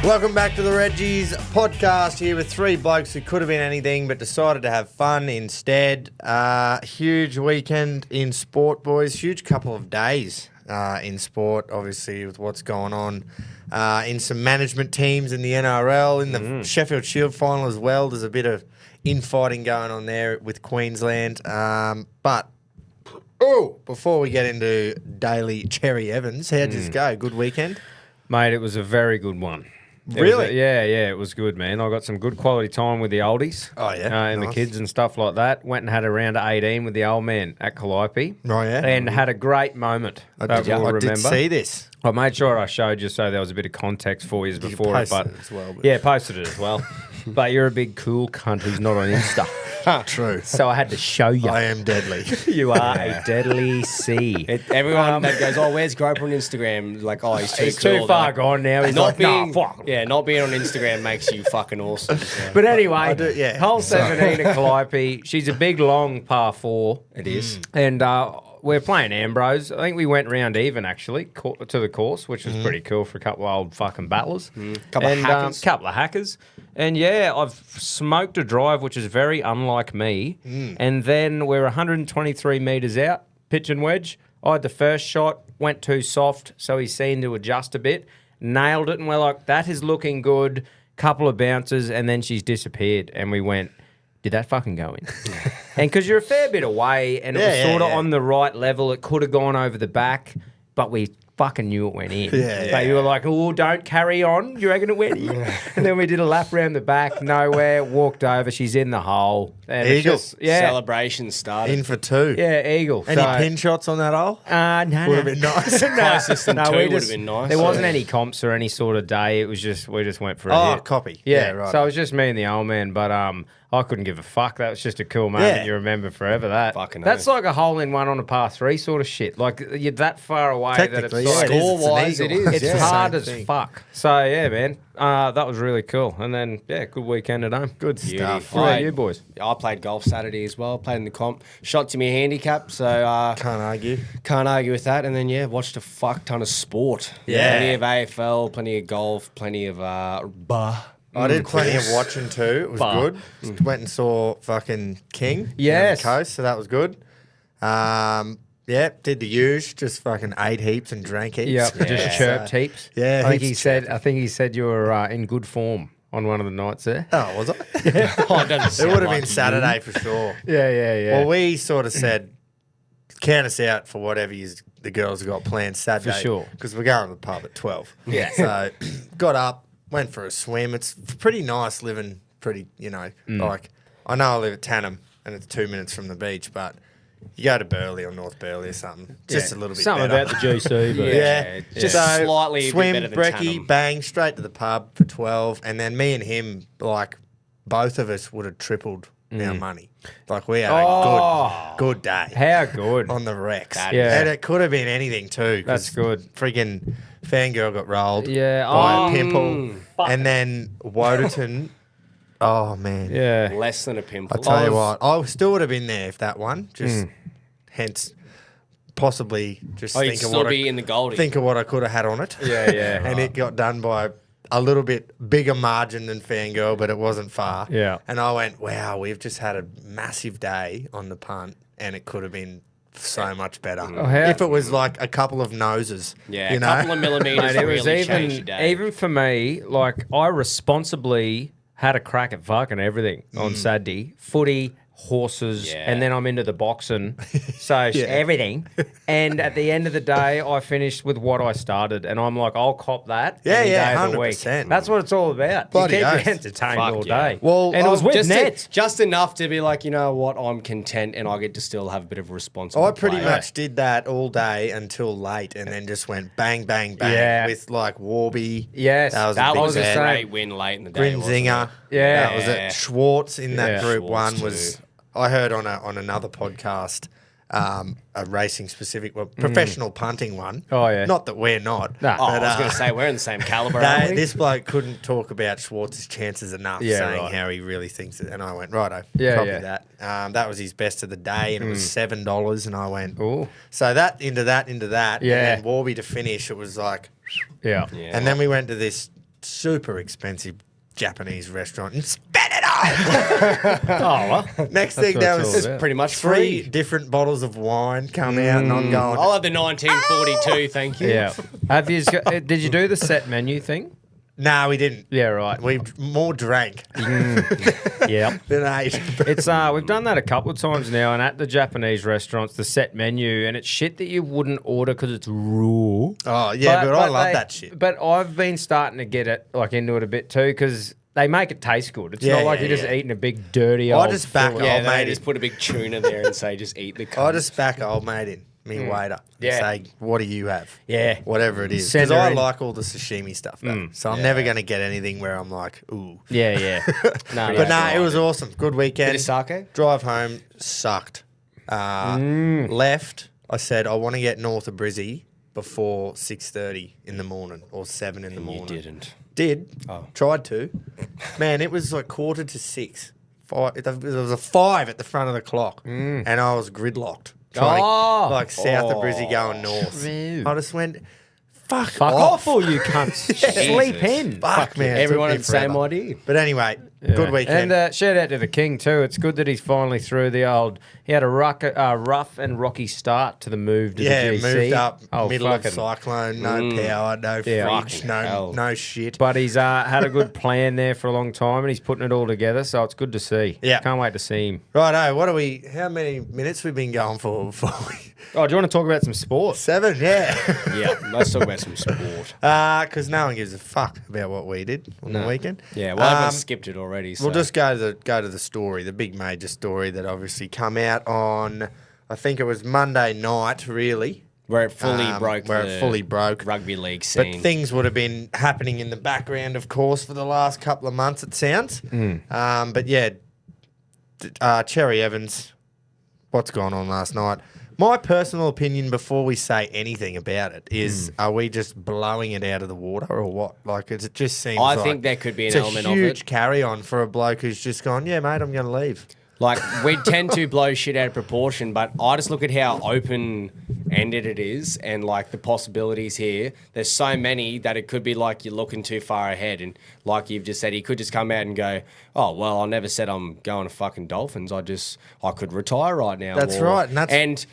Welcome back to the Reggies podcast here with three blokes who could have been anything but decided to have fun instead. Huge weekend in sport, boys. Huge couple of days in sport, obviously, with what's going on in some management teams in the NRL, in the Sheffield Shield final as well. There's a bit of infighting going on there with Queensland. But before we get into daily Cherry Evans, how'd this go? Good weekend? Mate, it was a very good one. Really? It was good, man. I got some good quality time with the oldies. Oh, yeah. And Nice. the kids and stuff like that. Went and had a round of 18 with the old man at Calliope. Oh, yeah? And had a great moment. I that we'll did remember. see this. I made sure I showed you so there was a bit of context for you before it. posted But it as well, but- Yeah, posted it as well. But you're a big cool cunt who's not on Insta. True. So I had to show you. I am deadly. You are a deadly C. Everyone that goes, where's Groper on Instagram? Like, he's too He's cool. too far gone now. He's Not like, being, fuck. not being on Instagram makes you fucking awesome. So. But anyway, yeah. hole 17 at Calliope. She's a big, long par 4. It is. And we're playing Ambrose. I think we went round even, actually, to the course, which was pretty cool for a couple of old fucking battlers. Couple of hackers. Couple of hackers. And, yeah, I've smoked a drive, which is very unlike me. And then we're 123 metres out, pitch and wedge. I had the first shot, went too soft, so he's seen to adjust a bit. Nailed it, and we're like, that is looking good. Couple of bounces, and then she's disappeared. And we went, did that fucking go in? And because you're a fair bit away, and it was sort of on the right level, it could have gone over the back, but we fucking knew it went in. But you were like, oh, don't carry on. You reckon it went in? And then we did a lap around the back, nowhere, walked over. She's in the hole. And it's Eagle. just, yeah. Celebration started. In for 2. Yeah, eagle. Any So- pin shots on that hole? No, Would have been nice. Closest than 2 we would just- have been nice. There wasn't any comps or any sort of day. It was just, we just went for a Oh, hit. copy. Yeah, right. so it was just me and the old man, but I couldn't give a fuck. That was just a cool moment. Yeah. You remember forever that. Fucking That's oath. like a hole in one on a par 3 sort of shit. Like you're that far away that it's Technically, like, yeah, it is. It's an score-wise, eagle. it is, it's yeah. hard Same as thing. fuck. So yeah, man, that was really cool. And then good weekend at home. Good Beauty. stuff. What about I- you boys? I played golf Saturday as well. Played in the comp. Shot to my handicap, so Can't argue. can't argue with that. And then, watched a fuck ton of sport. Yeah. Plenty of AFL, plenty of golf, plenty of I did plenty of watching too. It was good. Just went and saw fucking King down Yes. the coast, so that was good. Did the huge, just fucking ate heaps and drank heaps. Yep, just chirped heaps. Yeah, I think heaps I think he said you were in good form on one of the nights there. Oh, was I? it It would have been Saturday for sure. Yeah. Well, we sort of said, count us out for whatever the girls have got planned Saturday. For sure. Because we're going to the pub at 12. Yeah. So got up, went for a swim. It's pretty nice living like, I know I live at Tannum and it's 2 minutes from the beach, but you go to Burleigh or North Burleigh or something, just a little bit Something better. about the GC, but Yeah, Just So, slightly a bit swim, better than brekkie, Tannum. bang, straight to the pub for 12, and then me and him, like, both of us would have tripled our money. Like, we had a good day how good. on the Rex. Yeah. And it could have been anything too. 'cause That's good. Friggin' Fangirl got rolled Yeah. by a pimple, and then Woderton. Oh man, Yeah. Less than a pimple. I'll tell you what, I still would have been there if that one. Just hence, possibly just you'd think of still what be in the Goldie. think of what I could have had on it. Yeah. And it got done by a little bit bigger margin than Fangirl, but it wasn't far. Yeah. And I went, wow, we've just had a massive day on the punt, and it could have been so much better how- if it was like a couple of noses. Yeah, you a know? couple of millimetres Mate, it was really changed your day. even for me, like I responsibly had a crack at fucking everything on Saturday. Footy, horses, Yeah. and then I'm into the boxing. So everything. And at the end of the day, I finished with what I started. And I'm like, I'll cop that any day of the week. 100%. That's what it's all about. Bloody you keep oath. you entertained Fuck all yeah. day. Well, and it was with just, nets. just enough to be like, you know what, I'm content and I get to still have a bit of a responsibility. I pretty much did that all day until late, and then just went bang, bang, bang Yeah. with like Warby. Yes, that was That a big was a bet. great win late in the day. wasn't Grinzinger. it? Yeah. That was it. Schwartz in that Yeah. group Schwartz one was. too. I heard on another podcast, a racing specific, professional punting one. Oh, yeah. Not that we're not. Nah. Oh, but, I was going to say, we're in the same caliber, they- aren't we? this bloke couldn't talk about Schwartz's chances enough, Yeah, saying right. how he really thinks it. And I went, righto, Yeah, copy yeah. that. That was his best of the day, and it was $7. And I went, Ooh. so that into that. Yeah. And then Warby to finish, it was like, Yeah. Yeah. and then we went to this super expensive Japanese restaurant and spent it all. Next thing, what there it's was all It's about. pretty much three free. different bottles of wine come out, and I'm going. I'll have the 1942, thank you. Yeah. Did you do the set menu thing? No, we didn't. Yeah, right. We more drank Yeah. than ate. It's we've done that a couple of times now, and at the Japanese restaurants, the set menu, and it's shit that you wouldn't order because it's raw. Oh yeah, but I love that shit. But I've been starting to get it into it a bit too because they make it taste good. It's Yeah, not like yeah, you're just yeah. eating a big dirty. I old just back fillet. Yeah, old they mate just in. put a big tuna there and say, just eat the I cunt. just back old mate in, me waiter. Yeah. And say, what do you have? Yeah. Whatever it is. Send Because her I in. like all the sashimi stuff. Though. So I'm never going to get anything where I'm like, ooh. Yeah, yeah. No, But nah, it was awesome. Good weekend. Bit of sake? Drive home sucked. Left. I said I want to get north of Brizzy before 6:30 in the morning or 7 in the morning. You didn't. Did. Oh. Tried to. Man, it was like 5:45. There was a 5 at the front of the clock, and I was gridlocked. Trying like south of Brizzy going north. True. I just went, fuck Fuck off, all you cunts. Sleep in. Fuck, man. it Everyone took me had the same forever. idea. But anyway, good weekend. And shout out to the King too. It's good that he's finally through the old. He had a rough and rocky start to the move to yeah, the GC. moved up, Oh, middle of fucking- cyclone, no power, no Yeah, fridge, fucking hell. no shit. But he's had a good plan there for a long time, and he's putting it all together. So it's good to see. Yeah. Can't wait to see him. Righto, how many minutes we've been going for before we... Oh, do you want to talk about some sports? 7, yeah. Yeah, let's talk about some sport. Because no one gives a fuck about what we did on the weekend. Yeah, well, I've skipped it already. So. We'll just go to the story, the big major story that obviously come out on, I think it was Monday night, really. where it fully broke where the it fully broke. rugby league But scene. things would have been happening in the background, of course, for the last couple of months, it sounds. But yeah, Cherry Evans, what's gone on last night? My personal opinion before we say anything about it is, are we just blowing it out of the water or what? Like, it just seems I like think there could be an it's element a of huge it. carry-on for a bloke who's just gone, yeah, mate, I'm going to leave. Like, we tend to blow shit out of proportion, but I just look at how open-ended it is and, like, the possibilities here. There's so many that it could be like you're looking too far ahead. And like you've just said, he could just come out and go, oh, well, I never said I'm going to fucking Dolphins. I could retire right now. That's right, and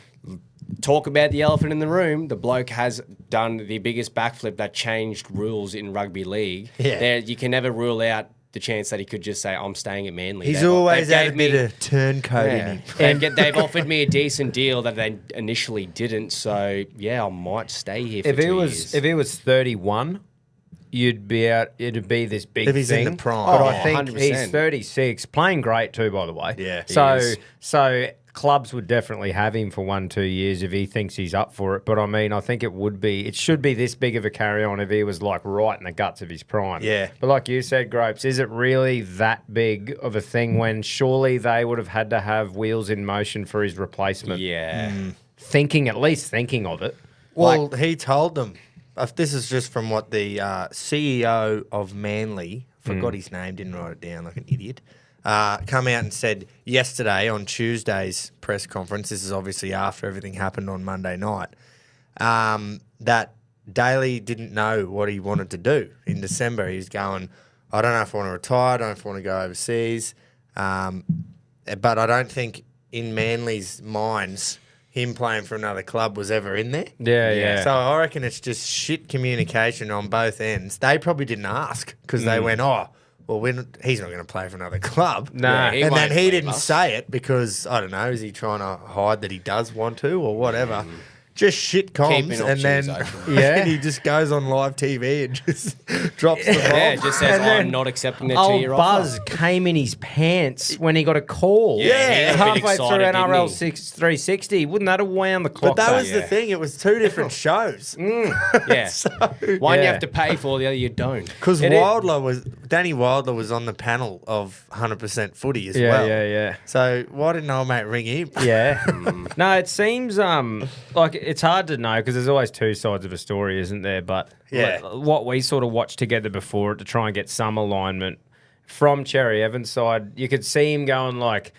talk about the elephant in the room. The bloke has done the biggest backflip that changed rules in rugby league. Yeah. You can never rule out the chance that he could just say, I'm staying at Manly. He's They've always had a gave bit me- of turncoat in him. They've offered me a decent deal that they initially didn't. So yeah, I might stay here for If 2 he years. was 31, you'd be out. It'd be this big If he's thing. in the prime. But Oh, I think 100%. he's 36, playing great too, by the way. Yeah, he So is. so clubs would definitely have him for 1-2 years if he thinks he's up for it. But I mean, I think it should be this big of a carry on if he was like right in the guts of his prime. Yeah. But like you said, Gropes, is it really that big of a thing when surely they would have had to have wheels in motion for his replacement? yeah. At least thinking of it. Well, he told them. This is just from what the CEO of Manly, forgot his name, didn't write it down like an idiot, come out and said yesterday on Tuesday's press conference, this is obviously after everything happened on Monday night, that Daly didn't know what he wanted to do in December. He was going, I don't know if I want to retire, I don't know if I want to go overseas, but I don't think in Manly's minds him playing for another club was ever in there. Yeah. So I reckon it's just shit communication on both ends. They probably didn't ask because they went, oh, well, he's not going to play for another club. No. Yeah, he And then won't he leave didn't us. say it because, I don't know, is he trying to hide that he does want to or whatever? Just shit comms. Keeping And then options open. and he just goes on live TV and just drops the bomb. Yeah, it just says, And then I'm not accepting the Old 2-year Buzz offer. came in his pants when he got a call. Yeah, he was a bit halfway excited, through didn't NRL he? 360. Wouldn't that have wound the clock? But that back? was the thing. It was two different shows. Yeah. One you yeah. have to pay for, the other you don't. Because Danny Wilder was on the panel of 100% footy as Yeah, well. yeah. So why didn't old mate ring him? Yeah. No, it seems like it's hard to know because there's always two sides of a story, isn't there? But Yeah. what we sort of watched together before to try and get some alignment from Cherry Evans' side, you could see him going like,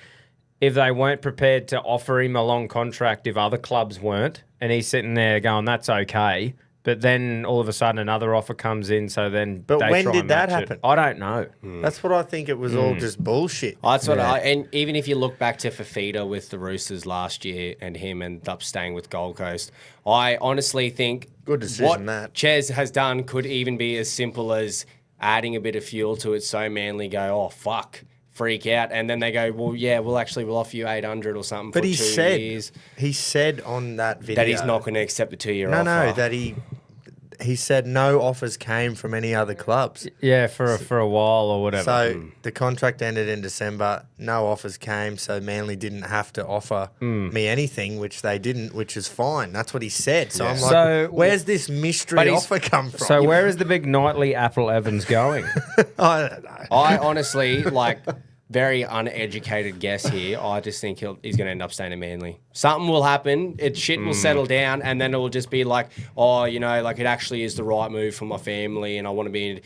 if they weren't prepared to offer him a long contract, if other clubs weren't, and he's sitting there going, that's okay. But then all of a sudden another offer comes in, so then But they when try did and that match it. happen? I don't know. That's what I think. It was all just bullshit. That's what and even if you look back to Fafita with the Roosters last year and him ended up staying with Gold Coast, I honestly think Good decision, what that. Chez has done could even be as simple as adding a bit of fuel to it so Manly go, oh, fuck, freak out. And then they go, well, yeah, we'll offer you 800 or something But for he 2 said years. he said on that video That he's not going to accept the 2-year offer. No, that he said no offers came from any other clubs. Yeah, for a while or whatever. So the contract ended in December. No offers came, so Manly didn't have to offer me anything, which they didn't, which is fine. That's what he said. So I'm like, So- where's this mystery offer come from? So where is the big nightly Apple Evans going? I don't know. I honestly, very uneducated guess here. I just think he's going to end up staying in Manly. Something will happen. Shit will settle down, and then it will just be like, oh, it actually is the right move for my family, and I want to be,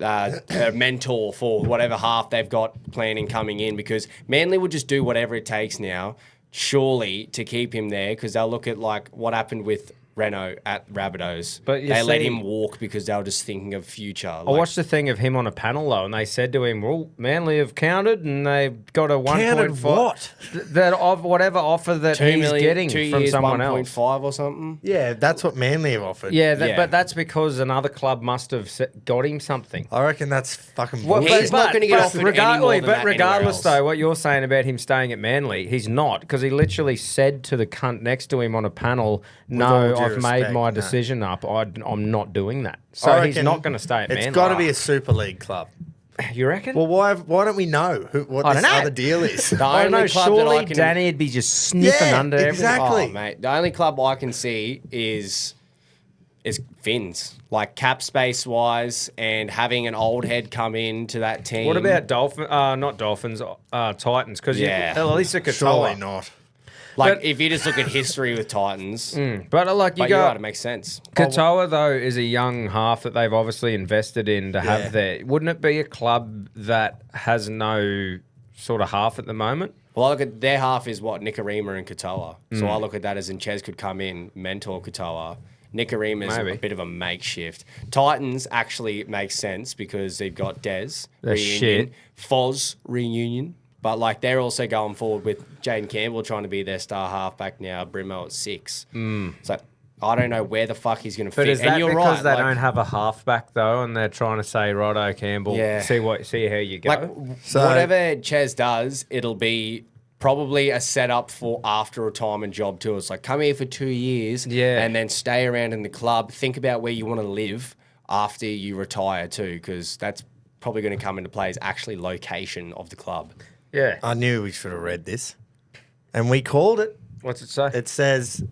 a mentor for whatever half they've got planning coming in, because Manly will just do whatever it takes now, surely, to keep him there, because they'll look at what happened with Renault at Rabbitohs. But you they let see- him walk because they were just thinking of future. I watched the thing of him on a panel though, and they said to him, "Well, Manly have counted, and they've got a 1.5 what? that of whatever offer that 2 he's million, getting 2 from years, someone 1.5 else." or something. Yeah, that's what Manly have offered. Yeah, Yeah. but that's because another club must have got him something. I reckon that's fucking Well, bullshit. He's not gonna get offered any more than that regardless, anywhere else. though, what you're saying about him staying at Manly, he's not, because he literally said to the cunt next to him on a panel, "No, all due I've made respect, my no." decision up. I'm not doing that." So I he's reckon not going to stay at Manly. It's got to be a Super League club. You reckon? Well, why don't we know what I this don't know. other deal is? The I don't only know. club that Surely I can, Danny would be just sniffing Yeah, under everything. exactly. Oh, mate. The only club I can see is Finns. Cap space wise, and having an old head come into that team. What about not Dolphins, Titans? Because Yeah. at least a Surely Katoa. not. but- if you just look at history with Titans, But you but go. you're right, it makes sense. Katoa, though, is a young half that they've obviously invested in to Yeah. have there. Wouldn't it be a club that has no sort of half at the moment? Well, I look at their half is Nicarima and Katoa. So I look at that as in Chez could come in, mentor Katoa. Nicarima is Maybe. a bit of a makeshift. Titans actually makes sense because they've got Des, They're reunion, shit. Foz, reunion. But they're also going forward with Jaden Campbell trying to be their star halfback now, Brimo at 6. So I don't know where the fuck he's going to fit. But is and that you're because right, they don't have a halfback, though, and they're trying to say, righto, Campbell, Yeah. see how you go? Whatever Chez does, it'll be probably a setup for after retirement job too. It's come here for 2 years, Yeah. and then stay around in the club. Think about where you want to live after you retire too, because that's probably going to come into play as actually location of the club. Yeah. I knew we should have read this. And we called it. What's it say? It says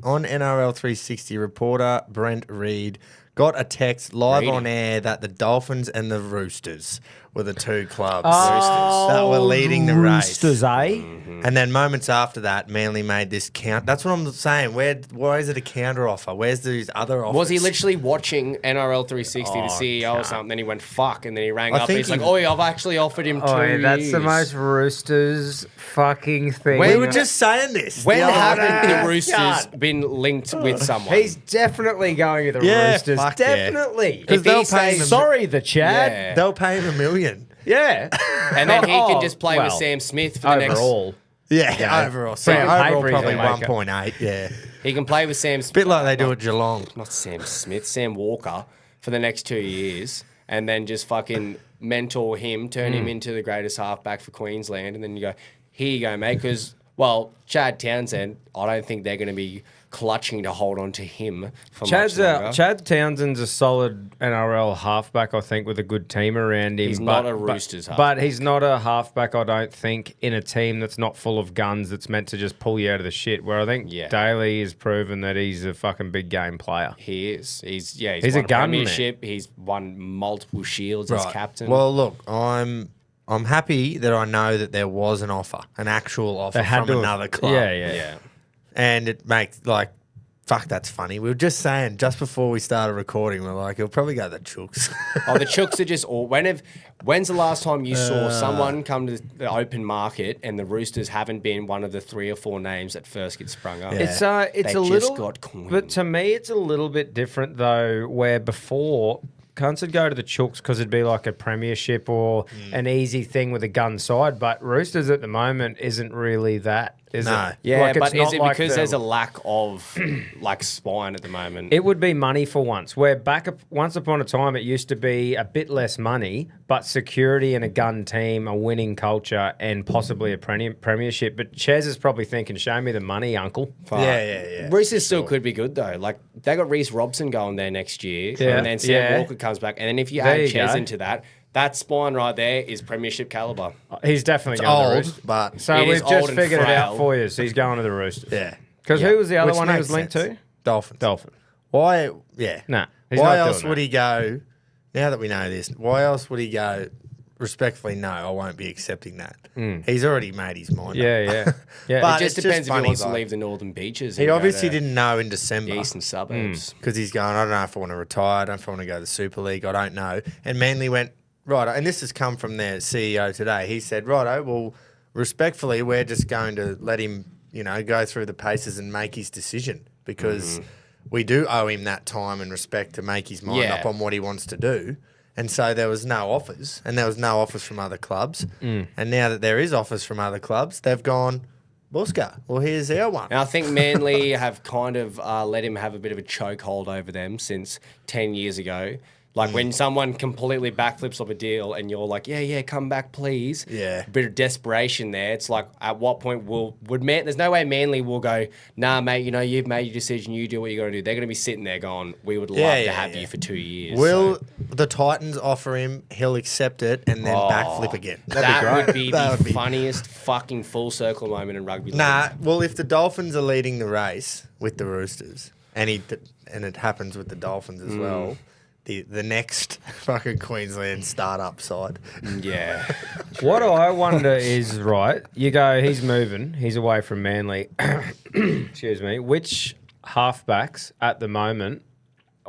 on NRL 360, reporter Brent Reed got a text live Brady. on air that the Dolphins and the Roosters were the two clubs Oh, that were leading the race. Roosters, eh? And then moments after that, Manly made this count. That's what I'm saying. Why is it a counter offer? Where's these other offers? Was he literally watching NRL 360, the Oh, CEO or something? Then he went, fuck. And then he rang I up. think And he's he- like, oh, yeah, I've actually offered him 2 Oh, years. that's the most Roosters fucking thing. We were just saying this. When the other haven't day. the Roosters been linked with someone? He's definitely going to the Yeah, Roosters. fuck yeah. Definitely. 'Cause If they'll he pay says, him- sorry, the Chad. Yeah. They'll pay him $1 million. Yeah. And then he can Oh, just play with well, Sam Smith for the next... overall. Yeah, overall. So Brown overall, paper, probably he's a maker. 1.8. Yeah, He can play with Sam Smith. bit like they do at Geelong. Not Sam Smith, Sam Walker for the next 2 years, and then just fucking mentor him, turn him into the greatest halfback for Queensland, and then you go, here you go, mate, because, Chad Townsend, I don't think they're going to be clutching to hold on to him for much longer. Chad Townsend's a solid NRL halfback, I think, with a good team around him. He's not a Roosters But he's not a halfback, I don't think, in a team that's not full of guns that's meant to just pull you out of the shit. Where I think Yeah. Daly has proven that he's a fucking big game player. He is. He's He's won a gunman. premiership. He's won multiple shields as captain. Well, look, I'm happy that I know that there was an offer, an actual offer from another club. Yeah. yeah. And it makes Fuck, that's funny. We were just saying, just before we started recording, we're like, he'll probably go the Chooks. Oh, the Chooks are just all. When's the last time you saw someone come to the open market and the Roosters haven't been one of the 3 or 4 names that first get sprung up? Yeah. It's They a just little, got coined. but to me, it's a little bit different though. Where before, cunts would go to the Chooks because it'd be like a premiership or an easy thing with a gun side. But Roosters at the moment isn't really that, is No. it? Yeah, Like, it's but is not it like because there's a lack of like spine at the moment? It would be money for once. Where once upon a time, it used to be a bit less money, but security and a gun team, a winning culture, and possibly a premiership. But Chez is probably thinking, "Show me the money, uncle." Fuck. Yeah. Roosters still could be good though. Like they got Reece Robson going there next year, Yeah. and then Sam Yeah. Walker comes back, and then if you There add you Chez go. into that spine right there is premiership caliber. He's definitely It's going to the old, Roosters. but So It we've is just old and figured it out frail. for you. So he's going to the Roosters. yeah. Because Yeah. who was the other Which one he makes was linked sense. to? Dolphins. Dolphin. Why? Yeah. Nah, he's Why not else doing would that. he go? Now that we know this, why else would he go? Respectfully, no, I won't be accepting that. He's already made his mind up. Yeah. But It it's just depends if funny, he wants to like- leave the northern beaches. He and go obviously to didn't know in December the eastern suburbs. because he's going, I don't know if I want to retire. I don't know if I want to go to the Super League. I don't know. And Manly went, right, and this has come from their CEO today. He said, righto, well, respectfully, we're just going to let him, go through the paces and make his decision because we do owe him that time and respect to make his mind Yeah. up on what he wants to do. And so there was no offers, and there was no offers from other clubs. And now that there is offers from other clubs, they've gone, Oscar, well, here's our one. And I think Manly have kind of let him have a bit of a chokehold over them since 10 years ago. Like when someone completely backflips off a deal and you're like, yeah, come back, please. Yeah. A bit of desperation there. It's like, at what point there's no way Manly will go, nah, mate, you've made your decision, you do what you got to do. They're going to be sitting there going, we would love to have you for 2 years. Will So the Titans offer him, he'll accept it, and then backflip again? that would be That the would be- funniest fucking full circle moment in rugby league. Nah, well, if the Dolphins are leading the race with the Roosters, and it happens with the Dolphins as well, the next fucking Queensland startup side. Yeah. What I wonder is, right, you go, he's moving, he's away from Manly. Excuse me. Which halfbacks at the moment,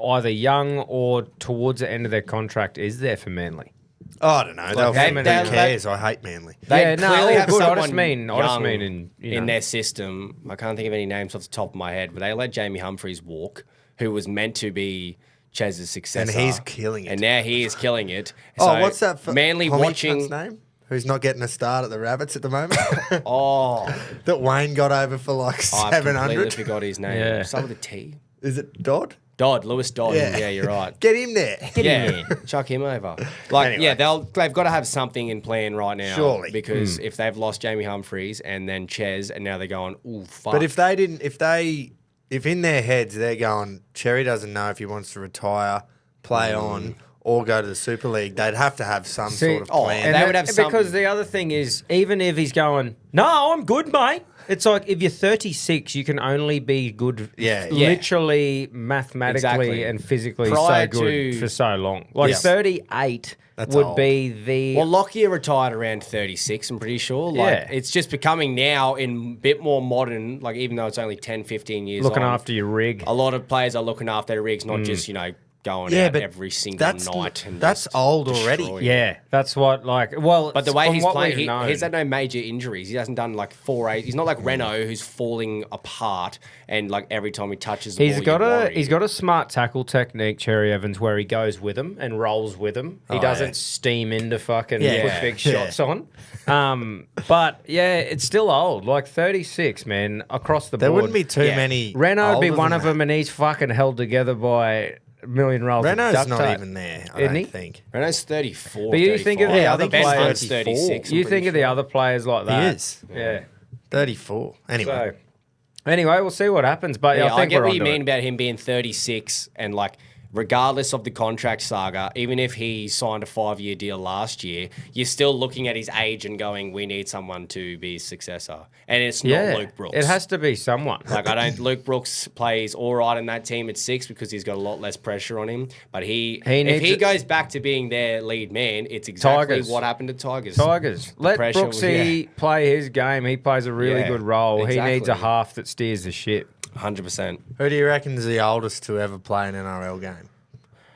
either young or towards the end of their contract, is there for Manly? Oh, I don't know. They'll they- who they- cares? I hate Manly. They Yeah, no, clearly all have good. I someone just mean young in their system. I can't think of any names off the top of my head, but they let Jamie Humphries walk, who was meant to be Chez's successor. And he's killing it. And now he is killing it. Oh, So what's that? Manly Homie watching. cunt's name? Who's not getting a start at the Rabbits at the moment? Oh, That Wayne got over for like I've completely 700. forgot his name. Yeah. Start with a T. Is it Dodd? Lewis Dodd. Yeah, you're right. Get him there. Chuck him over. Like, Anyway. yeah, they've got to have something in plan right now. Surely. Because if they've lost Jamie Humphries and then Chez, and now they're going, ooh, fuck. But if in their heads they're going, Cherry doesn't know if he wants to retire, play on, or go to the Super League, they'd have to have some sort of plan. and they would have because something. the other thing is, even if he's going, no, I'm good, mate. It's like if you're 36, you can only be good, Yeah. literally, mathematically, Exactly. and physically Prior so good to- for so long. Like Yeah. 38 That's would old. be the. Well, Lockyer retired around 36, I'm pretty sure. Like, Yeah. it's just becoming now in a bit more modern, like, even though it's only 10, 15 years looking on, after your rig. a lot of players are looking after their rigs, not just, going Yeah, out but every single that's night. And that's just old already. destroying. Yeah, that's what, well, But the way from he's what playing, we've known- he's had no major injuries. He hasn't done like 4-8. He's not like Renault, who's falling apart, and like every time he touches the He's ball, you worry. got a smart tackle technique, Cherry Evans, where he goes with him and rolls with him. He doesn't yeah. steam into fucking Yeah. put big Yeah. shots on. But yeah, it's still old. Like 36, man, across the There board. wouldn't be too many. Renault would be older one than of them, that. and he's fucking held together by a million rolls. of Renault's duct not tape. even there, I Isn't don't he? think. Renault's 34. But you think of 35. the Yeah, I other think he's players. 36, I'm You pretty think of the other players like He that. is. Yeah. 34. Anyway. So, anyway, we'll see what happens. But Yeah, I think get we're what you onto mean it. about him being 36 and like regardless of the contract saga, even if he signed a 5-year deal last year, you're still looking at his age and going, we need someone to be his successor. And it's not Luke Brooks. It has to be someone. Luke Brooks plays all right in that team at 6 because he's got a lot less pressure on him. But if he goes back to being their lead man, it's exactly what happened to Tigers. Let Brooksy play his game. He plays a really good role. Exactly. He needs a half that steers the ship. 100%. Who do you reckon is the oldest to ever play an NRL game?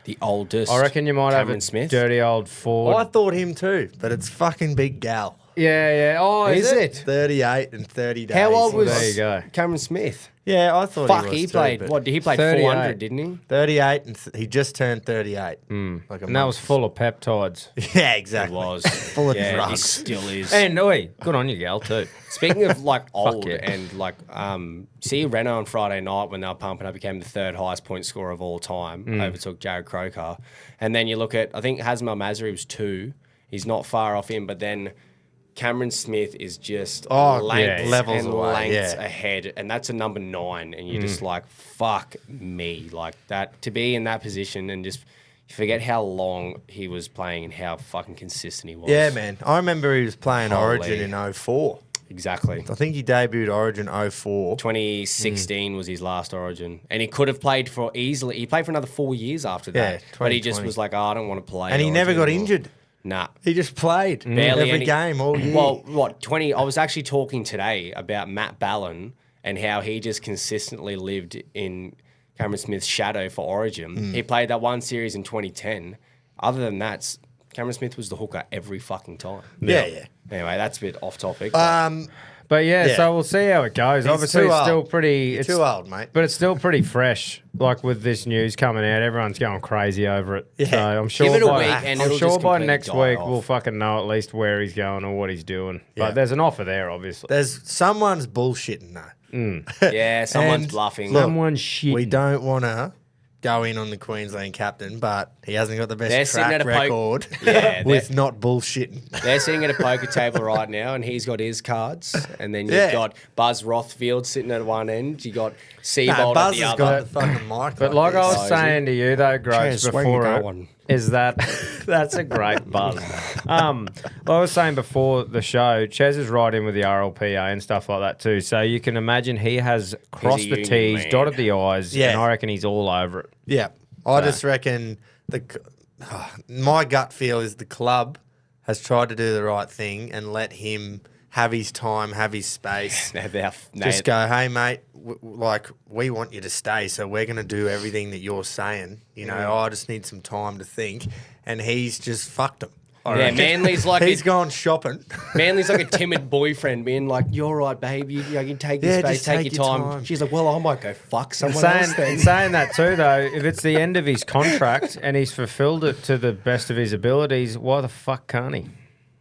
The oldest. I reckon you might Cameron have a Smith. dirty old Ford. I thought him too, but it's fucking Big Gal. Yeah. Oh, is it? 38 and 30 days. How old was there you go. Cameron Smith? Yeah, I thought he played. What? He played 400, didn't he? 38, and he just turned 38. And that was full of peptides. Yeah, exactly. It was. Full of drugs. He still is. And, good on you, gal, too. Speaking of, old yeah. and, see Renault on Friday night when they were pumping up, became the 3rd highest point scorer of all time, overtook Jared Croker. And then you look at, I think Hazem Al-Masri was 2. He's not far off him, but then Cameron Smith is just levels ahead, and that's a number 9, and you're just like, fuck me, like that, to be in that position and just forget how long he was playing and how fucking consistent he was. Yeah, man. I remember he was playing Origin in 04. Exactly. I think he debuted Origin 04. 2016 was his last Origin, and he could have played for easily. He played for another 4 years after that, but he just was like, I don't want to play. And he never got injured. Nah. He just played barely every game all year. Well, 20. I was actually talking today about Matt Ballon and how he just consistently lived in Cameron Smith's shadow for Origin. He played that one series in 2010. Other than that, Cameron Smith was the hooker every fucking time. Yeah. Anyway, that's a bit off topic. But so we'll see how it goes. Obviously, it's still pretty... It's too old, mate. But it's still pretty fresh. Like with this news coming out, everyone's going crazy over it. Yeah. So I'm sure Give it a week and it'll just by completely next die week off. we'll fucking know at least where he's going or what he's doing. Yeah. But there's an offer there, obviously. There's someone's bullshitting though. Yeah, someone's And bluffing. look, Someone's shitting. We don't want to go in on the Queensland captain, but he hasn't got the They're best sitting track at a record Yeah, with not bullshitting. They're sitting at a poker table right now, and he's got his cards. And then you've got Buzz Rothfield sitting at one end. You got Seabold Buzz at the has other. got the fucking mic. But like I this. was saying to you though, Gross, Chez, where you before going? is that that's a great buzz. I was saying before the show, Chez is right in with the RLPA and stuff like that too. So you can imagine he has crossed the union T's, man. dotted the I's, and I reckon he's all over it. Yeah, I just reckon my gut feel is the club has tried to do the right thing and let him have his time, have his space. Just go, hey mate, we want you to stay, so we're going to do everything that you're saying. You know, I just need some time to think, and he's just fucked him. Yeah, Manly's like he's gone shopping. Manly's like a timid boyfriend being like, "You're right, babe. You can take your space, just take your time." She's like, "Well, I might go fuck someone else then." Saying that too, though, if it's the end of his contract and he's fulfilled it to the best of his abilities, why the fuck can't he?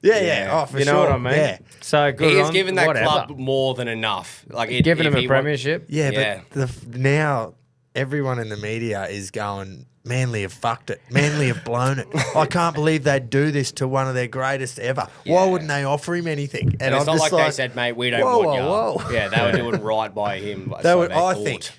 Yeah. Oh, for you sure. know what I mean? Yeah. So good. He's given that whatever. club more than enough. Like Giving him if a he premiership. Yeah, but now everyone in the media is going, Manly have fucked it. Manly have blown it. I can't believe they'd do this to one of their greatest ever. Why wouldn't they offer him anything? And it's I'm not just like they said, mate, we don't want you. Whoa. Yeah, they were doing right by him. They so would, they I thought. think,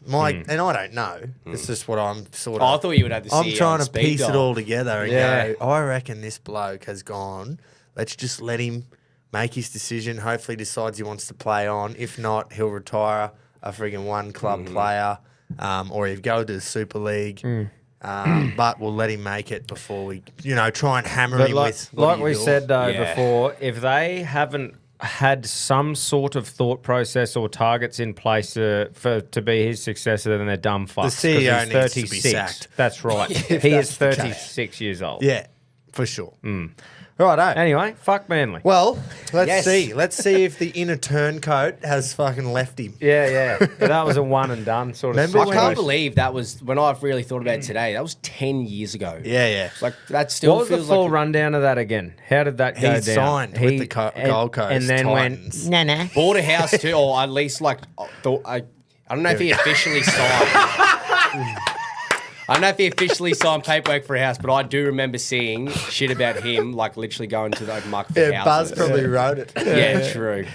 and I don't know. It's just what I'm sort Oh, of. I thought you would have the CEO I'm trying on to speed piece it dial. all together and go, I reckon this bloke has gone. Let's just let him make his decision. Hopefully decides he wants to play on. If not, he'll retire a friggin' one club player or he'll go to the Super League. But we'll let him make it before we, try and hammer him with what like do we you do? said though Yeah. before, if they haven't had some sort of thought process or targets in place to be his successor, then they're dumb fucks. 'cause CEO he's needs to be 36. sacked. That's right. If He that's is the case. 36 years old. Yeah, for sure. Righto. Anyway, fuck Manly. Well, let's Yes. see. Let's see if the inner turncoat has fucking left him. Yeah. That was a one and done sort of Remember I when can't situation. believe that was when I've really thought about it today. That was 10 years ago. Yeah. Like that still What was the feels full like rundown of that again? How did that go down? He signed with the Gold Coast and then Titans. went, bought a house too, or at least like I don't know if he officially signed. I don't know if he officially signed paperwork for a house, but I do remember seeing shit about him, like literally going to the open market for Yeah, Buzz houses. probably wrote it. Yeah, true.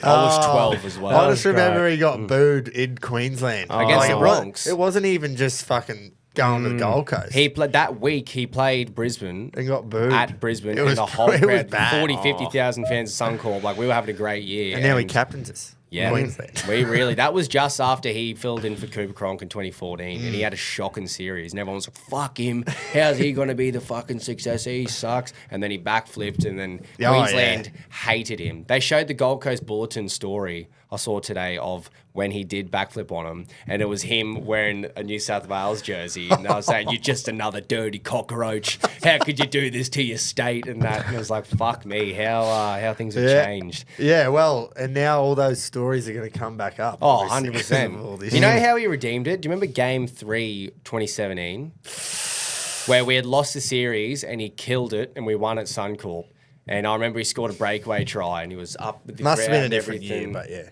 I was 12 as well. I just remember great. he got booed in Queensland Against the it Bronx. It wasn't even just fucking going to the Gold Coast. He played that week. He played Brisbane and got booed at Brisbane, It was and the whole it was crowd, bad. 40, 50,000 fans of Suncorp. Like, we were having a great year. And now he captains us. Yeah, Queensland. that was just after he filled in for Cooper Cronk in 2014, and he had a shocking series, and everyone was like, "Fuck him! How's he going to be the fucking success? He sucks!" And then he backflipped, and then Queensland hated him. They showed the Gold Coast Bulletin story I saw today of when he did backflip on him, and it was him wearing a New South Wales jersey, and they were saying, "You're just another dirty cockroach. How could you do this to your state?" And that, and it was like, "Fuck me, how things have changed." Yeah, well, and now all those stories are going to come back up. Oh, obviously, 100%. because of all this You know shit. how he redeemed it? Do you remember Game 3, 2017? Where we had lost the series and he killed it and we won at Suncorp. And I remember he scored a breakaway try and he was up with the Must have crowd been a and different everything. year, but yeah.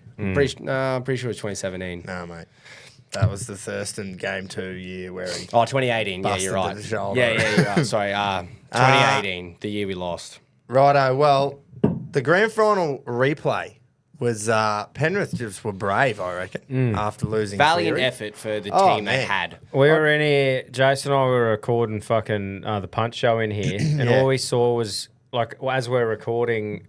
I'm pretty sure it was 2017. No, mate. That was the Thurston Game 2 year where he... Oh, 2018. Yeah, Busted you're right. the shoulder. Yeah, you're right. Sorry. 2018, the year we lost. Righto, well, the grand final replay was Penrith just were brave, I reckon, after losing Valiant Cleary. effort for the Oh, team they man. had. We were in here, Jason and I were recording fucking the Punch Show in here, and Yeah. all we saw was, like, as we're recording,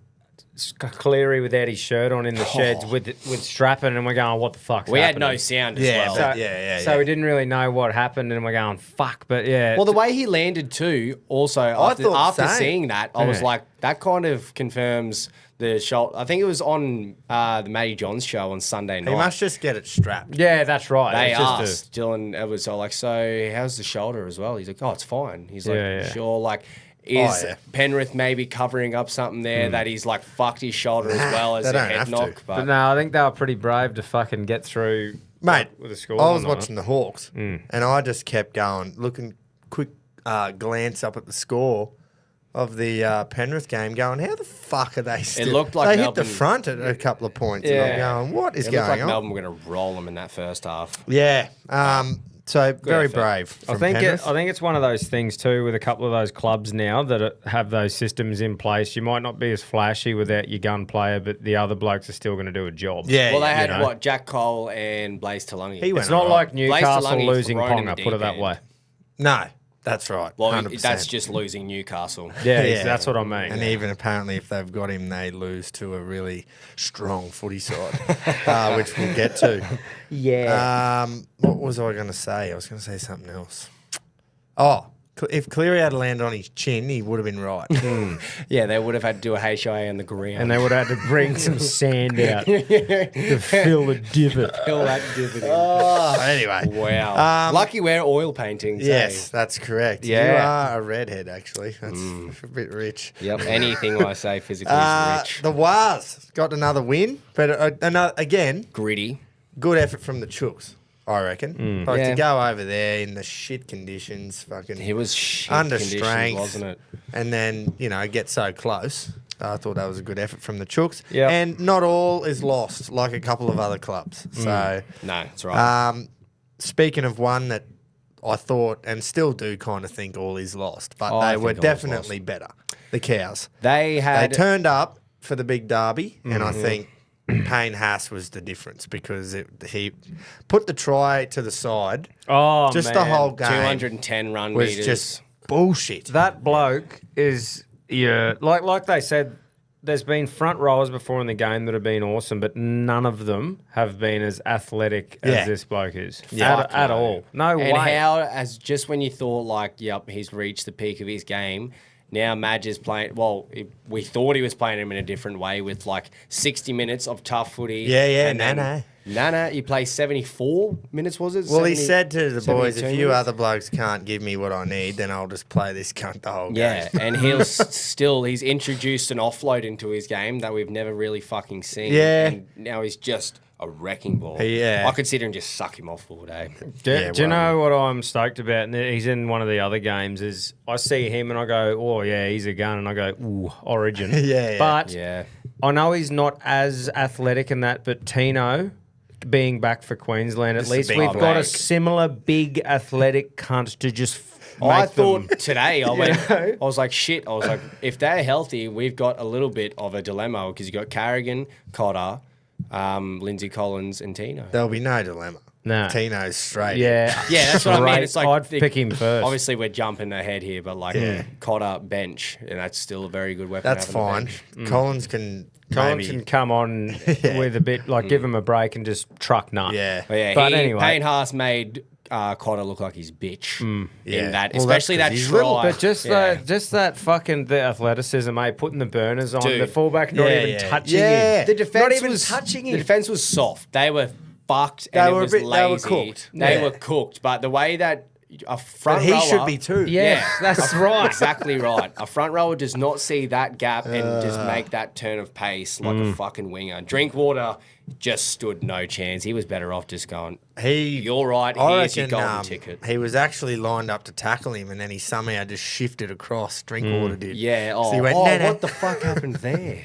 Cleary without his shirt on in the sheds with strapping, and we're going, what the fuck's We had happening? no sound as Yeah, well. but- So we didn't really know what happened, and we're going, fuck, but yeah. Well, the way he landed too, also after thought the same. seeing that, I was Yeah. like, that kind of confirms the shoulder. I think it was on the Matty Johns show on Sunday night. He must just get it strapped. yeah, that's right. They It's just asked Dylan Edwards, like, so how's the shoulder as well? He's like, oh, it's fine. He's like, Yeah, yeah. sure, like, is yeah. Penrith maybe covering up something there that he's like fucked his shoulder as well as they a don't head have to. knock? but no, I think they were pretty brave to fucking get through, Mate, with a score. I was watching the Hawks, and I just kept going, looking, quick glance up at the score of the Penrith game, going, how the fuck are they still... looked like they Melbourne- hit the front at a couple of points, and I'm going, what is It looked going like on? Melbourne were going to roll them in that first half. Yeah, so very effort. brave I from think Penrith. I think it's one of those things too with a couple of those clubs now that have those systems in place. You might not be as flashy without your gun player, but the other blokes are still going to do a job. Yeah, Well, they yeah, had, you know. what, Jack Cole and Blaze Talungi. He went It's not alright. like Newcastle Delaney losing thrown in the Ponga, put it deep that end. way. No, that's right. Well, 100%. that's just losing Newcastle. Yeah, that's what I mean. And even apparently, if they've got him, they lose to a really strong footy side, which we'll get to. Yeah. What was I going to say? I was going to say something else. Oh, if Cleary had landed on his chin, he would have been right. Yeah, they would have had to do a HIA on the ground. And they would have had to bring some sand out to fill the divot. Fill that dividend. Anyway, Wow. Lucky we're oil paintings. yes, that's correct. Yeah. You are a redhead, actually. That's a bit rich. Yep. Anything I say physically is rich. The Waz got another win, but again, Gritty. good effort from the Chooks, I reckon. Like Yeah. to go over there in the shit conditions, fucking It was shit under conditions, strength, wasn't it? and then get so close. I thought that was a good effort from the Chooks. Yep. And not all is lost, like a couple of other clubs. So, No, that's right. speaking of one that I thought and still do kind of think all is lost, but I they were think all is definitely better. The Cows. they They had turned up for the big derby, and I think Payne Haas was the difference because he put the try to the side. Oh, Just man. the whole game 210 run was meters. just bullshit. That bloke is, like they said, there's been front rowers before in the game that have been awesome, but none of them have been as athletic Yeah. as this bloke is. Fuck At no. all. No and way. how, as just when you thought, like, yep, he's reached the peak of his game, now Madge is playing, we thought he was playing him in a different way with like 60 minutes of tough footy. Yeah, and then Nana, you play 74 minutes, was it? Well, he 70 said to the boys, if 72 you minutes? other blokes can't give me what I need, then I'll just play this cunt the whole game. Yeah, and he's introduced an offload into his game that we've never really fucking seen. Yeah. And now he's just a wrecking ball. Yeah. I could sit here and just suck him off all day. Do Yeah, you well- know what I'm stoked about? And he's in one of the other games. Is I see him and I go, oh yeah, he's a gun, and I go, ooh, Origin. Yeah. But Yeah. I know he's not as athletic in that, but Tino being back for Queensland, at This is a least big we've got a break. similar big athletic cunt to just make I them. thought today, I was like, shit. I was like, if they're healthy, we've got a little bit of a dilemma because you've got Carrigan, Cotter, Lindsay Collins, and Tino. There'll be no dilemma. No. Tino's straight. Yeah. Yeah, that's what I mean. It's like I'd pick him first. Obviously, we're jumping ahead here, but like Cotter bench, and that's still a very good weapon. That's to have on the fine. bench. Collins can Collins maybe. can come on with a bit, like give him a break and just truck nut. Yeah. But yeah, But anyway. Payne Haas made Cotter look like his bitch Yeah. in that, Well, especially that's that 'cause he's try. little. But just that fucking the athleticism, mate, putting the burners on, Dude. the fullback not Yeah, even yeah. touching Yeah. him. The defense not even was touching The him. defense was soft. They were fucked They and were it a was bit- lazy. they were cooked. They Yeah. were cooked. But the way that a But front he rower, should be too. Yeah, that's right. Exactly right. A front rower does not see that gap and just make that turn of pace like a fucking winger. Drinkwater just stood no chance. He was better off just going, you're right, I here's your reckon, golden ticket. He was actually lined up to tackle him, and then he somehow just shifted across. Drinkwater did. Yeah, So he went, oh, "Nah, nah." what the fuck happened there?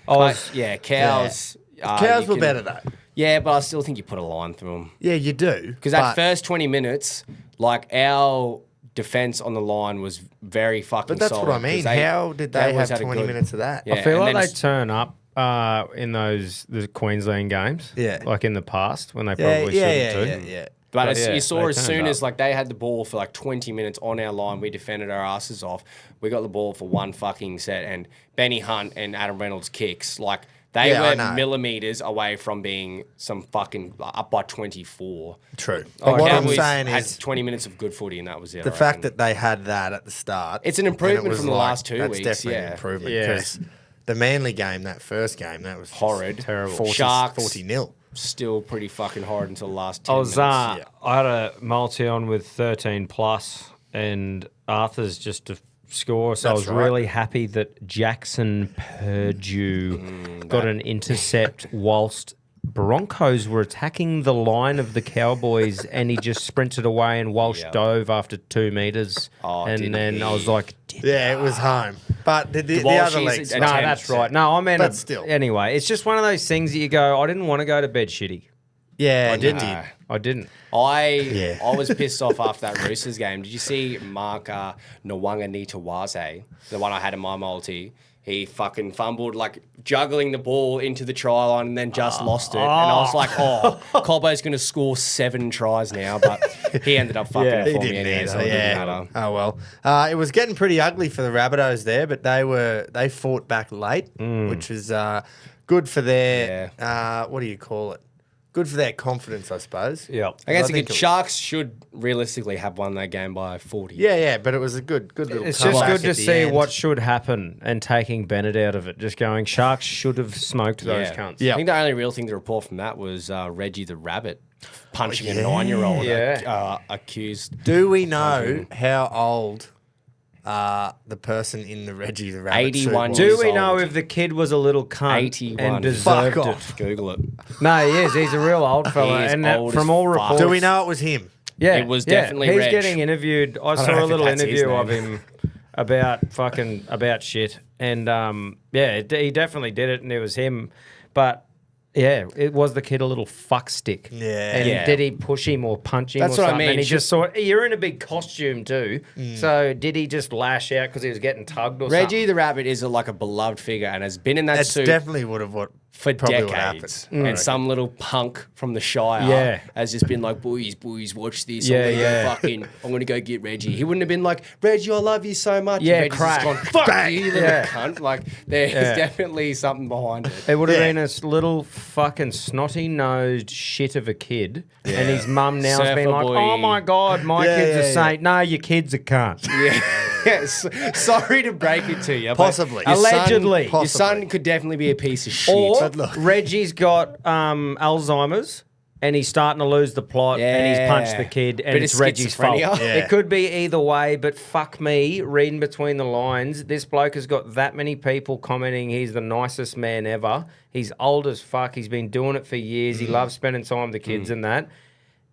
was- Yeah, cows. Cows you were can- better though. Yeah, but I still think you put a line through them. Yeah, you do. Because that first 20 minutes, like our defense on the line was very fucking But that's solid. what I mean. 'cause How did they always have had a 20 good- minutes of that? Yeah, I feel and like then they turn up in the Queensland games. Yeah. Like in the past when they Yeah, probably yeah, shouldn't yeah. But But as yeah, you saw, they as turned soon up. as like they had the ball for like 20 minutes on our line, we defended our asses off. We got the ball for one fucking set, and Benny Hunt and Adam Reynolds kicks like they Yeah, I were know. millimeters away from being some fucking up by 24. True. The But what I'm Cowboys saying had is 20 minutes of good footy, and that was it. the I fact reckon. that they had that at the start. It's an and improvement it was from the last 2 that's weeks, definitely yeah. an improvement Yeah. because the Manly game, that first game, that was just Horrid. Terrible. 40, Sharks. 40-0. still pretty fucking horrid until the last 10 I was minutes. I had a multi on with 13 plus, and Arthur's just to score. So I That's was right. really happy that Jackson Purdue got an intercept whilst Broncos were attacking the line of the Cowboys, and he just sprinted away, and Walsh Yeah. dove after 2 meters. Oh, and didn't then he? I was like, Yeah, it was home. But the Walsh other is legs. a- no, Attempts. that's right. No, I mean, But still. Anyway, it's just one of those things that you go, I didn't want to go to bed shitty. Yeah, I it did. know. I didn't. I was pissed off after that Roosters game. Did you see Mark Nwanganitawaze, the one I had in my multi? He fucking fumbled, like juggling the ball into the try line and then just lost it. And I was like, Cobbo's going to score 7 tries now, but he ended up fucking Yeah, it he for me didn't anyway, either, so it yeah. didn't matter. Oh well, it was getting pretty ugly for the Rabbitohs there, but they fought back late, which is good for their what do you call it? Good for their confidence, I suppose. Yeah. I guess I think the it- Sharks should realistically have won that game by 40. Yeah, but it was a good little. It's just comeback good to at the see end. what should happen and taking Bennett out of it. Just going, Sharks should have smoked those cunts. Yeah. I think the only real thing to report from that was Reggie the Rabbit punching a 9-year-old accused. Do we know how old the person in the Reggie the Rabbit 81 suit Do was? we Years know old. if the kid was a little cunt 81. and deserved Fuck it? off. Google it. No, he is. He's a real old fella. He is and old from as all fuck. reports, Do we know it was him? Yeah, It was definitely He's Reg. getting interviewed. I know saw a if little that's his interview of name. him about shit, and he definitely did it, and it was him. But yeah, it was the kid a little fuck stick. Yeah. and Yeah. did he push him or punch him? That's or what I something? mean. And he Should- just saw you're in a big costume too. So did he just lash out because he was getting tugged or Reggie something? the Rabbit is like a beloved figure and has been in that That's suit definitely would have what for probably what decades. happened. And some little punk from the Shire Yeah. has just been like, boys, watch this. Yeah, I'm gonna go get Reggie. He wouldn't have been like, Reggie, I love you so much. Yeah, And Reggie's crack. just gone, fuck you, little Yeah. cunt. Like, there's Yeah. definitely something behind it. It would have Yeah. been a little fucking snotty-nosed shit of a kid, and his mum now has Surfer been like, boy. "Oh my god, my Yeah, kid's yeah, a saint." No, your kid's a cunt. Yeah. Yes. Sorry to break it to you. but Possibly. your son- Allegedly. Your Possibly. son could definitely be a piece of shit. Or But look- Reggie's got Alzheimer's. And he's starting to lose the plot, and he's punched the kid, and Bit it's of Reggie's fault. schizophrenia. Yeah. It could be either way, but fuck me, reading between the lines, this bloke has got that many people commenting he's the nicest man ever. He's old as fuck. He's been doing it for years. He loves spending time with the kids and that.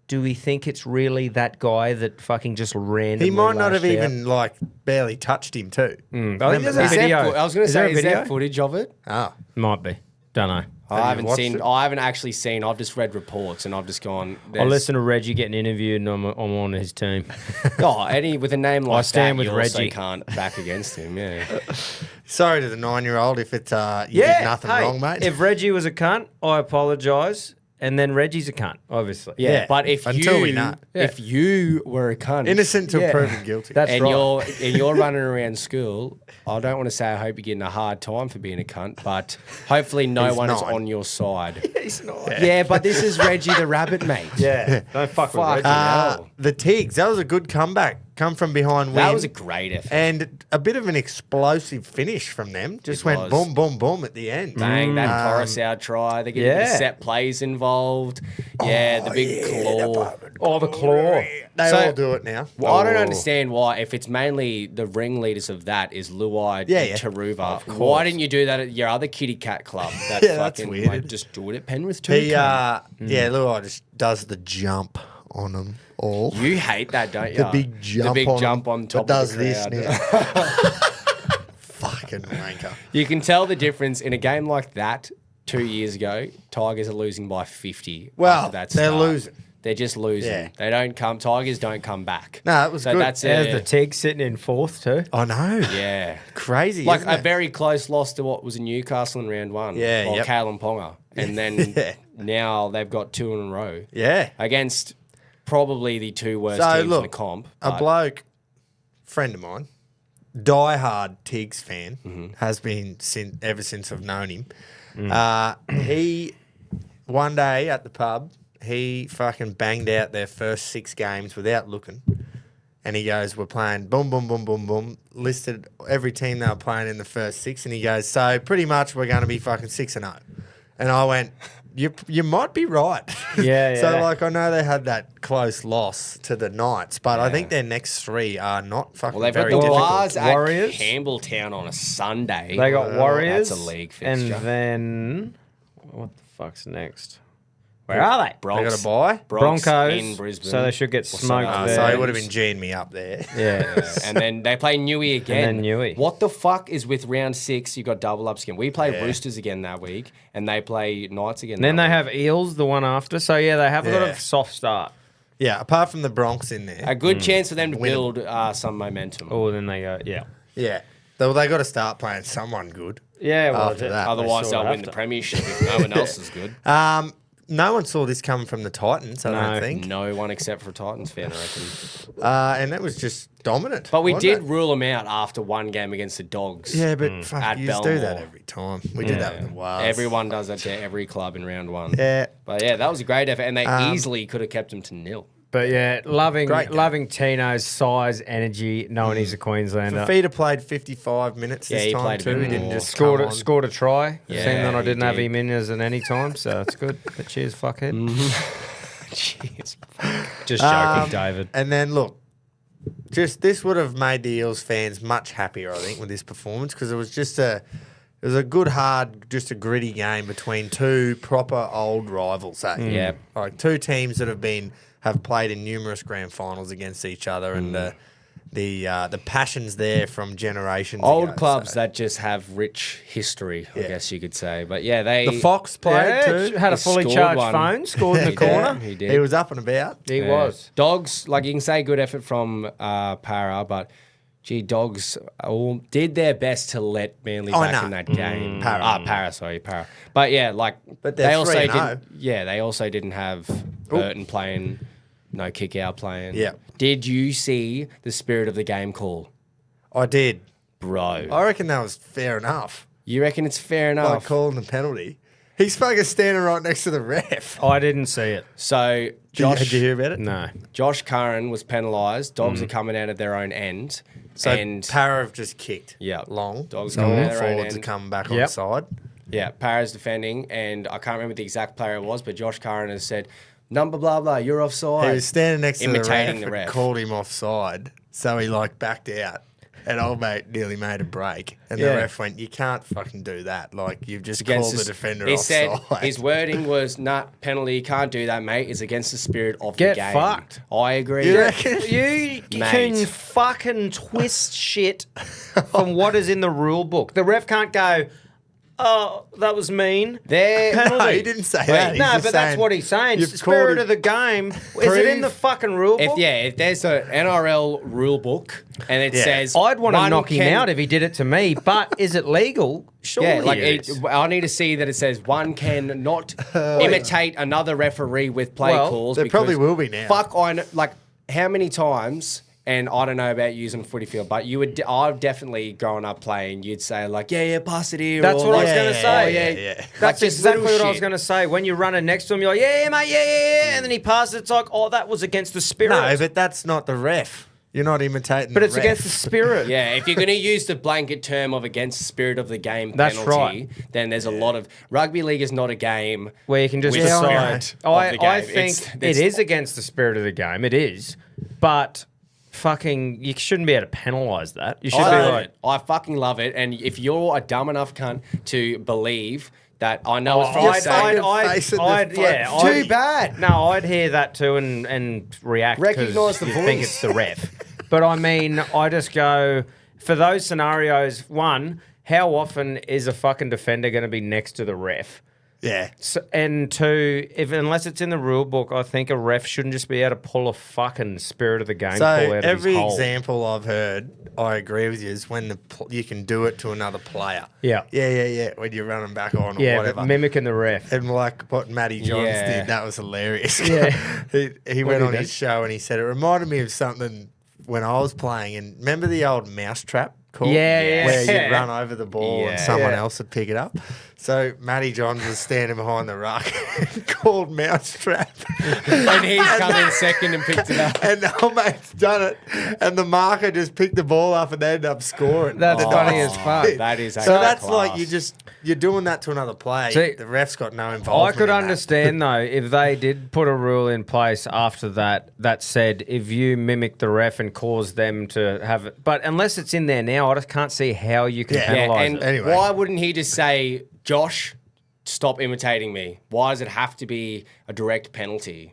Do we think it's really that guy that fucking just randomly He might not have lashed out? even like barely touched him too. I think Remember there's that? a video. I was going to Is there say, a is there video? footage of it? Oh, Might be. Don't know. I haven't watched seen. it? I haven't actually seen. I've just read reports, and I've just gone. I there's- listen to Reggie getting interviewed, and I'm on his team. Oh, Eddie with a name like stand that, with you also Reggie. can't back against him. Yeah. sorry to the 9-year-old if it's you did nothing hey, wrong, mate. If Reggie was a cunt, I apologise. and then Reggie's a cunt, obviously. Yeah, but if until we know. if you were a cunt, Innocent till proven guilty. That's and right. you're running around school, I don't want to say I hope you're getting a hard time for being a cunt, but hopefully no He's one is 9. on your side. He's not. Yeah, but this is Reggie the Rabbit, mate. Yeah. Don't fuck with Fuck. Reggie. Hell. The Tigs, that was a good comeback. Come from behind win. That was a great effort. And a bit of an explosive finish from them. Just It went was. boom, boom, boom at the end. Bang, that Coruscant try. They're getting the set plays involved. Yeah, the big claw. Oh, the claw. They So- all do it now. Well, I don't understand why, if it's mainly the ringleaders of that is Luai Yeah, and yeah. Taruva, Of course. why didn't you do that at your other kitty cat club? That Yeah, that's fucking, weird. Like, just do it at Penrith too. He, cunt. yeah, Luai just does the jump on them all. You hate that, don't you? The big jump The big on jump him, on but top does of the this crowd. now. Fucking wanker. You can tell the difference in a game like that 2 years ago. Tigers are losing by 50. Well, after that they're start. losing. They're just losing. Yeah. They don't come. Tigers don't come back. No, it was so good. That's There's a, the Tig sitting in fourth too. I know. yeah. Crazy, Like isn't a it? very close loss to what was in Newcastle in round one. Yeah, Well, yep. Kalen Ponga. And then Yeah. now they've got 2 in a row Yeah. against probably the 2 worst So, teams in look, the comp. A but- bloke, friend of mine, diehard Tigs fan, Mm-hmm. has been ever since I've known him. Mm. He, one day at the pub, he fucking banged out their first 6 games without looking. And he goes, we're playing boom, boom, boom, boom, boom. Listed every team they were playing in the first 6. And he goes, so pretty much we're going to be fucking 6-0. And I went, you might be right. Yeah, So, yeah. like, I know they had that close loss to the Knights, but I think their next 3 are not fucking Well, they've got very the difficult. Wars at Warriors. Campbelltown on a Sunday. They got Warriors. That's a league And fixture. then what the fuck's next? Where are they? They Bronx, got a bye? Broncos. in Brisbane. So they should get Or smoked something. there. So he would have been G'ing me up there. Yeah. And then they play Newey again. And then Newey. What the fuck is with round 6? You got double ups again. We play Roosters again that week, and they play Knights again. And then that they week. have Eels the one after. So yeah, they have a lot Yeah. of soft start. Yeah, apart from the Bronx in there. a good chance for them to Win 'em. build some momentum. Oh, then they go, yeah. Yeah. They got to start playing someone good. Yeah, well, After that. Otherwise, sort they'll of win have the to. premiership if no one else is good. No one saw this coming from the Titans, I don't No. think. No one except for a Titans fan, I reckon. And that was just dominant. But we wasn't did it? rule them out after one game against the Dogs. Yeah, but fuck, At you just do that Belmore. every time. We did that with the Wars. Everyone does that to every club in round 1. Yeah. But yeah, that was a great effort, and they easily could have kept them to 0. But yeah, loving Great game. loving Tino's size, energy, knowing he's a Queenslander. Fafita played 55 minutes Yeah, this he time played a too. bit He didn't more. just Scored come a, on. scored a try. Yeah, Seeing that I he didn't have did. him in as an any time, so it's good. But cheers, fuckhead. Jeez. Just joking, David. And then look, just this would have made the Eels fans much happier, I think, with this performance because it was just a good, hard, just a gritty game between 2 proper old rivals. Yeah. Like 2 teams that have played in numerous grand finals against each other, and the passions there from generations. Old ago, clubs so. that just have rich history, I Yeah. guess you could say. But yeah, they The Fox played Yeah, too. had a He fully scored charged one. phone, scored in the He corner. did. He did. He was up and about. He Yeah. was. Dogs, like you can say good effort from Para, but gee, Dogs all did their best to let Manly Oh, back no. in that game. Para. Para. But yeah, like But they're they also 3-0. didn't. Yeah, they also didn't have Burton playing, no kick out playing. Yeah. Did you see the spirit of the game call, I did. bro? I reckon that was fair enough. You reckon it's fair Like enough? calling the penalty. He's fucking standing right next to the ref. I didn't see it. So Did Josh, you hear about it? No. Josh Curran was penalised. Dogs are coming out of their own end. So and Para have just kicked. Yeah. Long. Dogs So coming all out their own forwards to end. come back Yep. on side. yeah, Para's defending, and I can't remember the exact player it was, but Josh Curran has said, number blah blah, you're offside. He was standing next to Imitating the the ref, ref. and called him offside. So he like backed out. And old mate nearly made a break. And Yeah. the ref went, you can't fucking do that. Like, you've just Against called the his- defender he offside. said his wording was, "Nah, penalty, you can't do that, mate. It's against the spirit of Get the game." fucked. I agree. You reckon? You Mate. can fucking twist shit from what is in the rule book. The ref can't go, oh, that was mean. There, No, he didn't say that. He's No, just but that's saying what he's saying. you've Spirit called of the game. Is it in the fucking rule book? if there's an NRL rule book and it says, I'd want to one knock him can- out if he did it to me. But is it legal? Sure. Yeah, like I need to see that it says one can not imitate another referee with play Well, calls. there because probably will be now. Fuck, I know, like how many times? And I don't know about using footy field, but you would. I've definitely growing up playing. You'd say like, yeah, pass it here. That's or what I like, was going to yeah, say. yeah. That's Like, just exactly little what I was shit. going to say. When you're running next to him, you're like, yeah, mate, yeah. And then he passes. It's like, oh, that was against the spirit. No, but that's not the ref. You're not imitating. But the it's ref. against the spirit. Yeah, if you're going to use the blanket term of against the spirit of the game That's penalty, right. then there's a lot of rugby league is not a game Where you can just with decide. the spirit of the game. I think it is against the spirit of the game. It is. But fucking, you shouldn't be able to penalise that. You should I be love like, it. I fucking love it. And if you're a dumb enough cunt to believe that I know it's from the same, too bad. No, I'd hear that too and react. 'cause Recognise the you voice. think it's the ref. But I mean, I just go, for those scenarios, one, how often is a fucking defender going to be next to the ref? Yeah. So, and two, unless it's in the rule book, I think a ref shouldn't just be able to pull a fucking spirit of the game So call out every of his hole. example I've heard, I agree with you, is when you can do it to another player. Yeah. Yeah. When you're running back on or Yeah, whatever. but mimicking the ref. And like what Matty Johns Yeah. did, that was hilarious. Yeah. he What went did on he his do? show and he said it reminded me of something when I was playing. And remember the old mousetrap call? Yeah. Where you'd run over the ball and Yeah. someone Yeah. else would pick it up. So Matty Johns was standing behind the ruck and called mousetrap. and he's come in second and picked it up. And our mate's done it. And the marker just picked the ball up and they ended up scoring. That's funny as fuck. That is So actually that's class. like you're doing that to another player. See, the ref's got no I involvement. could in that. understand though if they did put a rule in place after that said if you mimic the ref and cause them to have it, but unless it's in there now, I just can't see how you can Yeah. Yeah, penalise and it. Anyway. why wouldn't he just say, Josh, stop imitating me? Why does it have to be a direct penalty?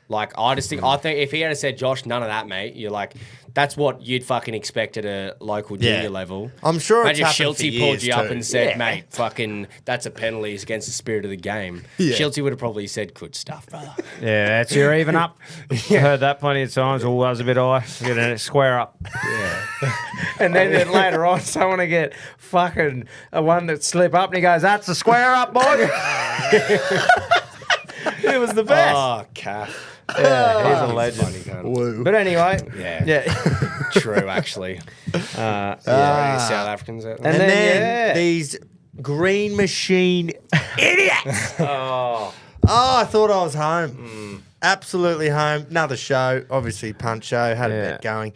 Like, I think if he had said, Josh, none of that, mate, you're like, that's what you'd fucking expect at a local junior level. I'm sure it's Imagine if happened for Shilty pulled years you up too. and said, Yeah. mate, fucking, that's a penalty. It's against the spirit of the game. Yeah. Shilty would have probably said, good stuff, brother. Yeah, that's your even up. I heard that plenty of times. Oh, that was a bit high. Get a square up. Yeah. And then later on, someone will get fucking a one that slip up and he goes, that's a square up, boy. It was the best. Oh, calf. Yeah, he's a legend. Funny cunt. Woo. But anyway, Yeah. True, actually. South Africans out there. And then, then yeah. these green machine idiots. Oh, I thought I was home. Absolutely home. Another show, obviously punch show, had a Yeah. bet going.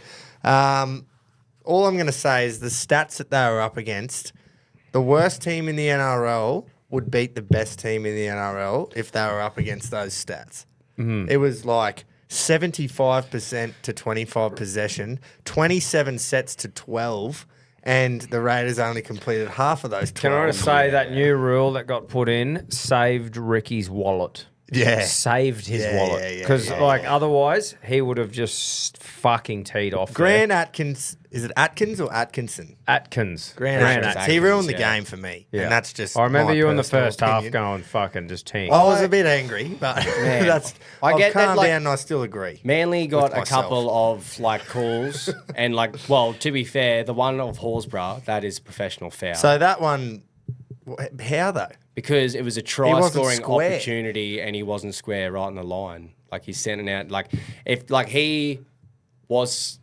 All I'm going to say is the stats that they were up against, the worst team in the NRL would beat the best team in the NRL if they were up against those stats. It was like 75% to 25 possession, 27 sets to 12, and the Raiders only completed half of those 12. can I just say that new rule that got put in saved Ricky's wallet? Yeah. Saved his Yeah, wallet. yeah, yeah, Because, yeah, otherwise, he would have just fucking teed off. Grant Atkins, is it Atkins or Atkinson? Atkins. Grant Atkins. He Atkins, ruined the yeah. game for me. Yeah. And that's just I remember my you in the personal first half opinion. going fucking just teeing. I was a bit angry, but that's I I've get that, calmed like- down and I still agree. Manly got a myself. couple of like calls, and like, well, to be fair, the one of Horsburgh, that is professional foul. So that one, how though? because it was a He try wasn't scoring square. opportunity and he wasn't square right in the line. Like he's sending out like if like he was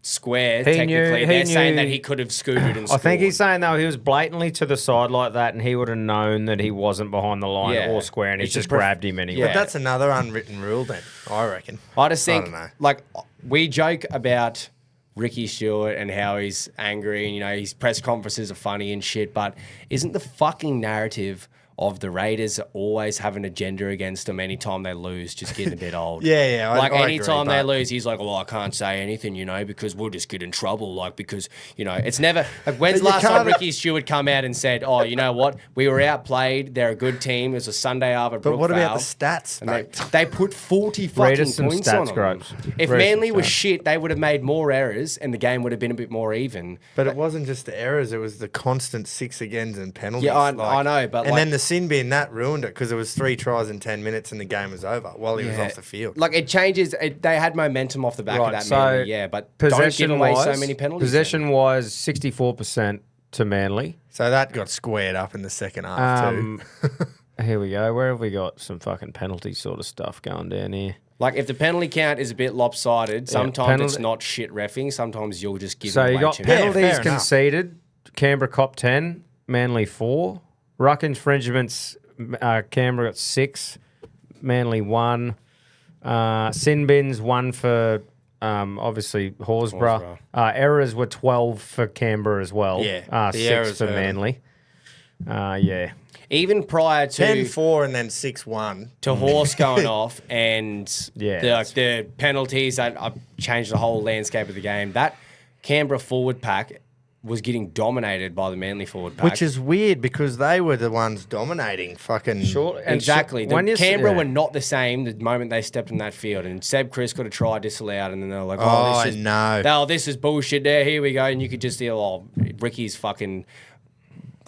square He technically, knew- they're he saying knew- that he could have scooted and I scored. think he's saying though he was blatantly to the side like that, and he would have known that he wasn't behind the line Yeah. or square, and he It's just a pref- grabbed him anyway. Yeah. But that's another unwritten rule then, I reckon. I just think, don't know. like, we joke about Ricky Stewart and how he's angry and, you know, his press conferences are funny and shit, but isn't the fucking narrative of the Raiders always have an agenda against them anytime they lose, just getting a bit old. Yeah, Like I anytime agree, they but- lose, he's like, well, I can't say anything, because we'll just get in trouble. Like, because, it's never, like, when's the you last time can't- Ricky Stewart come out and said, oh, you know what? We were outplayed. They're a good team. It was a Sunday after But what about Brookvale. the stats, And mate? they put 40 Read fucking us some points stats, on them. Gropes. If Read us Manly some was stats. shit, they would have made more errors and the game would have been a bit more even. But it wasn't just the errors; it was the constant 6 agains and penalties. Yeah, I know, but and like- then the sin bin that ruined it because it was 3 tries in 10 minutes and the game was over while he was off the field. Like, it changes. They had momentum off the back of that, so Manly, but don't give away so many penalties. Possession-wise, 64% to Manly. So that got squared up in the second half too. Here we go. Where have we got some fucking penalty sort of stuff going down here? Like, if the penalty count is a bit lopsided, sometimes penalty- it's not shit reffing. Sometimes you'll just give So away you got too many. penalties fair enough. conceded. Canberra cop 10, Manly 4. Ruck infringements, Canberra got 6, Manly 1. Sin bins 1 for obviously Horsburgh. Errors were 12 for Canberra as well. Yeah, the 6 errors for hurt 'em. Manly. Yeah. Even prior to 10-4 and then 6-1. to Horse going off and Yeah, the penalties that changed the whole landscape of the game, that Canberra forward pack was getting dominated by the Manly forward pack. Which is weird because they were the ones dominating fucking... Sure. And Exactly. when you Canberra yeah. were not the same the moment they stepped in that field. And Seb Chris got a try disallowed, and then they were like, Oh, this is, no. Oh, this is bullshit there. Here we go. And you could just feel, Ricky's fucking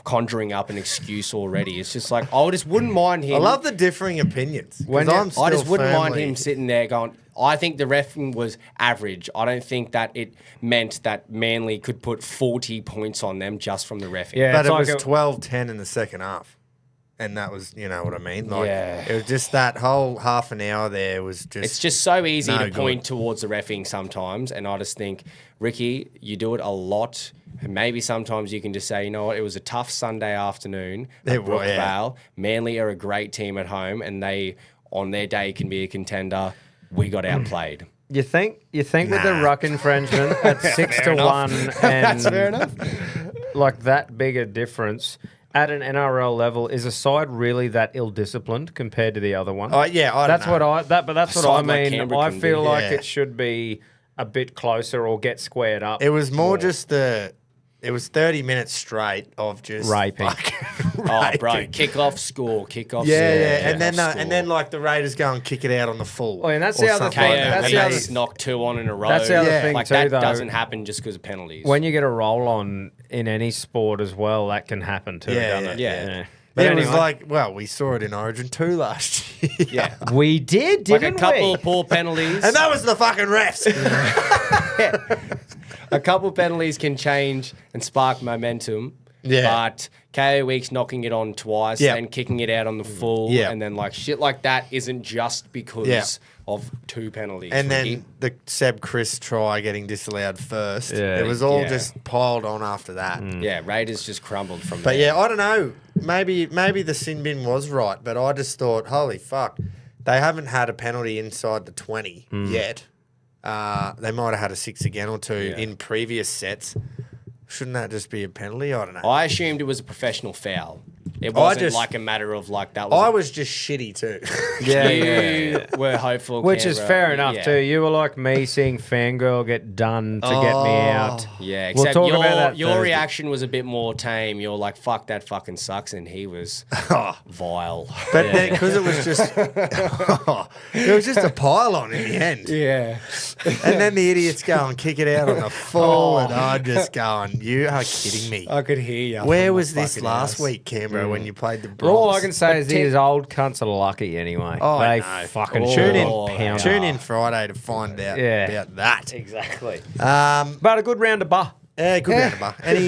conjuring up an excuse already. It's just like, I just wouldn't mind him. I love the differing opinions. When When you- I'm still I just wouldn't mind firmly- him sitting there going, I think the reffing was average. I don't think that it meant that Manly could put 40 points on them just from the reffing. Yeah, But it's it like was 12-10 in the second half. And that was, you know what I mean? Like, Yeah. it was just that whole half an hour there was just... It's just so easy No to good. point towards the reffing sometimes. And I just think, Ricky, you do it a lot. And maybe sometimes you can just say, you know what, it was a tough Sunday afternoon at It was, yeah. Brookvale. Manly are a great team at home, and they, on their day, can be a contender. We got outplayed. You think with the ruck infringement at 6-1 and That's fair enough. like that big a difference at an NRL level, is a side really that ill-disciplined compared to the other one? Oh, yeah, I don't that's know. what I that, but that's A what I side like mean. Canberra I can feel be. like Yeah. it should be a bit closer or get squared up. It was more just the... It was 30 minutes straight of just... Raping. Oh, bro, kick-off score, kick-off Yeah, score. yeah. And then, kick-off and then like the Raiders go and kick it out on the full. Oh, and that's or the other something thing. like KO that. That's the other- Hayes knocked 2 on in a row. That's the other Yeah. thing Like, too, that though. doesn't happen just because of penalties. When you get a roll on in any sport as well, that can happen too, Yeah, doesn't it? yeah. But But it was anyway, like, well, we saw it in Origin 2 last year. yeah. we did, Like didn't a couple we? of poor penalties. And that was the fucking refs. A couple of penalties can change and spark momentum. Yeah. But KO Week's knocking it on twice Yeah. and kicking it out on the full. Yeah. And then like shit like that isn't just because Yeah. of 2 penalties. And Ricky. then the Seb Chris try getting disallowed first. Yeah. It was all Yeah. just piled on after that. yeah, Raiders just crumbled from But there. yeah, I don't know. Maybe the sin bin was right, but I just thought, holy fuck, they haven't had a penalty inside the 20 yet. They might have had a 6 again or 2 Yeah. in previous sets. Shouldn't that just be a penalty? I don't know. I assumed it was a professional foul. It wasn't just- like a matter of like that was. I was just shitty too. Yeah, you were hopeful. Which is Canberra- fair enough yeah. too. You were like me seeing Fangirl get done to get me out. Yeah, We'll except talk about that your Thursday. reaction was a bit more tame. You're like, fuck, that fucking sucks. And he was vile. But then, because it was just, it was just a pile on in the end. Yeah. And then the idiots go and kick it out on the full, and I'm just going, you are kidding me. I could hear you. Where was this last week, Canberra, when you played the Bronx? All I can say is these old cunts are lucky anyway. Oh, they I know. fucking Oh, shoot oh, in. Tune in Friday to find out Yeah. about that. Exactly. Um, But a good round of bar. yeah, good round of bar. Any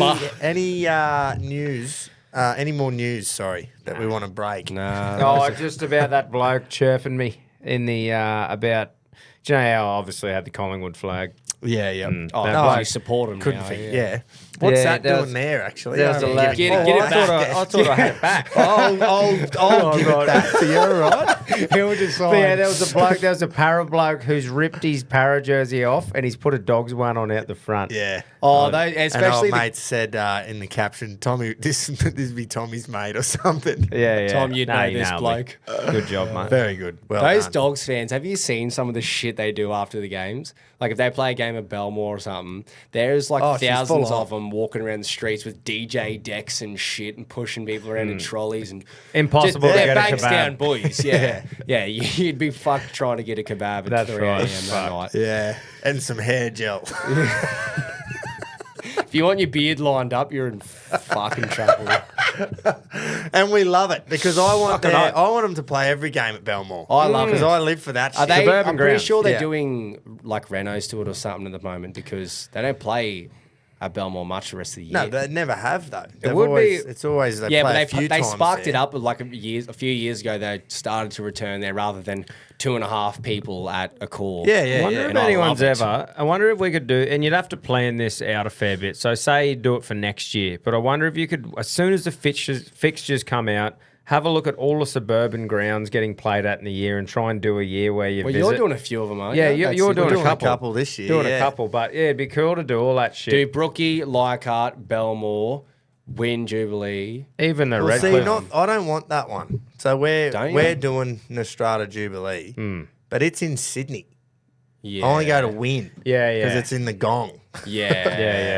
bar. news? Any more news? Sorry, that we want to break. Nah. Oh, just about that bloke chirping me in the about. Do you know how I obviously had the Collingwood flag Yeah, yeah. Oh, That no, bloke you support him Couldn't now. think. Yeah. What's Yeah, that there doing was- there, actually? There was Oh, a lad. Get it I back. thought I had it back. I'll give it that to you, all right? He'll decide. But yeah, there was a para bloke who's ripped his para jersey off and he's put a dog's one on out the front. Yeah. Oh, they, And especially our mate said in the caption, Tommy, this be Tommy's mate or something. Yeah. Tom, you'd know you this nailed bloke. me. Good job, mate. Very good. Well those done. Dogs fans, have you seen some of the shit they do after the games? Like if they play a game of Belmore or something, there's like Oh, she's thousands full of them walking around the streets with DJ decks and shit and pushing people around in trolleys and Impossible just, to they're get a kebab. Bankstown boys. Yeah, yeah, you'd be fucked trying to get a kebab at That's 3 right. a.m. that night. Yeah. And some hair gel. If you want your beard lined up, you're in fucking trouble. And we love it because I want Fucking oath. I want them to play every game at Belmore. I love it. because I live for that Are shit. they? Suburban I'm pretty grounds. sure they're Yeah. doing like Renos to it or something at the moment because they don't play at Belmore much the rest of the year. No, they never have though. They've would always, be- It's always they yeah, play but a few they times sparked there. it up like a few years ago. They started to return there rather than 2.5 people at a call. Yeah, yeah, I wonder yeah. if And I anyone's love it. ever. I wonder if we could do, and you'd have to plan this out a fair bit. So say you do it for next year, but I wonder if you could, as soon as the fixtures come out, have a look at all the suburban grounds getting played at in the year, and try and do a year where you Well, visit. you're doing a few of them, aren't Yeah, you? you're doing, doing a a couple. couple this year, Doing yeah. a couple, but yeah, it'd be cool to do all that shit. Do Brookie, Leichhardt, Belmore, Win Jubilee. Even the Well, Red see, Cliff. I don't want that one. So Don't we're you? doing Nostrada Jubilee, but it's in Sydney. Yeah. I only go to Win. Yeah, yeah. Because it's in the Gong. Yeah.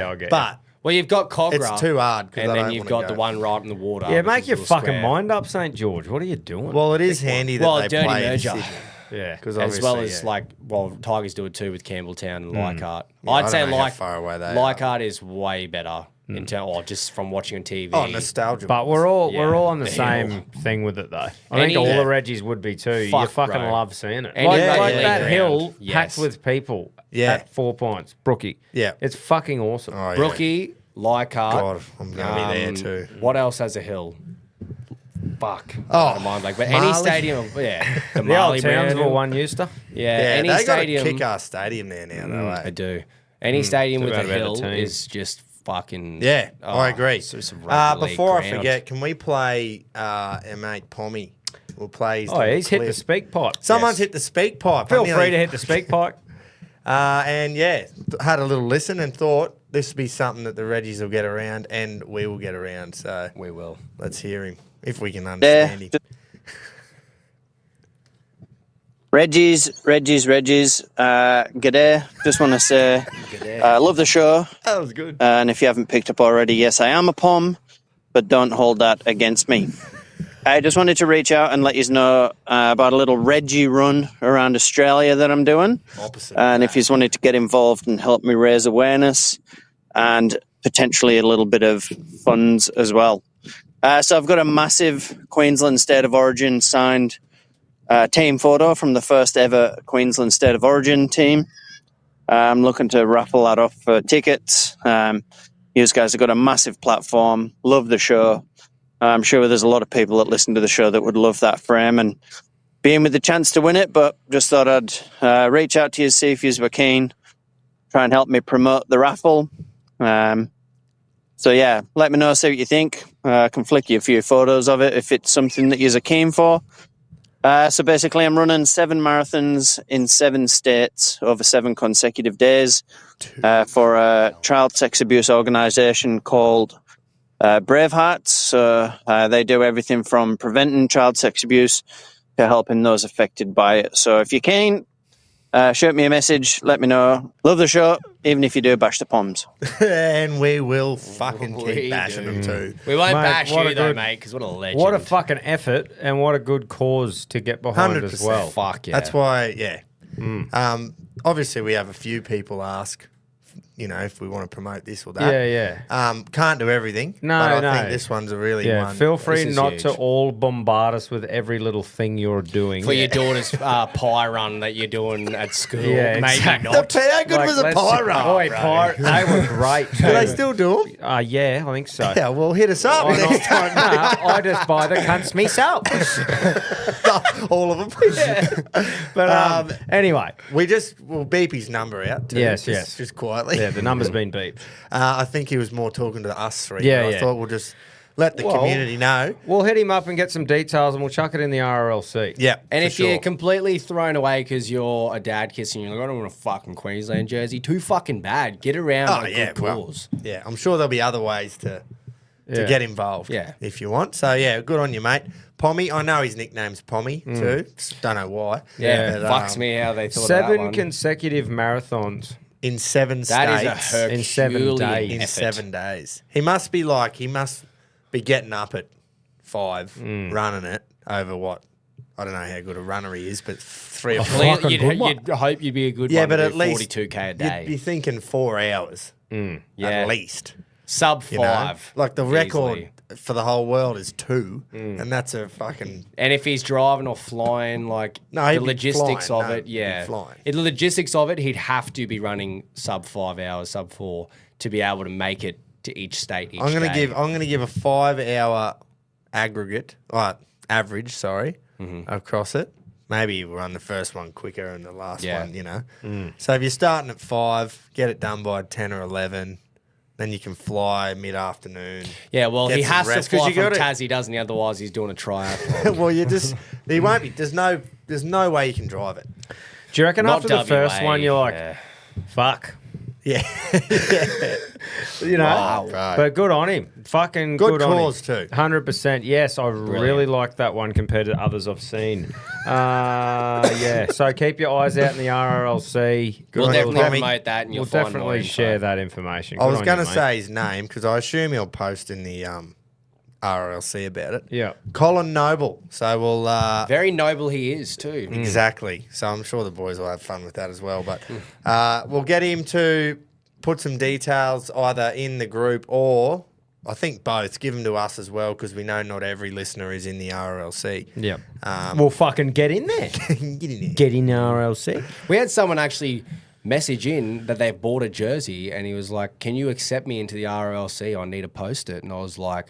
yeah, I get. But Well, you've got Cogra. it's too hard. 'Cause And I then don't you've wanna got the go. one right in the water. yeah, which make is your a little fucking square. mind up, St George. What are you doing? Well, it is handy that Well, they dirty play merger. in Sydney. yeah, Because As well obviously, as yeah. like, well, Tigers do it too with Campbelltown and Leichhardt. Yeah, I I'd don't say know how far away they are. Leichhardt is way better in terms, or just from watching on TV. Oh, nostalgia. but we're all Yeah. on the The same hill. thing with it though. I Any- think all Yeah. the Reggies would be too. You Fuck, fucking bro. love seeing it. Any Like, rugby like league that ground, hill yes. packed with people. Yeah. At 4 points, Brookie. Yeah. it's fucking awesome. Oh, yeah. Brookie, Leichhardt. God, I'm gonna be there too. What else has a hill? Fuck. Oh, I don't mind, like, but any Marley. stadium, yeah. The The Marley old Townsville Brandon. one used to. Yeah, Yeah, any they stadium. got a kick-ass stadium there now, though. I eh? do. Any stadium with Too a bad about the hill team. is just fucking. Yeah, oh, I agree. it's just a rugby league Before I ground. forget, can we play our mate Pommy? We'll play his Oh, little he's hit the clip. speak pipe. Someone's Yes. hit the speak pipe. Feel I'm free nearly- to hit the speak pipe. And yeah, had a little listen and thought this would be something that the Reggies will get around and we will get around. So We will. let's hear him if we can understand him. Reggies. G'day. Just want to say, love the show. That was good. And if you haven't picked up already, yes, I am a pom, but don't hold that against me. I just wanted to reach out and let you know about a little Reggie run around Australia that I'm doing. Opposite. And if you just wanted to get involved and help me raise awareness and potentially a little bit of funds as well. So I've got a massive Queensland State of Origin signed team photo from the first ever Queensland State of Origin team. I'm looking to raffle that off for tickets. You guys have got a massive platform. Love the show. I'm sure there's a lot of people that listen to the show that would love that frame and being with the chance to win it, but just thought I'd reach out to you, see if you were keen, try and help me promote the raffle. So yeah, let me know, see what you think. I can flick you a few photos of it if it's something that you're keen for. So basically I'm running 7 marathons in 7 states over 7 consecutive days for a child sex abuse organisation called Bravehearts. So they do everything from preventing child sex abuse to helping those affected by it. So if you're keen, shoot me a message, let me know. Love the show, even if you do bash the poms. And we will fucking We keep bashing do. them too. We won't Mate, bash what you a though, good- mate, because what a legend. What a fucking effort and what a good cause to get behind as 100%. well. Fuck yeah. That's why, yeah. Obviously, we have a few people ask, if we want to promote this or that. Yeah. Can't do everything. No, but I no. think this one's a really Yeah, one. feel free This is not huge. to all bombard us with every little thing you're doing. For your daughter's pie run that you're doing at school. Yeah, Maybe exactly. not. How good was a let's- pie run? Oi, pie, they were great. Do they still do them? Yeah, I think so. Yeah, well, hit us up Why next not? time. Nah, I just buy the cunts myself. All of them. But anyway, We'll beep his number out too. Yes, just quietly. yeah, the number's been beeped. I think he was more talking to us three. Yeah, but yeah. I thought we'll just let the community know. We'll hit him up and get some details, and we'll chuck it in the RLC. Yeah, And for if sure. you're completely thrown away because you're a dad kissing, you're like, I don't want a fucking Queensland jersey. Too fucking bad. Get around a good cause. Yeah, I'm sure there'll be other ways to Yeah. get involved. Yeah. if you want. So yeah, good on you, mate. Pommy, I know his nickname's Pommy too. Just don't know why. Yeah, But, fucks me how they thought of that 7 one. consecutive marathons. in 7 That states. is a In 7 Herculean days. in effort. 7 days. He must be getting up at 5, running it over what? I don't know how good a runner he is, but 3 or 4. fucking good one. You'd hope you'd be a good Yeah, one but to at do least 42k a You'd day. be thinking 4 hours Yeah. at least. Sub You know? 5. Like the record easily. for the whole world is 2, and that's a fucking. And if he's driving or flying, like No, he'd the be logistics flying. of No, it, he'd be yeah. flying. The logistics of it, he'd have to be running sub 5 hours, sub 4 to be able to make it to each state each I'm gonna day. give a 5-hour aggregate, average, across it. Maybe you run the first one quicker and the last Yeah. one, you know. So if you're starting at 5, get it done by 10 or 11, then you can fly mid-afternoon. Yeah, well, Get he some has to rest, 'cause fly you from gotta- Tassie, doesn't he? Otherwise, he's doing a triathlon. Well, he won't be. There's no way you can drive it. Do you reckon Not after the first WA, one you're like, yeah. fuck? Yeah. You know? Wow. Right. But good on him. Fucking Good good on him. cause too. 100%. Yes, I really like that one compared to others I've seen. Yeah, so keep your eyes out in the RRLC. We'll on you, definitely Tommy. promote that and you'll We'll find more definitely info. share that information. I Good was on going you, to mate. say his name because I assume he'll post in the RLC about it. Yeah. Colin Noble. So we'll Very noble he is, too. exactly. So I'm sure the boys will have fun with that as well. But we'll get him to put some details either in the group or I think both. Give them to us as well because we know not every listener is in the RLC. Yeah. We'll fucking get in there. Get in there. Get in the RLC. We had someone actually message in that they've bought a jersey and he was like, can you accept me into the RLC? I need to post it. And I was like,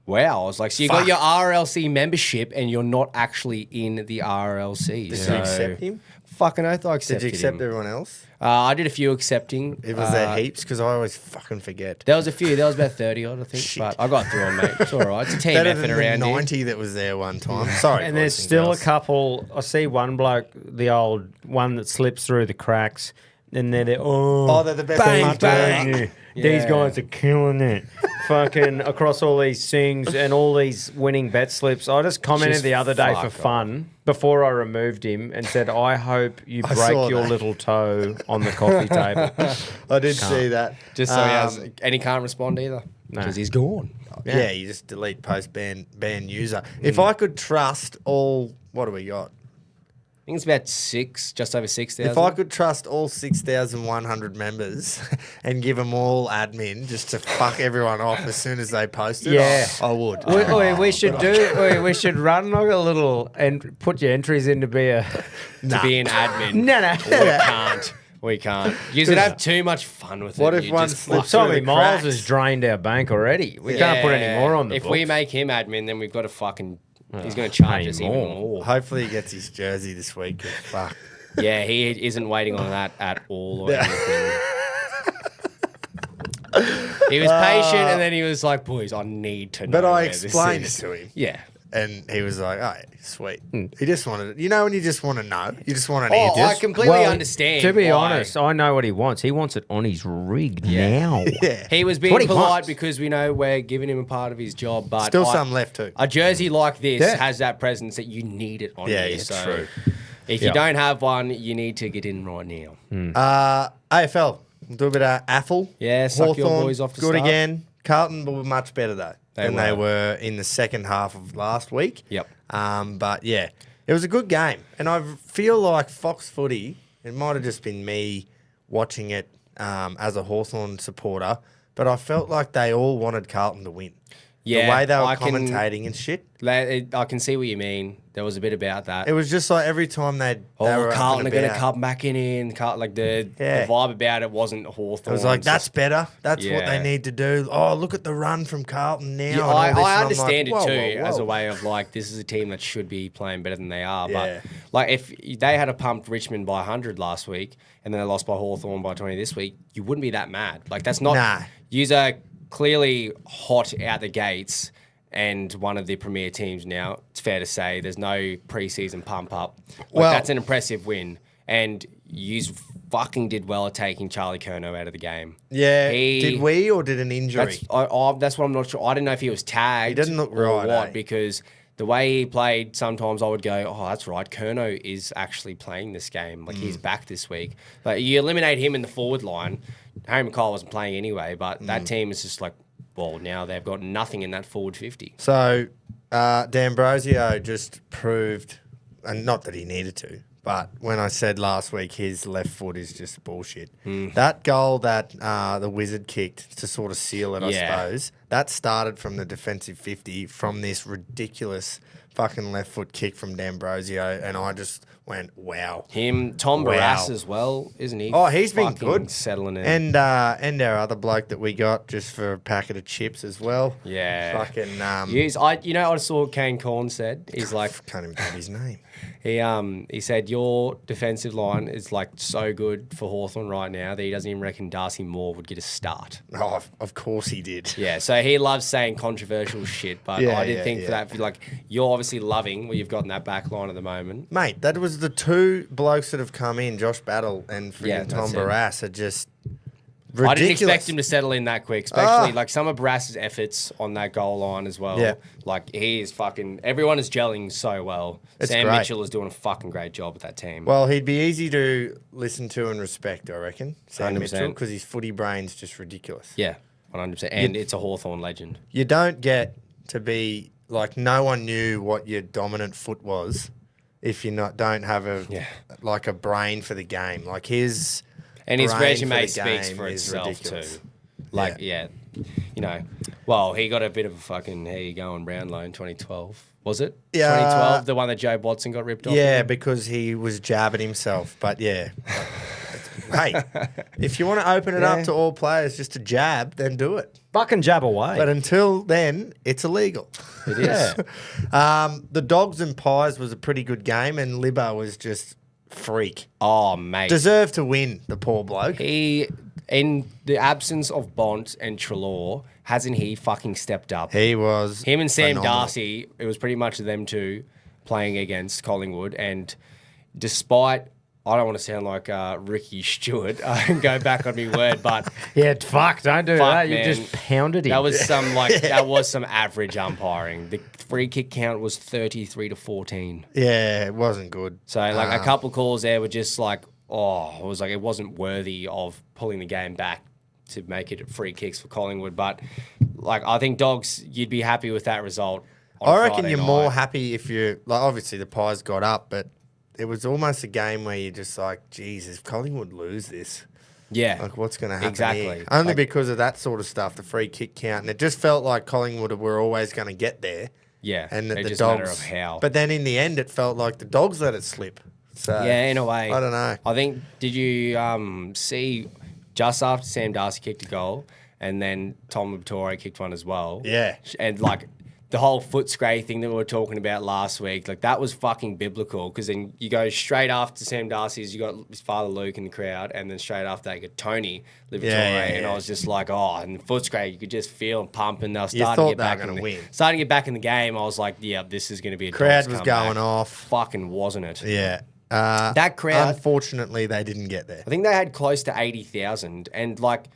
wow. I was like, so you got your RLC membership and you're not actually in the RLC. Did so you accept him? Fucking oath I Did accepted you accept him. everyone else? I did a few accepting. It was there heaps because I always fucking forget. There was a few. There was about 30 odd, I think. Shit. But I got through them, mate. It's all right. It's a team Better effort than the around here. 90 that was there one time. Sorry. And boys there's still a girls. couple. I see one bloke, the old one that slips through the cracks, and they're they're the best bang, punters. bang. These Yeah. guys are killing it. Fucking across all these things and all these winning bet slips. I just commented Just the other day for fuck fun before I removed him and said, I hope you I break saw your that. little toe on the coffee table. I did see that. Just so he has. And he can't respond either. Because he's gone. Yeah, you just delete post ban user. If I could trust all, what do we got? I think it's about just over 6,000. If I could trust all 6,100 members and give them all admin just to fuck everyone off as soon as they post it, Yeah. I would. We should run like a little and put your entries in to be a. to be an admin. No. We can't. You should have too much fun with it. What if You one just slips fuck- through Tommy the Miles cracks? has drained our bank already. We can't put any more on the If books. we make him admin, then we've got to fucking. He's going to charge pay us even more. more. Hopefully he gets his jersey this week. Fuck. Yeah, he isn't waiting on that at all or anything. He was patient and then he was like, boys, I need to know. But I where this explained it is." to him. Yeah. And he was like, oh, sweet. He just wanted it. You know when you just want to know? You just want an Oh, answer. I completely understand. To be why. honest, I know what he wants. He wants it on his rig now. Yeah. He was what being he polite wants. because we know we're giving him a part of his job, but Still some left too. A jersey like this Yeah. has that presence that you need it on Yeah, you. yeah, So true. if Yeah. you don't have one, you need to get in right now. AFL. We'll do a bit of AFL. Yeah, suck your Hawthorn, boys off to good start. again. Carlton were much better though than they were. were in the second half of last week. Yep. But yeah, it was a good game, and I feel like Fox Footy. It might have just been me watching it as a Hawthorn supporter, but I felt like they all wanted Carlton to win. Yeah, the way they were I can- commentating and shit. I can see what you mean. There was a bit about that. It was just like every time they were Carlton are going going to come back in. The vibe about it wasn't Hawthorn. It was like, that's better. That's what Yeah. they need to do. Oh, look at the run from Carlton now. Yeah, and all this. And I I'm understand like, it whoa, too whoa, as a whoa. way of like, this is a team that should be playing better than they are. Yeah. But like, if they had pumped Richmond by 100 last week and then they lost by Hawthorn by 20 this week, you wouldn't be that mad. Like, that's not. Nah. Yous are clearly hot out the gates and one of the premier teams now. It's fair to say there's no preseason pump up. Well- That's an impressive win. And yous fucking did well at taking Charlie Curnow out of the game. Yeah. He- Did we or did an injury? That's what I'm not sure. I didn't know if he was tagged. He didn't look or right, what, eh? because the way he played, sometimes I would go, oh, that's right. Curnow is actually playing this game. Like, he's back this week. But you eliminate him in the forward line. Harry McCall wasn't playing anyway, but that team is just like, well, now they've got nothing in that forward 50. So, D'Ambrosio just proved, and not that he needed to, but when I said last week his left foot is just bullshit. That goal that the Wizard kicked to sort of seal it, I Yeah. suppose, that started from the defensive 50 from this ridiculous fucking left foot kick from D'Ambrosio, and I just went, wow. Tom Wow. Barras as well, isn't he? Oh, he's been Fucking good. settling in. And our other bloke that we got just for a packet of chips as well. yeah. Fucking, Yes, I saw Kane Corn said, he's like, can't even think his name. he said your defensive line is like so good for Hawthorn right now that he doesn't even reckon Darcy Moore would get a start. Oh, of course he did. Yeah, so he loves saying controversial shit, but Yeah, I did yeah, think yeah. for that, like, you're obviously loving what you've got in that back line at the moment. Mate, that was the two blokes that have come in, Josh Battle and Yeah, freaking Tom that's it. Barras, are just ridiculous. I didn't expect him to settle in that quick, especially like some of Baras's efforts on that goal line as well. Yeah. Like, he is fucking, everyone is gelling so well. It's Sam great. Mitchell is doing a fucking great job with that team. Well, he'd be easy to listen to and respect, I reckon, Sam 100%. Mitchell, because his footy brain's just ridiculous. Yeah, 100%. And it's a Hawthorn legend. You don't get to be, like, no one knew what your dominant foot was if you don't have a brain for the game. Like, his And his brain resume for the speaks game for is itself ridiculous. too. Like, yeah, you know, well, he got a bit of a fucking how you going Brownlow in 2012. Was it? Yeah. 2012, the one that Joe Watson got ripped off. Yeah, of? because he was jabbing himself. But yeah. Hey, if you want to open it up to all players just to jab, then do it. Fucking jab away. But until then, it's illegal. It is. The Dogs and Pies was a pretty good game, and Libbo was just freak. Oh, mate. Deserved to win, the poor bloke. He, in the absence of Bont and Trelaw, hasn't he fucking stepped up? He was Him and Sam phenomenal. Darcy, it was pretty much them two playing against Collingwood. And despite, I don't want to sound like Ricky Stewart and go back on my word, but yeah, fuck, don't do Fuck, that. You man. just pounded him. that was some that was some average umpiring. The free kick count was 33-14. Yeah, it wasn't good. So like a couple calls there were just like, oh, it was like it wasn't worthy of pulling the game back to make it free kicks for Collingwood. But like I think Dogs, you'd be happy with that result. On I reckon Friday you're night. more happy if you like. Obviously, the Pies got up, but it was almost a game where you're just like, "Geez, if Collingwood lose this, Yeah. like what's going to happen?" Exactly. here? Only Like- because of that sort of stuff, the free kick count, and it just felt like Collingwood were always going to get there, Yeah. and that It's the just a matter Dogs. of how. But then in the end, it felt like the Dogs let it slip. So Yeah, in a way. I don't know. I think, did you see just after Sam Darcy kicked a goal and then Tom Vittori kicked one as well? Yeah. And like the whole foot scrape thing that we were talking about last week, like that was fucking biblical because then you go straight after Sam Darcy's, you got his father Luke in the crowd, and then straight after that you got Tony Livatore, and I was just like, oh, and the foot scrape, you could just feel them pumping. They were starting to thought get they were back gonna in the, win. starting to get back in the game. I was like, yeah, this is going to be a Crowd Dogs was comeback. going off. Fucking wasn't it? Yeah. That crowd. Unfortunately, they didn't get there. I think they had close to 80,000. And like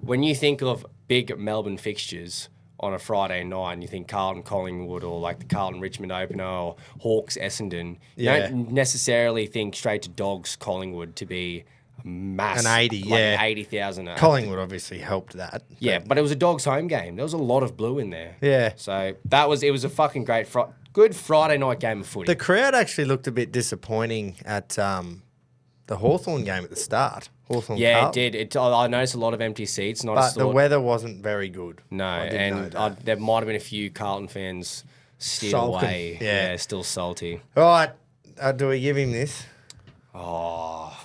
when you think of big Melbourne fixtures on a Friday night and you think Carlton Collingwood or like the Carlton Richmond opener or Hawks Essendon, you don't necessarily think straight to Dogs Collingwood to be a mass. An 80, like yeah. 80,000. Collingwood obviously helped that. Yeah, but it was a Dogs home game. There was a lot of blue in there. Yeah. So it was a fucking great, good Friday night game of footy. The crowd actually looked a bit disappointing at the Hawthorn game at the start. Hawthorn Yeah, Carlton. it did. I noticed a lot of empty seats. And I But just the thought, weather wasn't very good. no, I didn't know and that. there might have been a few Carlton fans steered Sulking, away. yeah. Still salty. All right, do we give him this? Oh,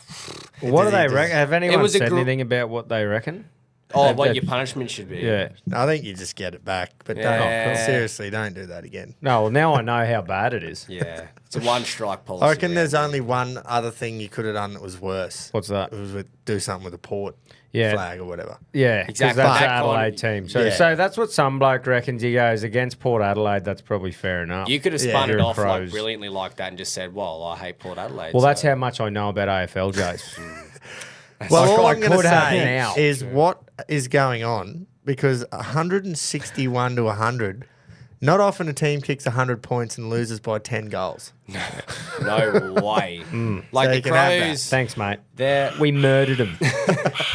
What do Does he they just- reckon? Have anyone was a said gr- anything about what they reckon? what that- your punishment should be. Yeah. I think you just get it back. But Yeah. seriously, don't do that again. No, well, now I know how bad it is. Yeah. It's a one-strike policy. I reckon around there's here. only one other thing you could have done that was worse. What's that? It was do something with the port Yeah. flag or whatever. Yeah, because Exactly. that's That the kind of- Adelaide team. So, Yeah. so that's what some bloke reckons. He goes against Port Adelaide. That's probably fair enough. You could have Yeah, spun it you're off like pros. brilliantly like that and just said, well, I hate Port Adelaide. well, that's so- how much I know about AFL, Jace. Well, Like, all I I'm going to could have say now. is what is going on because 161 to 100. Not often a team kicks 100 points and loses by 10 goals. No way. Like So the you can have that. Crows, Thanks, mate. they're We murdered him.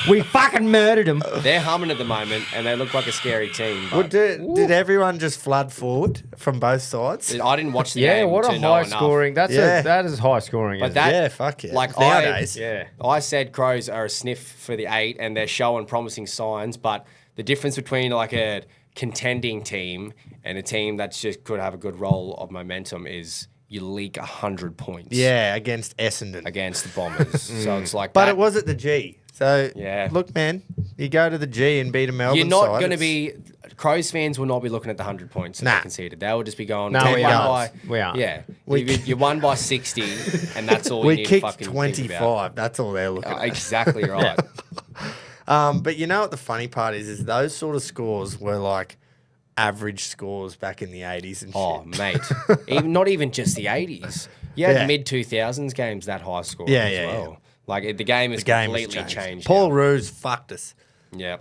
We fucking murdered him. they're humming at the moment and they look like a scary team. Well, But did everyone just flood forward from both sides? I didn't watch the Yeah, game what to a know high enough. scoring. That is high scoring. But isn't that- it? Yeah, fuck yeah. Like Nowadays. Yeah. I said Crows are a sniff for the 8 and they're showing promising signs, but the difference between like a contending team and a team that's just could have a good roll of momentum is you leak 100 points Yeah, against Essendon. against the Bombers. So it's like But that- it was at the G. So, Yeah. look, man, you go to the G and beat a Melbourne you're not side, going to it's- be Crows fans will not be looking at the 100 points that Nah. they conceded. They will just be going, No, "You we won aren't. by- We aren't. Yeah, We- you won by 60, and that's all you We need to kicked fucking think 25. about. That's all they're looking at. Exactly right. But you know what the funny part is those sort of scores were like average scores back in the 80s and Oh, shit. mate. Not even just the 80s. You had Yeah. mid-2000s games that high score Yeah, as yeah, well. Like, the game has The game has completely changed. Paul Roos fucked us. Yeah.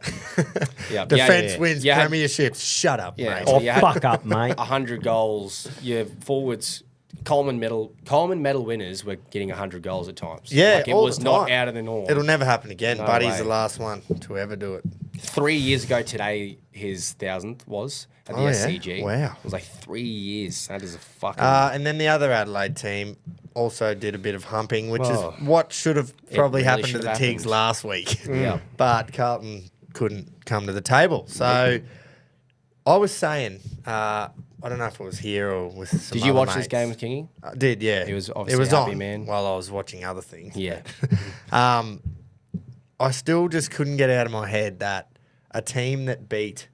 Yeah. Defense wins You had- premierships. Shut up, Yeah. mate. Oh, you had- fuck up, mate. 100 goals. Your forwards, Coleman medal winners were getting 100 goals at times. Yeah, Like, it all was the not time. out of the norm. It'll never happen again. No Buddy's way. the last one to ever do it. 3 years ago today, his 1,000th was at the Oh, yeah? SCG. Wow. It was like 3 years. That is a fucking... And then the other Adelaide team also did a bit of humping, which Whoa. is what should have probably really happened to should the have Tigs happened. last week. Yeah. But Carlton couldn't come to the table. So I was saying, I don't know if it was here or with some Did you other watch this mates. game with Kingy? I did, yeah. He was it obviously was a happy on man. while I was watching other things. Yeah. I still just couldn't get out of my head that a team that beat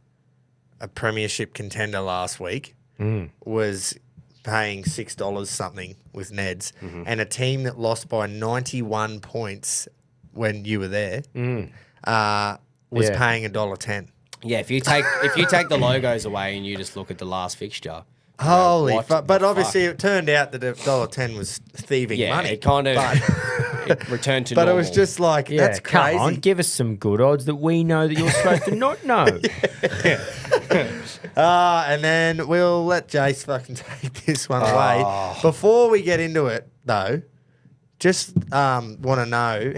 a premiership contender last week was paying $6 something with Neds, and a team that lost by 91 points when you were there was Yeah. paying $1.10. Yeah, if you take the logos away and you just look at the last fixture, Holy what fuck. But the obviously fuck? it turned out that $1.10 was thieving yeah, money. it kind of But, it returned to but it normal. was just like, Yeah, that's crazy. come on, give us some good odds that we know that you're supposed to not know. And then we'll let Jace fucking take this one away. Before we get into it, though, just want to know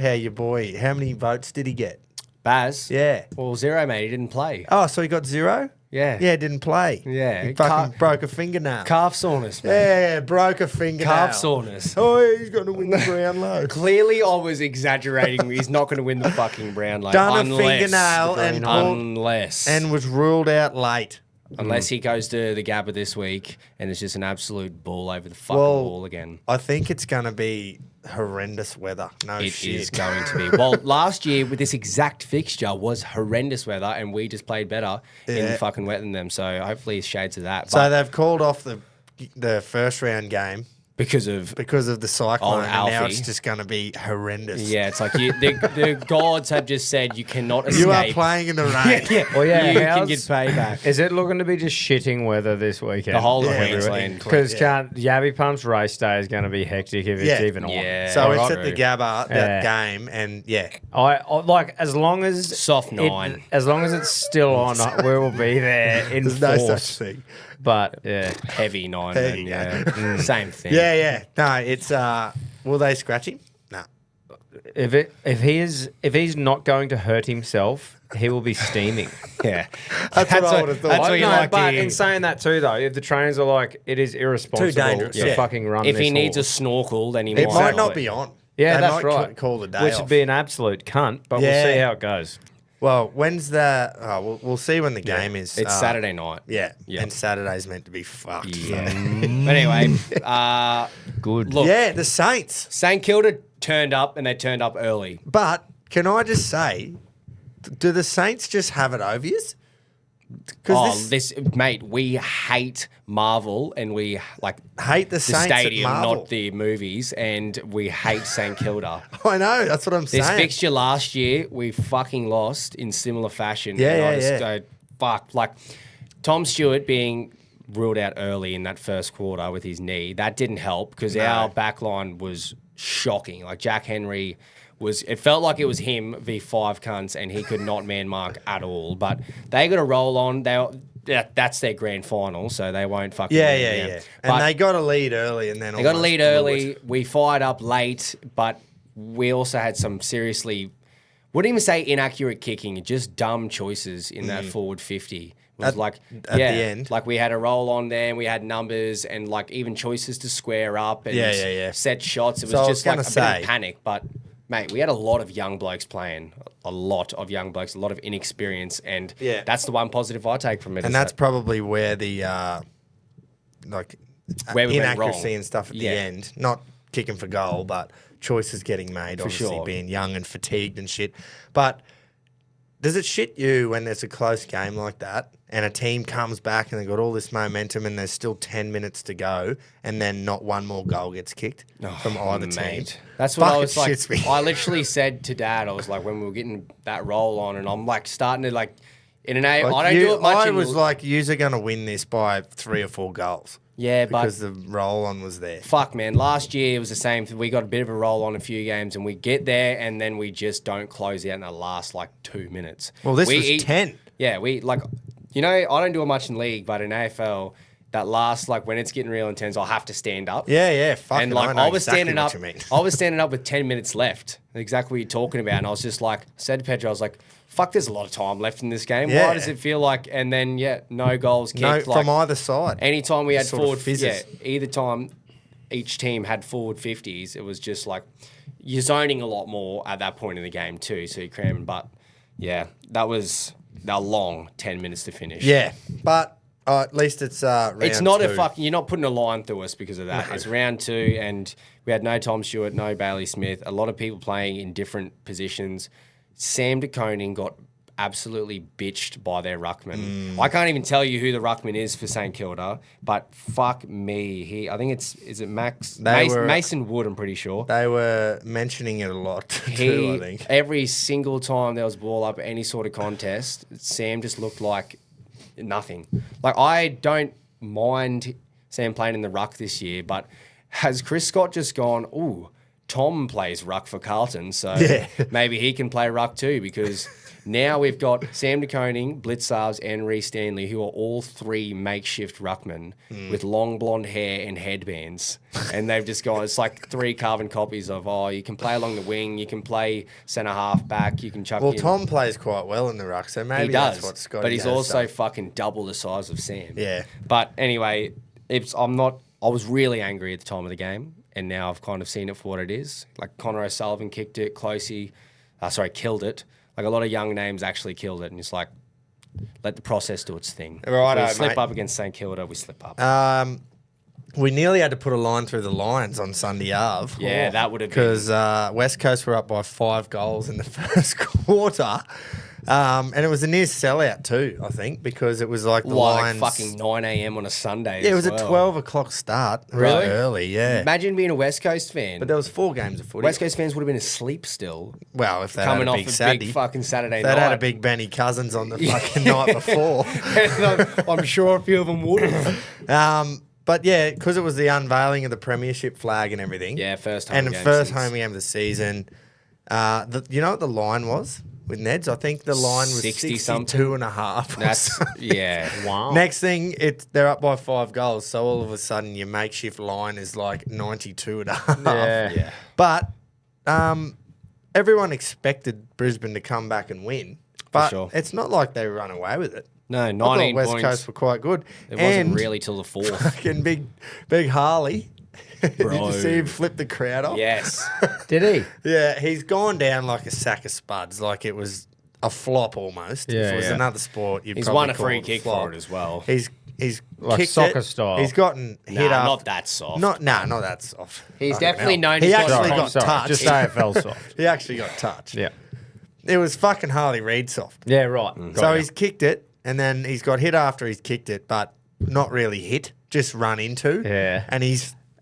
how many votes did he get? Baz. Yeah. Well, 0, mate. He didn't play. Oh, so he got 0? Yeah. Yeah, didn't play. Yeah. He fucking broke a fingernail. Calf soreness, mate. Yeah, broke a fingernail. Calf soreness. Oh, he's going to win the Brownlow. Clearly, I was exaggerating. He's not going to win the fucking Brownlow. Done unless, a fingernail and unless and was ruled out late. unless he goes to the Gabba this week and it's just an absolute ball over the fucking Well, wall again. I think it's going to be horrendous weather. No It shit. is going to be. Well, last year with this exact fixture was horrendous weather, and we just played better in fucking wet than them. So hopefully, it's shades of that. So But they've called off the first round game because of because of the cyclone, Old and now Alfie. it's just going to be horrendous. yeah, it's like the gods have just said you cannot escape. You are playing in the rain. Well, yeah, you can how's- get payback. Is it looking to be just shitting weather this weekend? The whole of Yeah, Queensland. Because Yeah. Yabby Pump's race day is going to be hectic if it's Yeah. even on. Yeah. So it's Alright. at the Gabba, that Yeah. game, and yeah. I like as long as Soft 9. as long as it's still on, we will be there in There's no force. such thing. But yeah, Heavy 9. There Then, you yeah. go. Same thing. Yeah, yeah. No, it's will they scratch him? No. if he's not going to hurt himself, he will be steaming. Yeah. That's what I would have thought. That's what you No, like to but hear. in saying that too, though, if the trainers are like, it is irresponsible dangerous, to yeah. fucking run If this he needs a horse. snorkel, then he It might not Exactly. be on. Yeah, They that's might right. call the day Which off. would be an absolute cunt, but Yeah. we'll see how it goes. Well, when's the? Oh, we'll see when the game is. It's Saturday night. Yeah, Yep. and Saturday's meant to be fucked. Yeah. So. But anyway, Good. look, Yeah, the Saints. St Kilda turned up and they turned up early. But can I just say, do the Saints just have it over you? Mate, we hate Marvel and we hate the Saints at stadium, Marvel. not the movies, and we hate St Kilda. I know, that's what I'm saying. This fixture last year, we fucking lost in similar fashion. Yeah, and I yeah, just yeah. go, fuck. Like, Tom Stewart being ruled out early in that first quarter with his knee, that didn't help because our backline was shocking. Like, Jack Henry it felt like it was him v 5 cunts and he could not man mark at all. But they got a roll on. That's their grand final, so they won't fucking Yeah. win it, And But they got a lead early and then they got a almost lead blew early. it. We fired up late, but we also had some seriously, wouldn't even say inaccurate kicking, just dumb choices in that forward 50. It was at the end. Like we had a roll on there and we had numbers and like even choices to square up and Yeah. set shots. It So I was was just like a gonna bit say- of panic, but mate, we had a lot of young blokes playing, a lot of young blokes, a lot of inexperience, and Yeah. that's the one positive I take from it. And is that's that probably where the where we went inaccuracy wrong. and stuff at Yeah. the end. Not kicking for goal, but choices getting made, obviously sure. being young and fatigued and shit. But does it shit you when there's a close game like that and a team comes back and they've got all this momentum and there's still 10 minutes to go and then not one more goal gets kicked from either team? Mate, that's what I Fuck, was it like. shits me. I literally said to Dad, I was like, when we were getting that roll on, and I'm like starting to like, in an A, Like, I don't do it much. I in- was like, yous are going to win this by 3 or 4 goals. yeah, but Because the roll on was there. fuck, man. Last year it was the same. We got a bit of a roll on a few games, and we get there, and then we just don't close out in the last like 2 minutes. Well, this We was 10. Yeah, we like, I don't do it much in league, but in AFL, that last like when it's getting real intense, I'll have to stand up. Yeah, fuck And it, like I know I was exactly standing what up, you mean. I was standing up with 10 minutes left. Exactly what you're talking about, and I was just like, I said to Pedro, I was like, "Fuck, there's a lot of time left in this game. Yeah. Why does it feel like?" And then no goals kicked. No, like, from either side. anytime we had Sort of forward, fizzes. either time each team had forward 50s, it was just like you're zoning a lot more at that point in the game too. So you're cramming, but yeah, that was a long 10 minutes to finish. Yeah, but at least it's round It's not 2. you're not putting a line through us because of that. No. It's round 2, and we had no Tom Stewart, no Bailey Smith, a lot of people playing in different positions. Sam DeConing got absolutely bitched by their ruckman. I can't even tell you who the ruckman is for St Kilda, but fuck me. I think is it Max? Mason Wood, I'm pretty sure. They were mentioning it a lot too, I think. Every single time there was ball up, any sort of contest, Sam just looked like nothing. Like, I don't mind Sam playing in the ruck this year, but has Chris Scott just gone, ooh, Tom plays ruck for Carlton, so Yeah. maybe he can play ruck too, because now we've got Sam DeConing, Blitzarves, and Reece Stanley, who are all 3 makeshift ruckmen with long blonde hair and headbands. And they've just gone, it's like 3 carbon copies of, you can play along the wing, you can play centre half back, you can chuck Well, in. Tom plays quite well in the ruck, so maybe He does, that's what Scotty but he's has also done. fucking double the size of Sam. Yeah. But anyway, I was really angry at the time of the game, and now I've kind of seen it for what it is. Like, Connor O'Sullivan kicked it, killed it. Like, a lot of young names actually killed it, and it's like, let the process do its thing. Righto, If we slip mate. up against St Kilda, we slip up. We nearly had to put a line through the Lions on Sunday Ave. Yeah, that would have been- Because West Coast were up by 5 goals in the first quarter. And it was a near sellout too, I think, because it was like the Lions. Like fucking 9 a.m. on a Sunday. Yeah, it as was well. a 12 o'clock start. Really? Early, yeah. Imagine being a West Coast fan. But there was 4 games of footy. West Coast fans would have been asleep still. Well, if they Coming had a off big a Saturday. big fucking Saturday If night. they'd had a big Benny Cousins on the fucking night before. I'm sure a few of them would have. But yeah, because it was the unveiling of the premiership flag and everything. Yeah, first home And the game first since- home game of the season. You know what the line was with Neds? I think the line was 60 62 and a half. or That's something. yeah. Wow. Next thing, they're up by 5 goals. So all of a sudden, your makeshift line is like 92 and a half. Yeah. But everyone expected Brisbane to come back and win. But sure. it's not like they run away with it. No, I thought 19 West points. Coast were quite good. It and wasn't really till the 4th. fucking big Harley Did you see him flip the crowd off? Yes. Did he? Yeah, he's gone down like a sack of spuds, like it was a flop almost. Yeah, if it was yeah. another sport, you'd He's probably won a call free it kick flop. for it as well. He's Like kicked soccer it. style. He's gotten hit up. Not that soft. Not that soft. He's Fucking definitely hell. known He he's actually got got Sorry, touched. just AFL soft. He actually got touched. Yeah. It was fucking Harley Reid soft. Yeah, right. So he's kicked it, and then he's got hit after he's kicked it, but not really hit, just run into. Yeah. And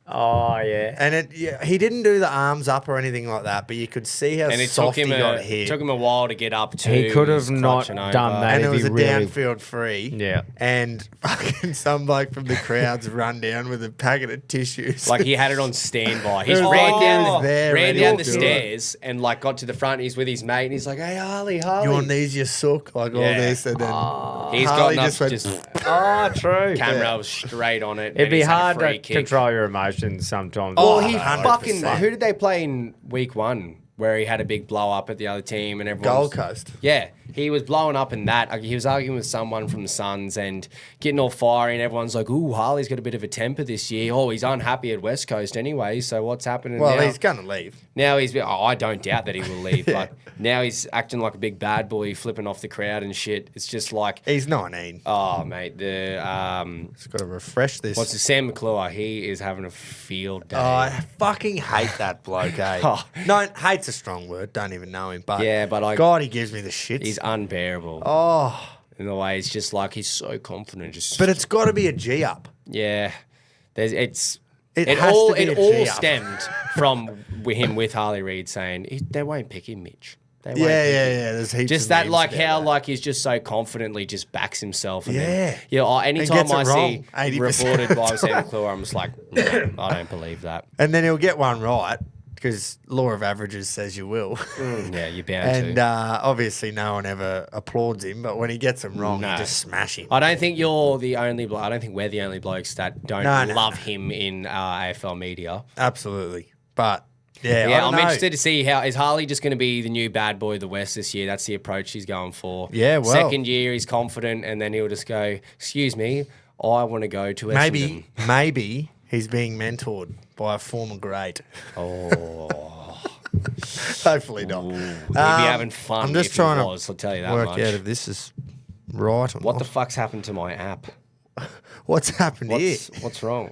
Oh, yeah. and he didn't do the arms up or anything like that, but you could see how And it soft he got hit. took him a while to get up to. He could have was not clutching done over. that. and it if was he a really- downfield free. Yeah. And fucking some bloke from the crowd's run down with a packet of tissues. Like he had it on standby. He It was ran like down, he was there, ran ready down to the do it. stairs and like got to the front. He's with his mate and he's like, "Hey Harley, Harley." you want these, you suck, like all Yeah. this, and then He's Harley gotten up just went, just Oh, true. camera was straight on it. It'd and be he's had a hard free to kick. control your emotions sometimes. Oh, like he that. fucking. 100%. Who did they play in week 1 where he had a big blow up at the other team and everyone? Gold Coast. Yeah, he was blowing up in that. He was arguing with someone from the Suns and getting all fiery, and everyone's like, "Ooh, Harley's got a bit of a temper this year. Oh, he's unhappy at West Coast anyway. So what's happening Well, now?" he's going to leave. Now he's. Oh, I don't doubt that he will leave, but now he's acting like a big bad boy, flipping off the crowd and shit. It's just like, He's 19. oh mate, the He's got to refresh this. what's his Sam McClure? He is having a field day. Oh, I fucking hate that bloke, eh? Oh. No, hate's a strong word. Don't even know him. But Yeah, but I- God, he gives me the shits. He's unbearable. oh, In the way, it's just like he's so confident. Just but it's got to be a G up. yeah, there's it's. It It has all to be it a all G-up. stemmed from him with Harley Reid saying they won't pick him, Mitch. They won't Yeah, pick yeah, him." yeah. There's heaps Just of that, memes like about how that. like he's just so confidently just backs himself. And Yeah. then, anytime gets it I see wrong 80% reported by Sam McClure, I'm just like, no, I don't believe that. And then he'll get one right because law of averages says you will. Yeah, you're bound And to. obviously, no one ever applauds him. But when he gets them wrong, No. you just smash him. I don't think you're the only. I don't think we're the only blokes that don't No. love him in AFL media. Absolutely. But yeah, Yeah, I don't I'm know. interested to see how is Harley just going to be the new bad boy of the West this year. That's the approach he's going for. Yeah, well. Second year he's confident, and then he'll just go, "Excuse me, I want to go to Essendon." Maybe he's being mentored by a former great. Oh, Hopefully not. he'd be having fun. I'm just if trying he to was, I'll tell you that work much. out if this is right or What not. the fuck's happened to my app? What's happened here? What's wrong?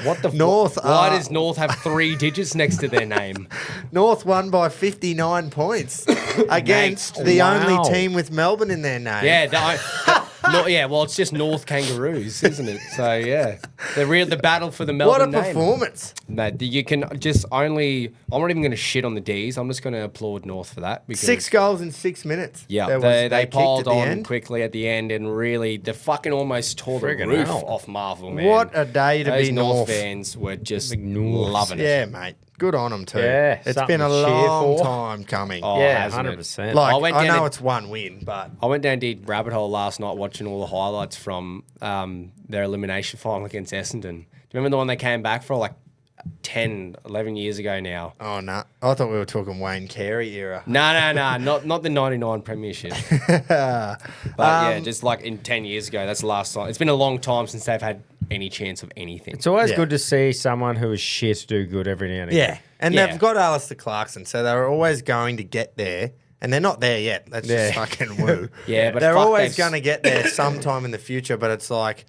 What the North Why are- does North have 3 digits next to their name? North won by 59 points against Mate, the wow. only team with Melbourne in their name. Yeah, well, it's just North Kangaroos, isn't it? So yeah, the battle for the What a Melbourne name. performance. No, you can just only. I'm not even going to shit on the D's. I'm just going to applaud North for that. Because, 6 goals in 6 minutes. Yeah, There was- they kicked piled at the on end. quickly at the end and really, they fucking almost tore the Friggin' roof hell. off Marvel, man. What a day to Those be North North. fans were just Norths. loving it. Yeah, mate. Good on them too. Yeah, it's something been a to cheer long for. time coming. Oh, Yeah, hasn't it? 100%. like I went I down know to- it's one win, but I went down deep rabbit hole last night watching all the highlights from their elimination final against Essendon. Do you remember the one they came back for like 10, 11 years ago now? oh no, I thought we were talking Wayne Carey era. No, not the 99 premiership. But yeah, just like in 10 years ago, that's the last time. It's been a long time since they've had any chance of anything. It's always Yeah. good to see someone who is shit do good every now and again. Yeah, and Yeah. they've got Alistair Clarkson, so they were always going to get there, and they're not there yet. Let's just Yeah. fucking woo. Yeah, but they're fuck, always they've- going to get there sometime in the future. But it's like,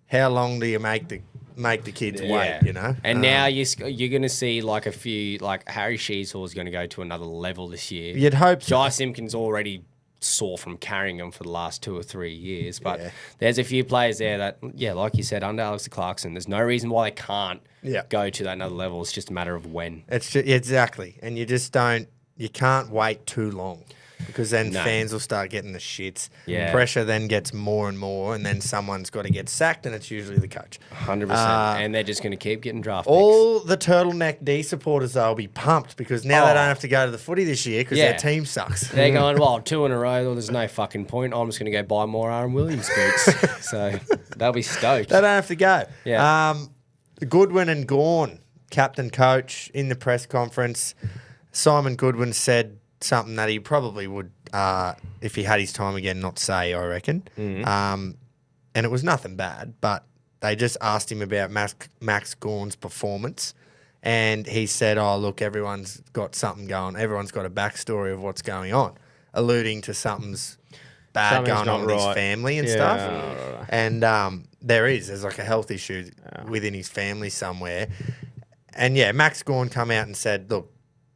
how long do you make the kids wait? You know. And now you're going to see like a few, like Harry Sheeshall is going to go to another level this year. You'd hope so. Jai Simpkins already sore from carrying them for the last 2 or 3 years. But Yeah. there's a few players there that, yeah, like you said, under Alistair Clarkson, there's no reason why they can't Yeah. go to that another level. It's just a matter of when. It's just, exactly, and you just don't. You can't wait too long. Because then No. fans will start getting the shits. Yeah. Pressure then gets more and more, and then someone's got to get sacked, and it's usually the coach. 100%. And they're just going to keep getting draft picks. All the Turtleneck D supporters, though, will be pumped because now they Oh. don't have to go to the footy this year because Yeah. their team sucks. They're going, well, 2 in a row, well, there's no fucking point. I'm just going to go buy more Aaron Williams boots. So they'll be stoked. They don't have to go. Yeah. Goodwin and Gaun, captain coach, in the press conference. Simon Goodwin said something that he probably would, if he had his time again, not say, I reckon. And it was nothing bad, but they just asked him about Max Gawn's performance. And he said, oh, look, everyone's got something going. Everyone's got a backstory of what's going on, alluding to something's bad Something's going on not with his right. family and Yeah, stuff. right. And there's like a health issue within his family somewhere. And, yeah, Max Gawn come out and said, look,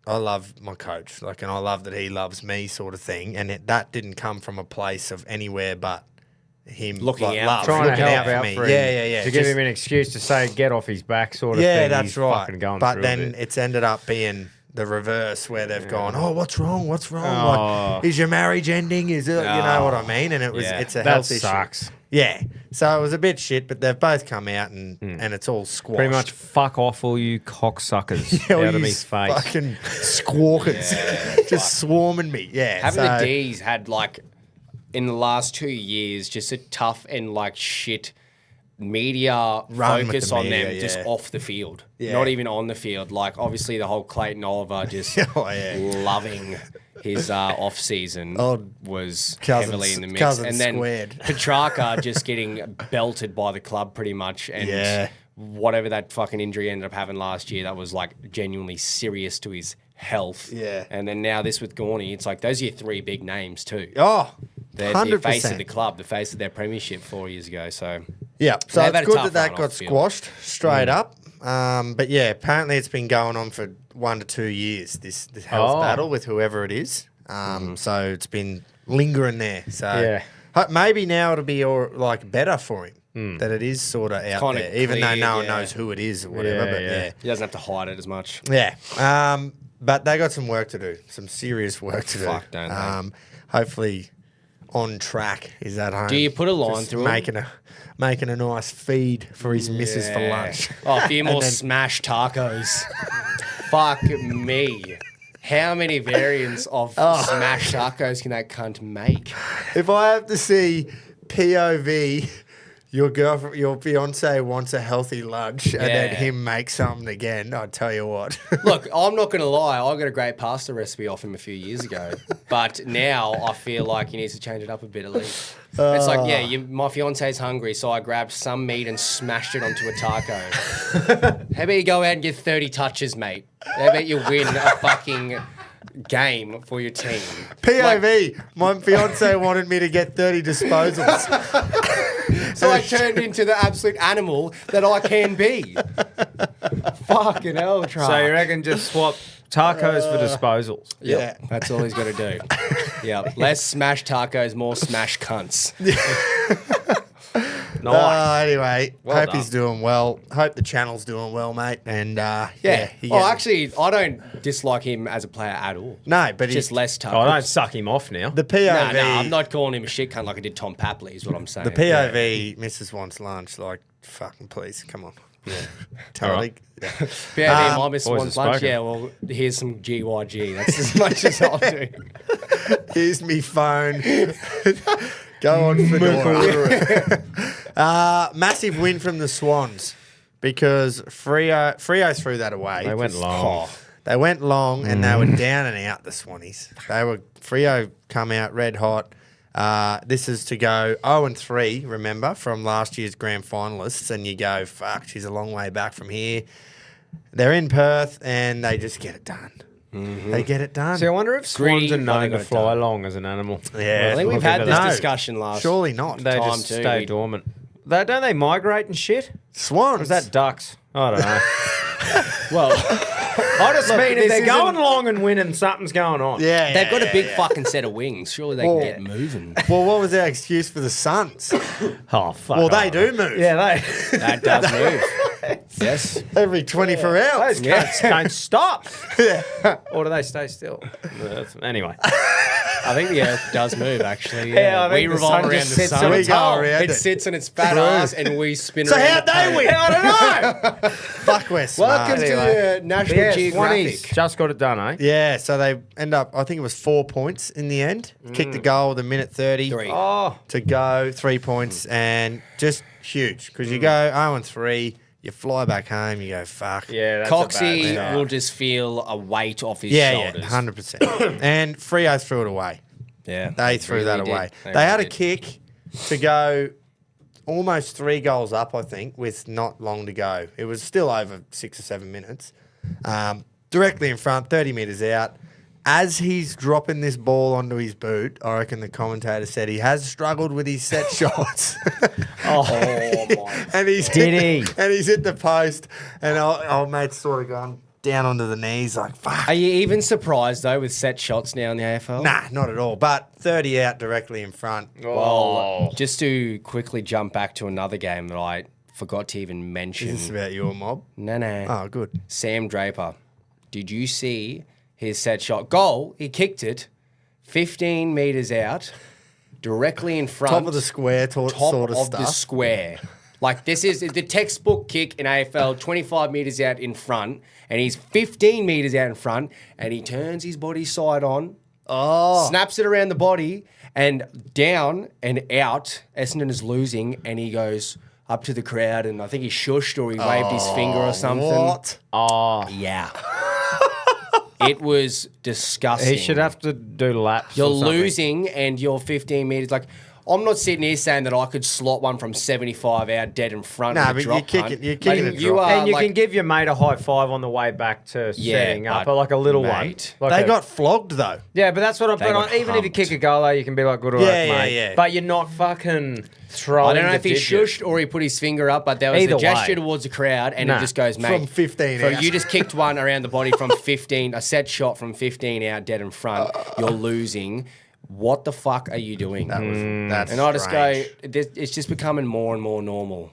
I love my coach, and I love that he loves me sort of thing. And that didn't come from a place of anywhere but him Looking out love, Trying to looking help out out for me. for him. Yeah. To give him an excuse to say, get off his back sort of thing. Yeah, that's He's right. fucking going But through a then bit. it's ended up being the reverse where they've gone, oh, what's wrong? What's wrong? Oh. Like, is your marriage ending? Is it, you know what I mean? And it's a That health issue. sucks. Yeah. So it was a bit shit, but they've both come out and it's all squashed. Pretty much fuck off all you cocksuckers Yeah, all out of you me face. fucking squawkers. Just swarming me. Yeah. Having so, the D's had in the last 2 years just a tough and shit media Run with focus the on media, them just yeah. off the field, Yeah. not even on the field. Obviously the whole Clayton Oliver just Oh, yeah. loving his off season was heavily in the mix, Cousins and then squared. Petrarca just getting belted by the club pretty much, and Yeah. whatever that fucking injury ended up having last year, that was genuinely serious to his health. Yeah. And then now this with Gorney, it's those are your three big names too. Oh, They're 100%. the face of the club, the face of their premiership 4 years ago. So Yeah, so They've it's had a good tough that run got off field. squashed straight up. But yeah, apparently it's been going on for 1 to 2 years, this health battle with whoever it is. So it's been lingering there. So Yeah. maybe now it'll be better for him that it is sort of out kinda there, even though cleared, no one yeah. knows who it is or whatever. Yeah, but yeah. he doesn't have to hide it as much. yeah. But they got some work to do, some serious work to Fuck, do. don't they? Hopefully on track is at home. Do you put a line Just through 'em? making a nice feed for his missus for lunch. Oh, a few more then- smashed tacos. Fuck me. How many variants of smashed tacos can that cunt make? If I have to see POV, your girlfriend, your fiance wants a healthy lunch, and then Yeah. him make something again, I'll tell you what. Look, I'm not going to lie. I got a great pasta recipe off him a few years ago. But now I feel like he needs to change it up a bit at least. It's my fiance's hungry, so I grabbed some meat and smashed it onto a taco. How about you go out and get 30 touches, mate? How about you win a fucking game for your team? POV, my fiance wanted me to get 30 disposals. So I turned into the absolute animal that I can be. Fucking hell, Truck. So you reckon just swap tacos for disposals? Yep, that's all he's got to do. Yep, less smash tacos, more smash cunts. Nice. Anyway, Well hope done. he's doing well. Hope the channel's doing well, mate. And he Well, gets- actually, I don't dislike him as a player at all. no, but Just he's less tough. Oh, don't suck him off now. the POV. Nah, I'm not calling him a shit cunt like I did Tom Papley, is what I'm saying. The POV, Mrs. wants lunch. Fucking please, come on. Yeah, totally. POV, my miss boys wants have lunch. spoken. Yeah, well, here's some GYG. That's as much as I'll do. Here's me phone. Go on, Fedora. Massive win from the Swans because Freo threw that away. They went long. They went long and they were down and out, the Swannies. Freo come out red hot. This is to go 0-3, remember, from last year's grand finalists. And you go, fuck, she's a long way back from here. They're in Perth and they just get it done. They get it done. See, I wonder if Greedy, swans are but they known got to it fly done. long as an animal. Yeah. I think we've Look had at this that. discussion last. Surely not. They time just too. stay dormant. Don't they migrate and shit? Swans. Or is that ducks? I don't know. Well, I just mean if this they're going isn't- long and winning, something's going on. Yeah. they've got a big yeah. fucking set of wings. Surely they Well- can get moving. Well, what was their excuse for the Suns? Oh, fuck. Well, they off. do move. Yeah, they. That does move. Yes. Every 24 hours. Those cunts don't stop. Or do they stay still? Anyway. I think the Earth does move, actually. Yeah, I think we the revolve sun around just the sits sun. on We its go hole. around It it. sits on its fat ass and we spin So around how'd the they planet. win? I don't know. Fuck, we're smart. Welcome Anyway. to the National Yeah, Geographic. 20s. Just got it done, eh? Yeah, so they end up, I think it was 4 points in the end. Kicked the goal with a minute 30 Three. Oh, to go, 3 points, and just huge because you go 0-3, you fly back home, you go, fuck. yeah. That's Coxie a bad will just feel a weight off his Yeah, shoulders. 100%. And Freo threw it away. Yeah, They threw that really away. did. They had a really did. kick to go almost 3 goals up, I think, with not long to go. It was still over 6 or 7 minutes. Directly in front, 30 metres out. As he's dropping this ball onto his boot, I reckon the commentator said he has struggled with his set shots. my. And he's Did he? And he's hit the post, and old mate's sort of gone down onto the knees like, fuck. Are you even surprised, though, with set shots now in the AFL? Nah, not at all. But 30 out directly in front. Well, just to quickly jump back to another game that I forgot to even mention. Is this about your mob? No. Oh, good. Sam Draper. Did you see his set shot? Goal, he kicked it 15 metres out, directly in front. Top of the square top sort of of stuff. the square. Like, this is the textbook kick in AFL, 25 metres out in front, and he's 15 metres out in front, and he turns his body side on, snaps it around the body, and down and out. Essendon is losing, and he goes up to the crowd, and I think he shushed or he waved his finger or something. What? Oh, Yeah. It was disgusting. he should have to do laps. You're or something. losing and you're 15 metres. Like, I'm not sitting here saying that I could slot one from 75 out dead in front. Nah, with a but drop you're kicking- punt. you're kicking Like, a you drop. are And you like, can give your mate a high five on the way back to setting up, but like a little mate, one. Like They a- got flogged, though. Yeah, but that's what I'm. They But got even if you humped. kick a goal, you can be like, "Good work, Yeah, yeah, mate." yeah. But you're not fucking throwing. I don't know the if he digit. shushed or he put his finger up, but there was Either a gesture way. towards the crowd, and Nah. he just goes, mate. From 15 so out. you just kicked one around the body from 15, a set shot from 15 out dead in front. You're losing. What the fuck are you doing? That's And I just strange. go, it's just becoming more and more normal.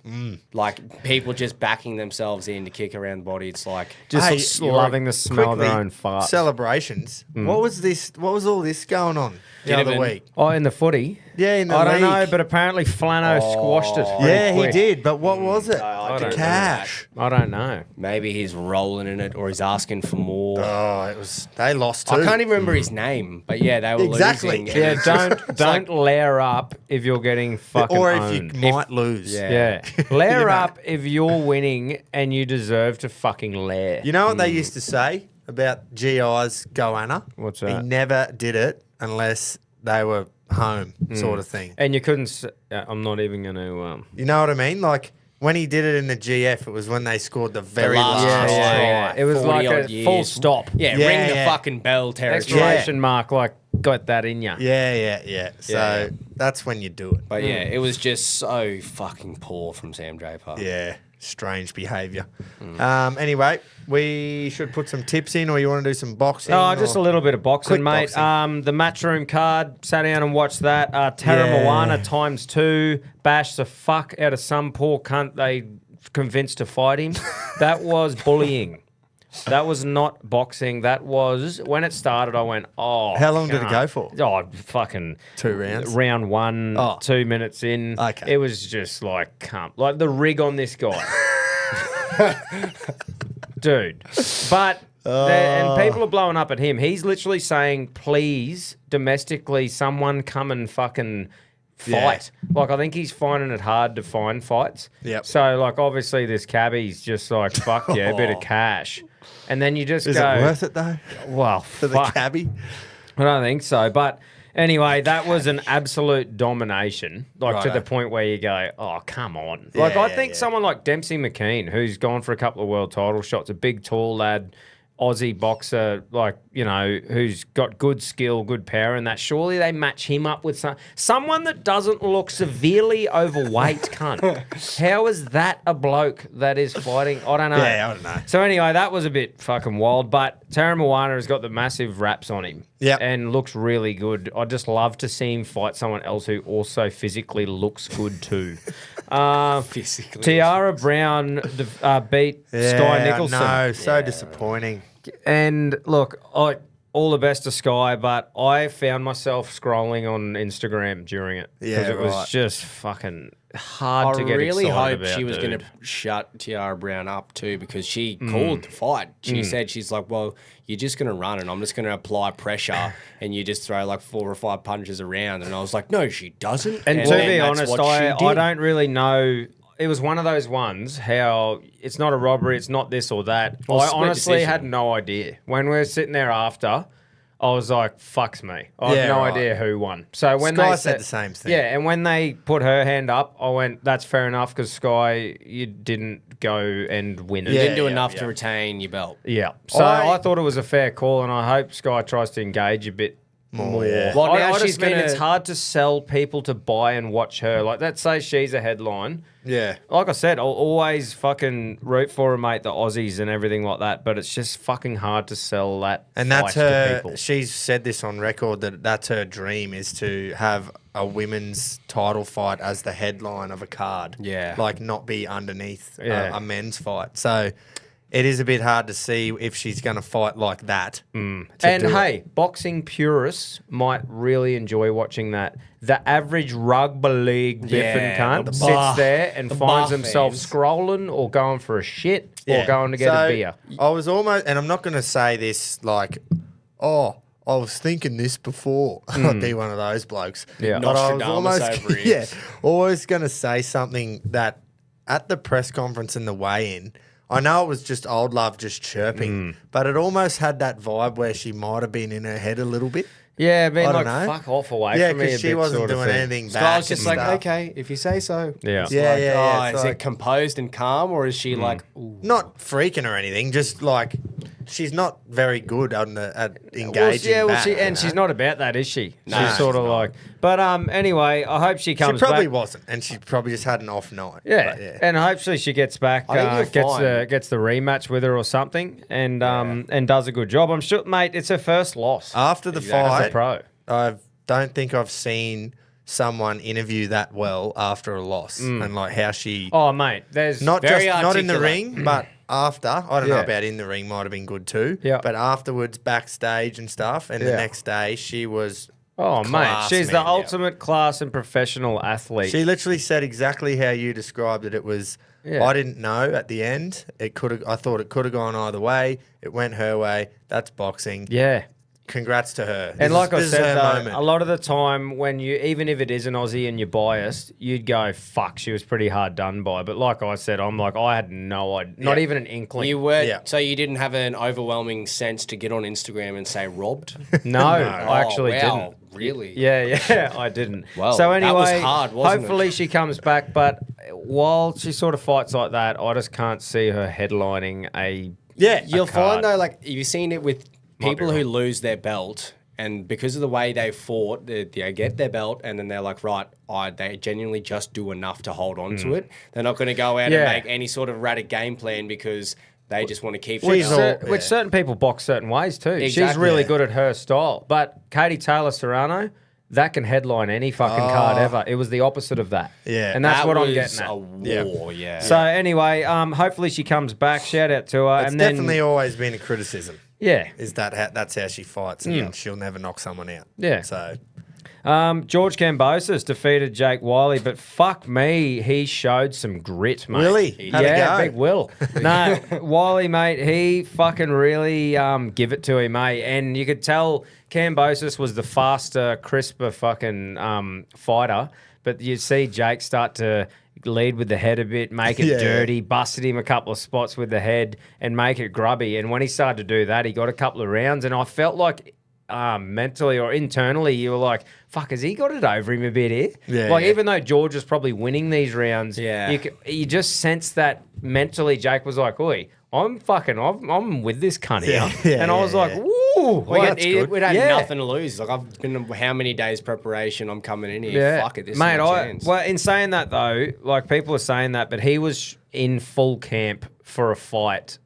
Like, people just backing themselves in to kick around the body. It's like, Just you're loving the smell of their quickly, own farts. Celebrations. What was this? What was all this going on the other Ginnivan. week? Oh, in the footy. Yeah, in the I don't know, league. but apparently Flano squashed it. pretty Yeah, he quick. did. But what was it? I The don't know cash. I don't know. maybe he's rolling in it or he's asking for more. Oh, it was. They lost too. I can't even remember his name, but yeah, they were Exactly. losing. Yeah, And don't layer up if you're getting fucking Or if owned. you might lose. Yeah. Yeah, layer You know. up if you're winning and you deserve to fucking layer. You know what they used to say about GI's goanna? What's He that? never did it unless they were home, sort of thing. And you couldn't. I'm not even going to. You know what I mean? Like when he did it in the GF, it was when they scored the very last last try. try. It was 40 like odd a full years. stop. Yeah, Yeah, ring the yeah. fucking bell territory. Exclamation mark, like got that in you. Yeah. So Yeah. that's when you do it. But yeah, it was just so fucking poor from Sam Draper. Yeah, strange behaviour. Anyway, we should put some tips in, or you want to do some boxing? Oh, just a little bit of boxing, Quick mate. boxing. The Matchroom card, sat down and watched that. Tara Yeah. Moana ×2, bashed the fuck out of some poor cunt they convinced to fight him. That was bullying. That was not boxing. That was, when it started, I went, oh. How long did it can't. go for? Oh, fucking. 2 rounds? Round one, Oh. 2 minutes in. Okay. It was just like, cunt. Like the rig on this guy. Dude. But, and people are blowing up at him. He's literally saying, please, domestically, someone come and fucking fight. Like, I think he's finding it hard to find fights. Yep. So, like, obviously, this cabbie's just like, fuck yeah, a bit of cash. And then you just Is go, it worth it though well, for the fuck. cabbie? I don't think so. But anyway, that was an absolute domination, like to Righto. the point where you go, oh, come on. Like, Yeah, I think yeah. someone like Dempsey McKean, who's gone for a couple of world title shots, a big, tall lad, Aussie boxer, like, you know, who's got good skill, good power, and that surely they match him up with someone that doesn't look severely overweight, cunt. How is that a bloke that is fighting? I don't know. Yeah, I don't know. So anyway, that was a bit fucking wild, but Tara Moana has got the massive wraps on him. Yep. And looks really good. I just love to see him fight someone else who also physically looks good too. Physically. Tiara Brown beat Skye Nicolson. No, so disappointing. And look, all the best to Skye, but I found myself scrolling on Instagram during it. Yeah, it was right. just fucking hard I to get really excited hope about, she was going dude. to shut Tiara Brown up too, because she called the fight. She said, she's like, well, you're just going to run and I'm just going to apply pressure and you just throw like 4 or 5 punches around. And I was like, no, she doesn't. And to then be that's honest, what she I did. don't really know. It was one of those ones how it's not a robbery, it's not this or that. Well, I split honestly decision. had no idea. When we were sitting there after, I was like, fucks me. I Yeah, have no right. idea who won. So when Skye they said the same thing. Yeah, and when they put her hand up, I went, that's fair enough because Skye, you didn't go and win it. You Yeah, didn't do yeah, enough yeah. to retain your belt. Yeah. So I I thought it was a fair call, and I hope Skye tries to engage a bit more. yeah. Well, now I she's just mean gonna- it's hard to sell people to buy and watch her. Like, let's say she's a headline. Yeah. Like I said, I'll always fucking root for her, mate, the Aussies and everything like that, but it's just fucking hard to sell that And that's fight to her. people. She's said this on record that that's her dream is to have a women's title fight as the headline of a card. Yeah. like not be underneath Yeah. a men's fight. So it is a bit hard to see if she's going to fight like that. And do it. hey, boxing purists might really enjoy watching that. The average rugby league biffin Yeah, cunt the sits bar- there and the finds bar himself fans. scrolling or going for a shit or Yeah. going to get So, a beer. I was almost, and I'm not going to say this like, oh, I was thinking this before. I'd be one of those blokes. Yeah. But I was Nostradamus almost, over it. yeah, always going to say something that at the press conference and the weigh-in, I know it was just old love just chirping, but it almost had that vibe where she might have been in her head a little bit. Yeah, being I like, don't know. fuck off away Yeah, from me a because she bit wasn't sort of doing thing. anything So back. I was just and like, stuff. okay, if you say so. Yeah. It's Yeah, like, yeah, oh, yeah, it's is like- it composed and calm, or is she like, ooh. Not freaking or anything, just like she's not very good at engaging. back, you and she's know? not about that, is she? No, she's sort of she's not. like. But anyway, I hope she She comes probably back. wasn't, and she probably just had an off night. Yeah. But And hopefully she gets back, I think you're gets the rematch with her or something, and does a good job. I'm sure, mate. It's her first loss After the as a fight, pro. I don't think I've seen someone interview that well after a loss, and like how she Oh, mate, there's not very just not in the articulate. ring, but after. I don't know Yeah. about in the ring, might have been good too. Yeah. But afterwards, backstage and stuff, and the Yeah. next day she was. Oh, mate, class, she's the man, yeah. ultimate class and professional athlete. She literally said exactly how you described it. It was. Yeah. I didn't know at the end. It could have. I thought it could have gone either way. It went her way. That's boxing. yeah. Congrats to her. And like I this is said, her though, moment. a lot of the time when you, even if it is an Aussie and you're biased, you'd go, fuck, she was pretty hard done by. But like I said, I'm like, I had no idea, not Yeah. even an inkling. You were Yeah. so you didn't have an overwhelming sense to get on Instagram and say robbed. no, I actually wow, didn't. Really? Yeah, I didn't. Well, so that anyway, was hard, wasn't it? hopefully she comes back. But while she sort of fights like that, I just can't see her headlining a. yeah, You'll card. find though, like you've seen it with Might be people who wrong. lose their belt, and because of the way they fought, they get their belt, and then they're like, right, they genuinely just do enough to hold on to it. They're not going to go out Yeah. and make any sort of erratic game plan because they just want to keep. Which, the belt. which certain people box certain ways too. She's Exactly. really Yeah. good at her style. But Katie Taylor Serrano, that can headline any fucking card ever. It was the opposite of that. Yeah. And that's That what I'm was getting at. a war, yeah. So anyway, hopefully she comes back. Shout out to her. It's and then, definitely always been a criticism. yeah. Is that that's how she fights, and she'll never knock someone out. Yeah. So George Kambosos defeated Jake Wiley, but fuck me, he showed some grit, mate. Really? How'd it Yeah, go? big Will. No, Wiley, mate, he fucking really give it to him, mate. And you could tell Kambosos was the faster, crisper fucking fighter, but you see Jake start to lead with the head a bit, make it Yeah. dirty, busted him a couple of spots with the head and make it grubby. And when he started to do that, he got a couple of rounds, and I felt like mentally or internally, you were like, fuck, has he got it over him a bit here? Yeah, Like, yeah. even though George was probably winning these rounds, Yeah. you just sense that mentally Jake was like, oi, I'm with this cunt here. Yeah, yeah, and I was yeah, like, yeah. woo. We like, had yeah. nothing to lose. Like I've been how many days preparation? I'm coming in here. Yeah. Fuck it, this Mate, is my chance. well, in saying that though, like people are saying that, but he was in full camp for a fight.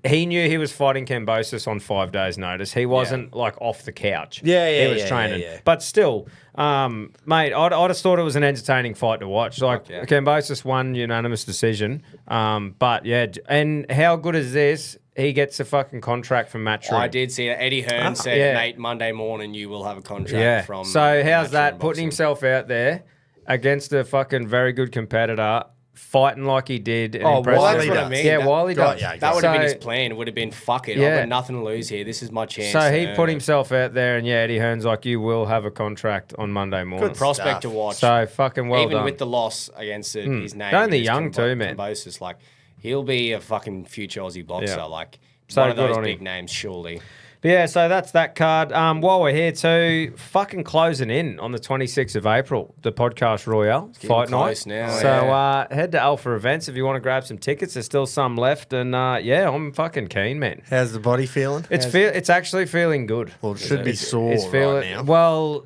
He knew he was fighting Kambosos on 5 days' notice. He wasn't like off the couch. Yeah, He was yeah, training. yeah. But still, mate, I just thought it was an entertaining fight to watch. Like yeah. Kambosos won unanimous decision. But yeah, and how good is this? He gets a fucking contract from Matchroom. I did see that. Eddie Hearn said, yeah. mate, Monday morning you will have a contract Yeah. from. So how's Matchroom that? Boxing. Putting himself out there against a fucking very good competitor, fighting like he did. And Oh, impressive. Wiley That's what I does. mean. Yeah, That- Wiley Got does. ya, That would have been So- his plan. It would have been, fuck it. Yeah. I've got nothing to lose here. This is my chance. So he to put earn it. himself out there, and yeah, Eddie Hearn's like, you will have a contract on Monday morning. Good prospect stuff. to watch. So fucking well Even done. with the loss against his name. They're only is young too, man. Kambosos, like he'll be a fucking future Aussie boxer. Yeah. Like So one of good those on big him. names, surely. But yeah, so that's that card. While we're here too, fucking closing in on the 26th of April, the Podcast Royale fight night. Now, So head to Alpha Events if you want to grab some tickets. There's still some left, and I'm fucking keen, man. How's the body feeling? It's actually feeling good. Well, it should be sore It's feeling right now. well.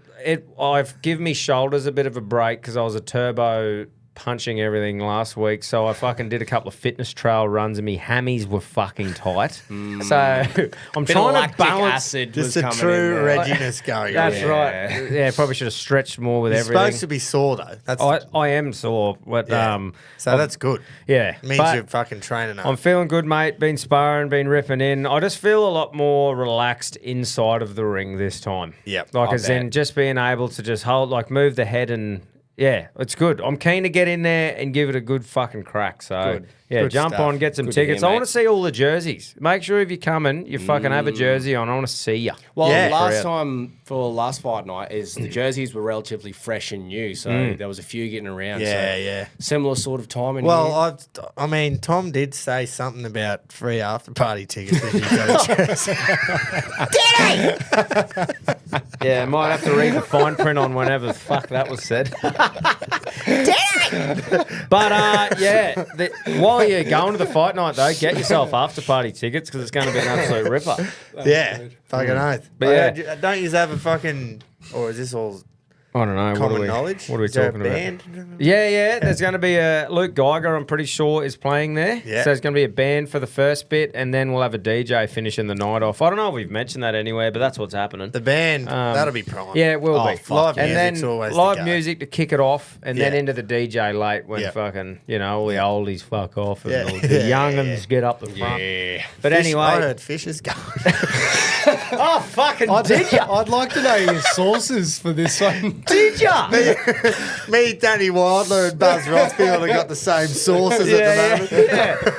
I've given me shoulders a bit of a break because I was a turbo punching everything last week, so I fucking did a couple of fitness trail runs and me hammies were fucking tight. So I'm trying to balance. Acid Just was a coming true in there. Regginess going. That's on. right. Yeah, probably should have stretched more with You're everything. supposed to be sore though. That's I am sore, but so that's good. yeah. Means But you're fucking training up. I'm feeling good, mate. Been sparring, been ripping in. I just feel a lot more relaxed inside of the ring this time. Yep, Like I as in bet. just being able to just hold, like move the head and yeah, it's good. I'm keen to get in there and give it a good fucking crack. So Good. yeah, Good jump stuff. on, get some Good to hear, tickets. I want mate. to see all the jerseys. Make sure if you're coming, you fucking have a jersey on. I want to see you. Well, Yeah. last time for last fight night is the jerseys were relatively fresh and new, so there was a few getting around. Yeah, so yeah. Similar sort of time in Well, here. I mean, Tom did say something about free after party tickets if you got a jersey. Yeah, might have to read the fine print on whenever the fuck that was said. But yeah, while you're going to the fight night though, get yourself after party tickets because it's going to be an absolute ripper. Yeah, fucking oath. But yeah. Don't you have a fucking, or is this all I don't know. common knowledge? What are we Is there a talking about? band? Yeah. There's going to be a Luke Geiger. I'm pretty sure is playing there. Yeah. So there's going to be a band for the first bit, and then we'll have a DJ finishing the night off. I don't know if we've mentioned that anywhere, but that's what's happening. The band, that'll be prime. Yeah, it will Oh, be. fuck and music's then always the live go. music to kick it off, and then Yeah. into the DJ late when Yeah. fucking, all the oldies fuck off and Yeah. all the Yeah, young'uns get up the front. yeah. But I anyway. heard Fish is going. Oh, fucking did ya? I'd like to know your sources for this one. Did ya? Me, Danny Wilder, and Buzz Rothfield have got the same sources at the moment.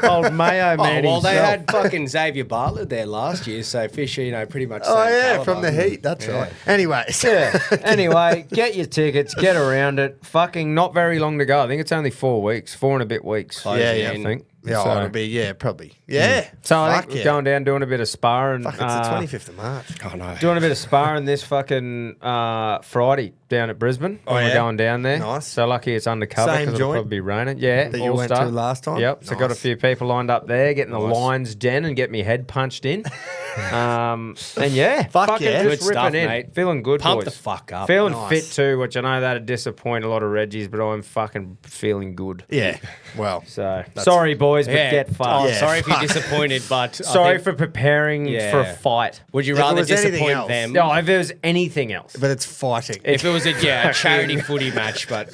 yeah. Old Mayo man Well, they himself. had fucking Xavier Bartlett there last year, so Fisher, pretty much. Oh same yeah, caliber. from the Heat. That's right. Anyways, Yeah. Anyway, get your tickets, get around it. Fucking not very long to go. I think it's only 4 weeks, 4 and a bit weeks. Yeah, yeah. I think. Yeah, So- it'll be probably. Yeah. So I Fuck think we're yeah. going down doing a bit of sparring. Fuck, it's the 25th of March. Oh no. Doing a bit of sparring this fucking Friday down at Brisbane. Oh, when yeah? we're going down there. Nice. So lucky it's undercover Same because it'll joint probably be raining. Yeah, that you All went Star. to last time? Yep. So got a Nice. few people lined up there, getting the Lions den and get me head punched in. And yeah, Fuck fucking yeah. just Good ripping stuff, in. mate. Feeling good, Pump boys. the fuck up. Feeling Nice. fit too, which I know that'd disappoint a lot of Reggies, but I'm fucking feeling good. Yeah. Well. So sorry, boys, but Yeah. get Oh, fucked. Yeah, sorry if fuck. you're disappointed, but Sorry for preparing Yeah. for a fight. Would you If it rather was anything disappoint else. them? No, if there was anything else. But it's fighting. If it was a charity footy match, but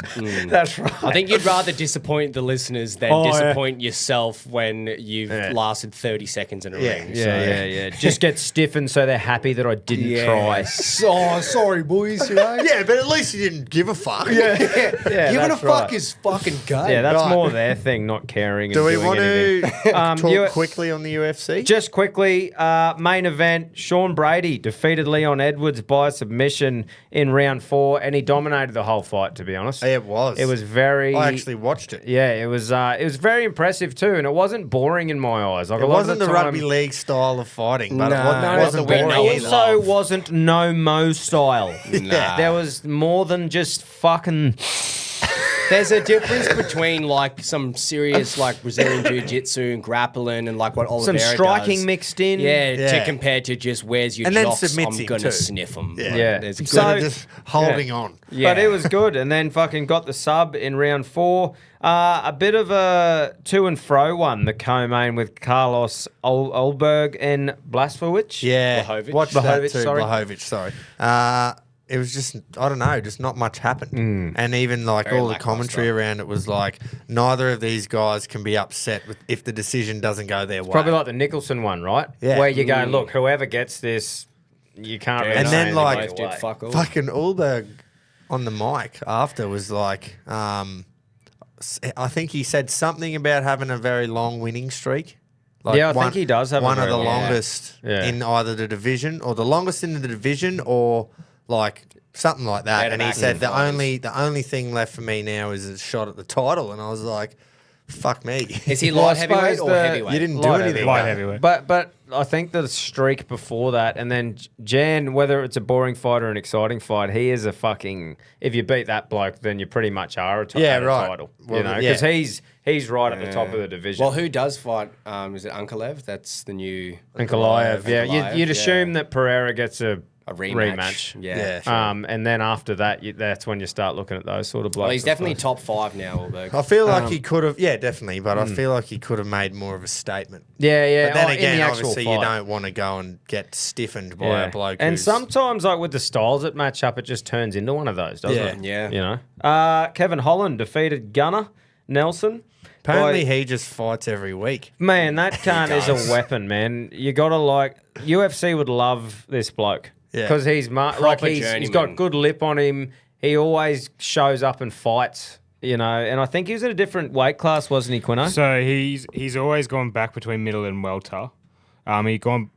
That's right. I think you'd rather disappoint the listeners than Oh, yeah. disappoint yourself when you've Yeah. lasted 30 seconds in a Yeah. ring. Yeah. Just get stiffened so they're happy that I didn't try. Oh, sorry, boys. You know? Yeah, but at least you didn't give a fuck. Yeah, Giving a that's fuck right. is fucking gay. Yeah, that's Right. more their thing, not caring. Do and we doing want anything. to talk you- quickly on the UFC? Just quickly, main event, Sean Brady defeated Leon Edwards by submission in round 4, and he dominated the whole fight, to be honest. Yeah, it was. It was very... I actually watched it. Yeah, it was very impressive too, and it wasn't boring in my eyes. Like It a lot wasn't of the the time, rugby league style of fighting, but No, it not wasn't the way boring we either. also wasn't no mo style. Nah. There was more than just fucking... There's a difference between like some serious like Brazilian jiu-jitsu and grappling and like what Oliveira Some striking does. mixed in. Yeah, Yeah. to compare to just where's your And then jocks, submits I'm him gonna too. sniff them. Yeah. There's a good So- Instead of just holding on. Yeah. But it was good, and then fucking got the sub in round 4. A bit of a to and fro one, the co-main with Carlos Olberg and Blaskowicz. Yeah, Blachowicz. watch that Blachowicz, too. sorry. Blachowicz, sorry. It was just, I don't know, just not much happened. And even like Very all the lackluster. commentary around it was like, neither of these guys can be upset with if the decision doesn't go their way. Probably like the Nicholson one, right? Yeah. Where you go, look, whoever gets this, you can't really And say then, anything like- either both did way. fuck all. Fucking Ulberg on the mic after was like, I think he said something about having a very long winning streak. Like Yeah, I think he does have a one of very the long- longest Yeah. in either the division or the longest in the division or like something like that. Better And he back said in the fighters. only thing left for me now is a shot at the title. And I was like, Fuck me. Is he Well, I light heavyweight suppose or the- heavyweight? You didn't do Light anything. Light mate. heavyweight. But I think the streak before that, and then Jan, whether it's a boring fight or an exciting fight, he is a fucking. If you beat that bloke, then you pretty much are at Yeah, a right. title. Well, You know, yeah. because he's right at the top of the division. Well, who does fight? Is it Ankalev? That's the new Ankalaev, yeah. Ankalaev, You'd yeah. assume that Pereira gets a rematch. Yeah. Yeah, sure. And then after that, that's when you start looking at those sort of blokes. Well, he's I definitely suppose. top 5 now, Ulberg. I feel like he could have, yeah, definitely, but I feel like he could have made more of a statement. Yeah. But then in again, the actual obviously, fight. you don't want to go and get stiffened by a bloke. And who's- sometimes, like with the styles that match up, it just turns into one of those, doesn't Yeah. it? Yeah. You know, Kevin Holland defeated Gunnar Nelson. apparently by- he just fights every week. Man, that cunt is does. a weapon, man. You gotta UFC would love this bloke Yeah. because he's he's journeyman. got good lip on him. He always shows up and fights. You know, and I think he was in a different weight class, wasn't he, Quino? So he's always gone back between middle and welter.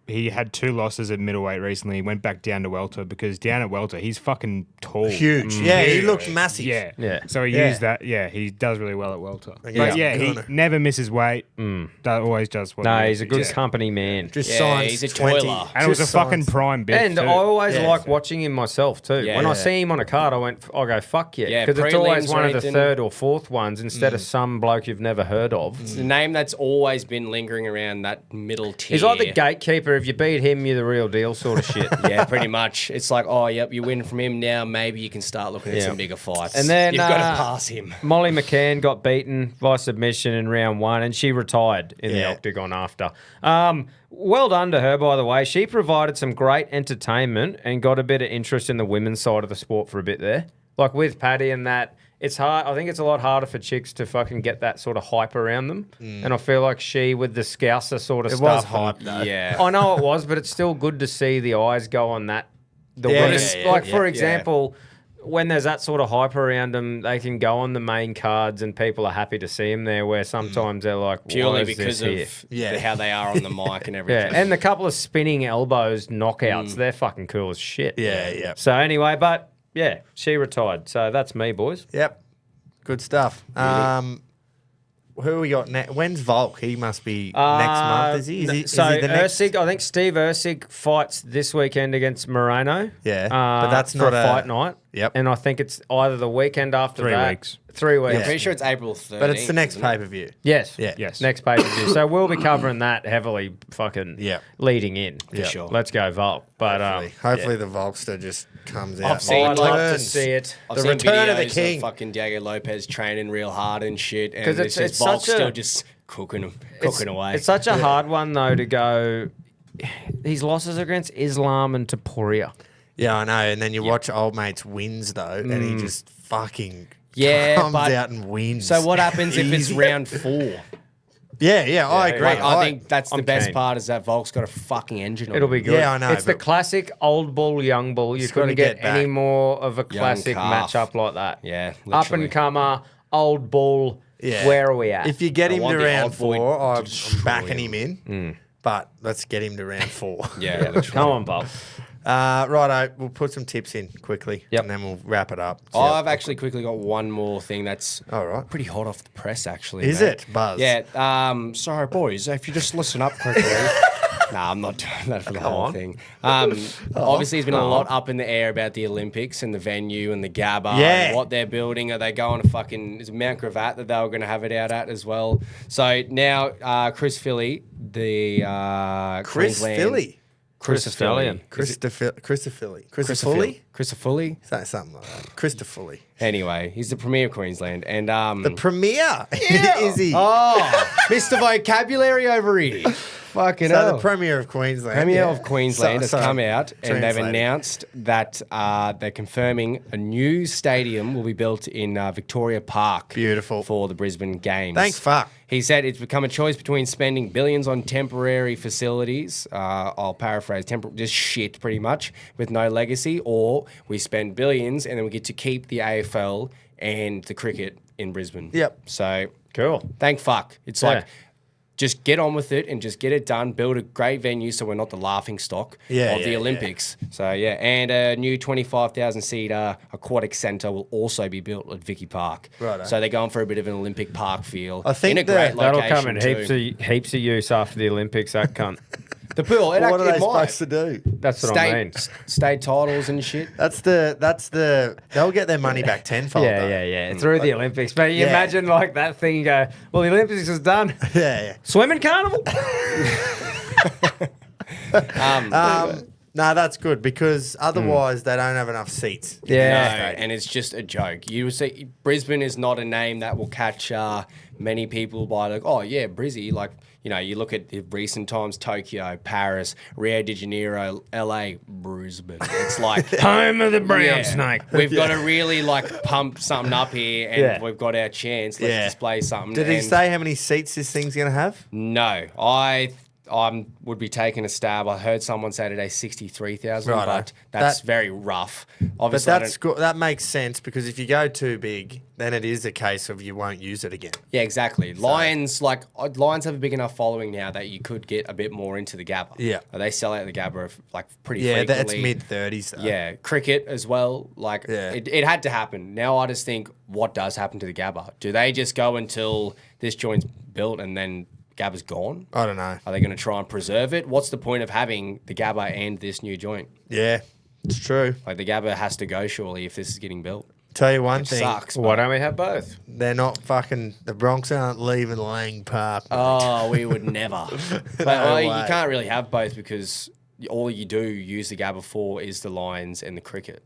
He had 2 losses at middleweight recently. He went back down to welter because down at welter he's fucking tall, Huge. Yeah, he looks massive. Yeah, Yeah. So he Yeah. used that. Yeah, he does really well at welter. Yeah. But yeah, he Good. never misses weight. That always does what. No, he he's a good needs. company man. Just Yeah, signs he's a 20. toiler. And it was a just fucking signs- prime bit. And too. I always Yeah. like watching him myself too. Yeah. When I Yeah. see him on a card, I go fuck yeah, Yeah, because it's always prelims or one of the anything. third or fourth ones instead of some bloke you've never heard of. It's the name that's always been lingering around that middle tier. He's like the gatekeeper. If you beat him, you're the real deal, sort of shit. Yeah, pretty much. It's like, oh, yep, you win from him now. Maybe you can start looking at Yeah. some bigger fights. And then, you've got uh, to pass him. Molly McCann got beaten by submission in round 1, and she retired in the Yeah. octagon after. Well done to her, by the way. She provided some great entertainment and got a bit of interest in the women's side of the sport for a bit there. Like with Paddy and that, it's hard. I think it's a lot harder for chicks to fucking get that sort of hype around them. And I feel like she, with the Scouser sort of It stuff. was hype, and- though. Yeah. I know it was, but it's still good to see the eyes go on that. The Yeah, women's, yeah, like yeah, for yeah. example, when there's that sort of hype around them, they can go on the main cards and people are happy to see them there. Where sometimes they're like, Purely why is because this of here? Yeah. how they are on the mic and Yeah, everything. and the couple of spinning elbows knockouts, they're fucking cool as shit. Yeah, yeah. So anyway, but yeah, she retired. So that's me, boys. Yep. Good stuff. Who we got next? When's Volk? He must be next month, is he? Is he So the next? Ursig, I think Steve Ursig fights this weekend against Moreno. Yeah, but that's for not a a- fight night. Yep. And I think it's either the weekend after 3 that. weeks. 3 weeks. Yeah. I'm pretty sure it's April 13th. But it's the next isn't it? pay-per-view. Yes. Yeah. Yes. Next pay per view. So we'll be covering that heavily, fucking Yeah. leading in. Yeah. sure. Let's go Volk. But Hopefully the Volkster just comes out. I've seen, I'd love to Returns. see it. I've The seen return of the videos king. fucking Diego Lopez training real hard and shit, and 'Cause it's it's just Volk such a- still just cooking away. It's such a hard one though to go. These losses are against Islam and Taporia. Yeah, I know. And then you watch old mate's wins though, and he just fucking Yeah, comes but- out and wins. So what happens if it's Easy. round 4? Yeah, I agree. Like, I think that's the I'm best keen. part is that Volk's got a fucking engine on It'll be him. good. Yeah, I know, It's the but- classic old bull, young bull. You It's gotta couldn't get, get back. any more of a classic calf. matchup like that. Yeah, Up literally. and comer, old bull. Yeah. Where are we at? If you get I him want to the round old boy 4, to I'm destroy backing him. him in. But let's get him to round 4. Yeah, literally. Come on, Bull. Righto, we'll put some tips in quickly, Yep. and then we'll wrap it up. Oh, I've actually quickly got one more thing that's All right. pretty hot off the press, actually. Is mate. it? Buzz. Yeah. Sorry, boys. If you just listen up quickly. Nah, I'm not doing that for the whole thing. Obviously, there's been a lot up in the air about the Olympics and the venue and the Gabba Yeah. and what they're building. Are they going to fucking... Is it Mount Gravatt that they were going to have it out at as well? So now Chris Philly, the Chris Queensland... Philly. Christopherlian. Christopher Philly. Christopher Fully? Something like that. Christopher. Anyway, he's the Premier of Queensland. And The Premier. Is he? Oh, Mr. Vocabulary over here. Fucking So hell. the Premier of Queensland. Premier yeah. of Queensland has come out and they've translated. announced that they're confirming a new stadium will be built in Victoria Park. Beautiful. For the Brisbane Games. Thank fuck. He said it's become a choice between spending billions on temporary facilities, I'll paraphrase, just shit pretty much, with no legacy, or we spend billions and then we get to keep the AFL and the cricket in Brisbane. Yep. So, Cool. thank fuck. It's Yeah. like just get on with it and just get it done. Build a great venue so we're not the laughing stock of the Olympics. So, and a new 25,000-seater aquatic centre will also be built at Vicky Park. Righto. So they're going for a bit of an Olympic park feel. I think in a great That'll location come in too. heaps of use after the Olympics, that cunt. The pool. What are they it might. supposed to do? That's what I mean. State titles and shit. That's the. They'll get their money back tenfold. though. Yeah. Through the Olympics. But you Yeah. imagine like that thing, you go, well, the Olympics is done. Yeah. Swimming carnival? No, that's good because otherwise they don't have enough seats. No, Yeah. and it's just a joke. You would say Brisbane is not a name that will catch many people by like, oh yeah, Brizzy. Like, you know, you look at the recent times, Tokyo, Paris, Rio de Janeiro, LA, Brisbane. It's like Home of the brown snake. We've got to really like pump something up here, and Yeah. we've got our chance. Let's display something. Did he And say how many seats this thing's gonna have? No, I would be taking a stab. I heard someone say today 63,000, Righto. but that's That- very rough. But Obviously, I that's don't- that makes sense because if you go too big, then it is a case of you won't use it again. Yeah, exactly. Lions have a big enough following now that you could get a bit more into the Gabba. Yeah. They sell out the Gabba like pretty Yeah, that's frequently. mid-30s. Yeah, cricket as well. Like Yeah. it had to happen. Now I just think, what does happen to the Gabba? Do they just go until this joint's built and then Gabba's gone? I don't know. Are they going to try and preserve it? What's the point of having the Gabba and this new joint? Yeah, it's true. Like the Gabba has to go surely if this is getting built. Tell you one It thing, sucks. Why but- don't we have both? they're not fucking. The Bronx aren't leaving Lang Park. Oh, we would never. But way. you can't really have both because all you do use the Gabba for is the Lions and the cricket.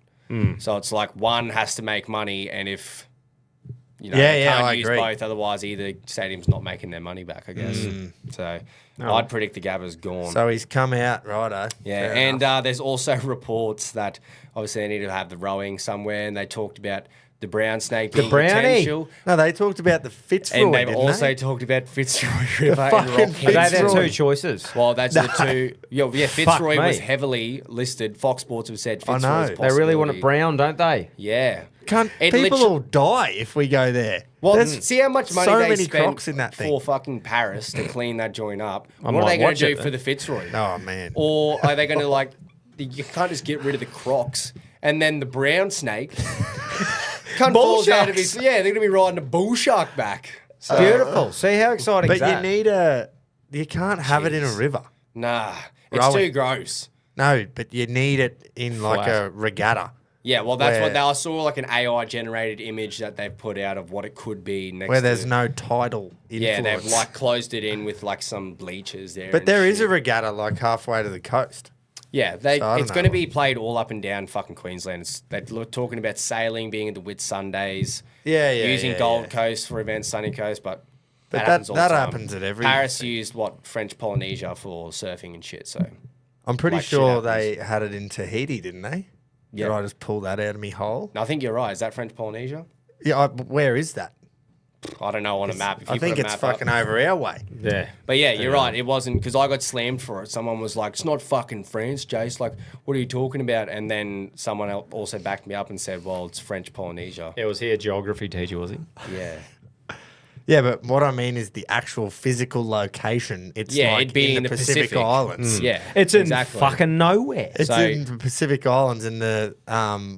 So it's like one has to make money, and if you know, they can't I use agree. both, otherwise either stadium's not making their money back, I guess. So I'd predict the Gabba's gone. So he's come out, righto. Yeah, Fair and enough. there's also reports that obviously they need to have the rowing somewhere, and they talked about the brown snake being brownie. potential. No, they talked about the Fitzroy, And they've didn't also they? talked about Fitzroy River and fucking Rocky. Are they their Fitzroy. two choices? Well, that's the two. Yeah, Fitzroy was me. heavily listed. Fox Sports have said I Fitzroy's know. a They They really want it possibility. brown, don't they? Yeah. Can't, It people literally- will die if we go there. Well, There's see how much money so they many spent crocs in that thing. for fucking Paris to clean that joint up. I What are might they going watch to it do then. for the Fitzroy? Oh man. Or are they going to like? You can't just get rid of the Crocs and then the brown snake. Cunt Bull falls out of sharks. his. Yeah, they're going to be riding a bull shark back. So, Beautiful. See how exciting But is you that? need a. You can't have it in a Jeez. river. nah, it's Rowing. too gross. No, but you need it in like Flat. a regatta. Yeah, well, that's Where- what I saw, like an AI generated image that they've put out of what it could be next. Where there's to, no tidal influence. Yeah, they've like closed it in with like some bleachers there. But and there is shit. a regatta like halfway to the coast. Yeah, I don't it's going to know. be played all up and down fucking Queensland. They're talking about sailing being at the Whit Sundays. Yeah, Using yeah, Gold yeah. Coast for events, Sunny Coast, but But happens all the that time. happens at every Paris thing. used French Polynesia for surfing and shit. So I'm pretty Like shit sure happens. they had it in Tahiti, didn't they? Yeah. Did I just pull that out of me hole? no, I think you're right. Is that French Polynesia? Yeah, where is that? I don't know on a map. If you I think put a it's map up. fucking over our way. Yeah. But yeah, you're right. It wasn't because I got slammed for it. Someone was like, "It's not fucking France, Jace. Like, what are you talking about?" And then someone else also backed me up and said, "Well, it's French Polynesia." Yeah, was he a geography teacher, was he? Yeah. Yeah, but what I mean is the actual physical location. It's Yeah, like it'd be in the Pacific, Pacific. Islands. Yeah. It's in exactly. fucking nowhere. It's So- in the Pacific Islands, and the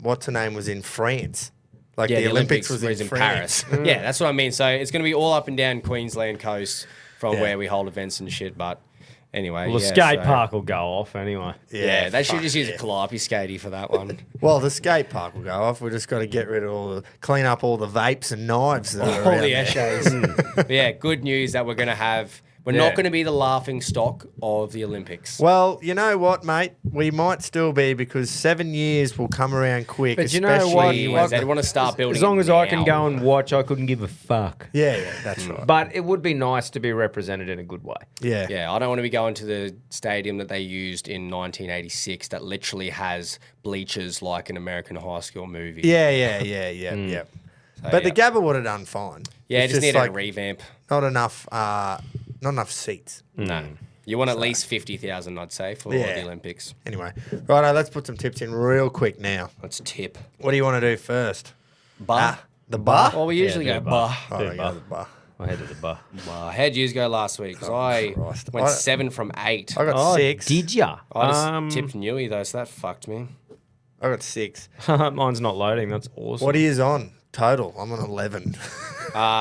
what's her name was in France. Like Yeah, the Olympics was was in Paris. France. Yeah, that's what I mean. So it's going to be all up and down Queensland coast from Yeah. where we hold events and shit. But anyway, Well, the yeah, skate so- park will go off anyway. Yeah, they should fuck just use yeah. a calliope skatey for that one. Well, the skate park will go off. We've just got to get rid of clean up all the vapes and knives that are All around the there. essays. But yeah, good news that we're going to have. We're Yeah. not going to be the laughing stock of the Olympics. Well, you know what, mate? We might still be because 7 years will come around quick. But you know especially what? Anyways, they want to start building. As long it as I can now. go and watch, I couldn't give a fuck. Yeah, that's right. But it would be nice to be represented in a good way. Yeah. Yeah, I don't want to be going to the stadium that they used in 1986 that literally has bleachers like an American high school movie. Yeah. But the yeah. Gabba would have done fine. Yeah, It's just needed like a revamp. not enough seats. No. You want at least 50,000, I'd say, for Yeah. the Olympics. Anyway, righto, let's put some tips in real quick now. Let's tip. What do you want to do first? Bar. The bar? Well, we usually do go bar. bar. Oh, there you go, the bar. I headed the bar. How'd you go last week? Because I Christ. went I- 7 from 8. I got 6. Did ya? I just tipped Newey though, so that fucked me. I got 6. Mine's not loading. That's awesome. What are you on total? I'm on 11.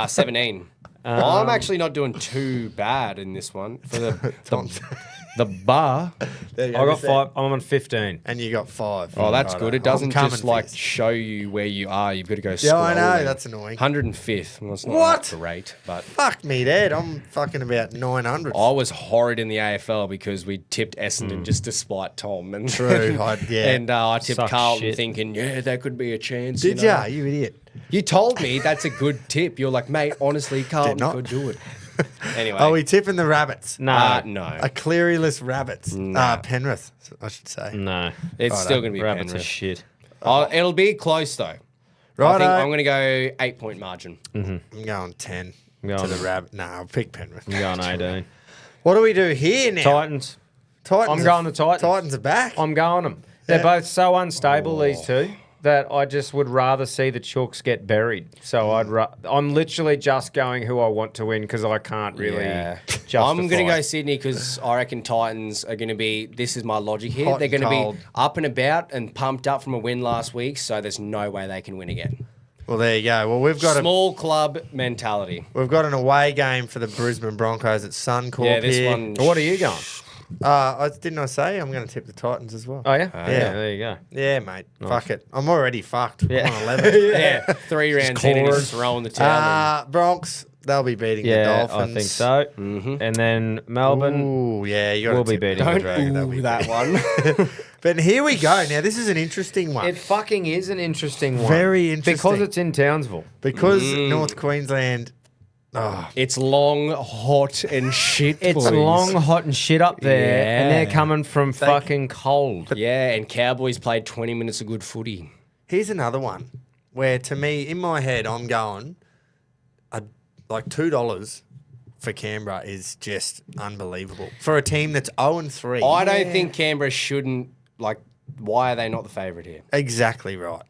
17. Well, I'm actually not doing too bad in this one for the bar. There you I got Mister. 5. I'm on 15. And you got 5. Oh, that's Righto. good. It I'm doesn't coming just for like this. show you where you are. You've got to go. Yeah, I know. scrolling. That's annoying. 105th. Well, it's not What? great, but Fuck me, Dad. I'm fucking about 900. I was horrid in the AFL because we tipped Essendon just to spite Tom. And True. Yeah. And I tipped Sucks Carlton shit. thinking, yeah, that could be a chance. Did you know? ya? You idiot. You told me that's a good tip. You're like, mate, honestly, Carlton not. could do it. Anyway. Are we tipping the rabbits? No. No. A Clearyless rabbits. Penrith, I should say. No. It's still going to be Rabbits are Penrith. shit. It'll be close, though. I Righto. think I'm going to go 8-point margin. I'm going 10 I'm to going- the rabbit. No, I'll pick Penrith. I'm going 18. What do we do here now? Titans. Titans I'm going the Titans. Titans are back. I'm going them. They're Yeah. both so unstable, these two, that I just would rather see the Chooks get buried. So I'm literally just going who I want to win because I can't really justify. I'm going to go Sydney because I reckon Titans are going to be, this is my logic here, Hot they're going and to cold. be up and about and pumped up from a win last week, so there's no way they can win again. Well, there you go. Well, we've got Small club mentality. we've got an away game for the Brisbane Broncos at Suncorp Yeah, this here. one. What are you going? Didn't I say I'm going to tip the Titans as well? Oh, yeah? yeah. There you go. Yeah, mate. Fuck it. I'm already fucked. Yeah. I'm on 11. Yeah, 3 rounds in and clawed. just throwing the towel in. Bronx, they'll be beating the Yeah, Dolphins. I think so. And then Melbourne. Ooh, yeah, you got We'll to be tip beating the the Dragon. They'll be that beating- one. But here we go. Now, this is an interesting one. It fucking is an interesting one. Very interesting. Because it's in Townsville. Because North Queensland... Oh, It's long, hot, and shit. It's boys. long, hot, and shit up there, and they're Yeah. coming from fucking cold. Yeah, and Cowboys played 20 minutes of good footy. here's another one where, to me, in my head, I'm going... like $2 for Canberra is just unbelievable. For a team that's 0-3. I don't think Canberra shouldn't, like, why are they not the favourite here? Exactly right.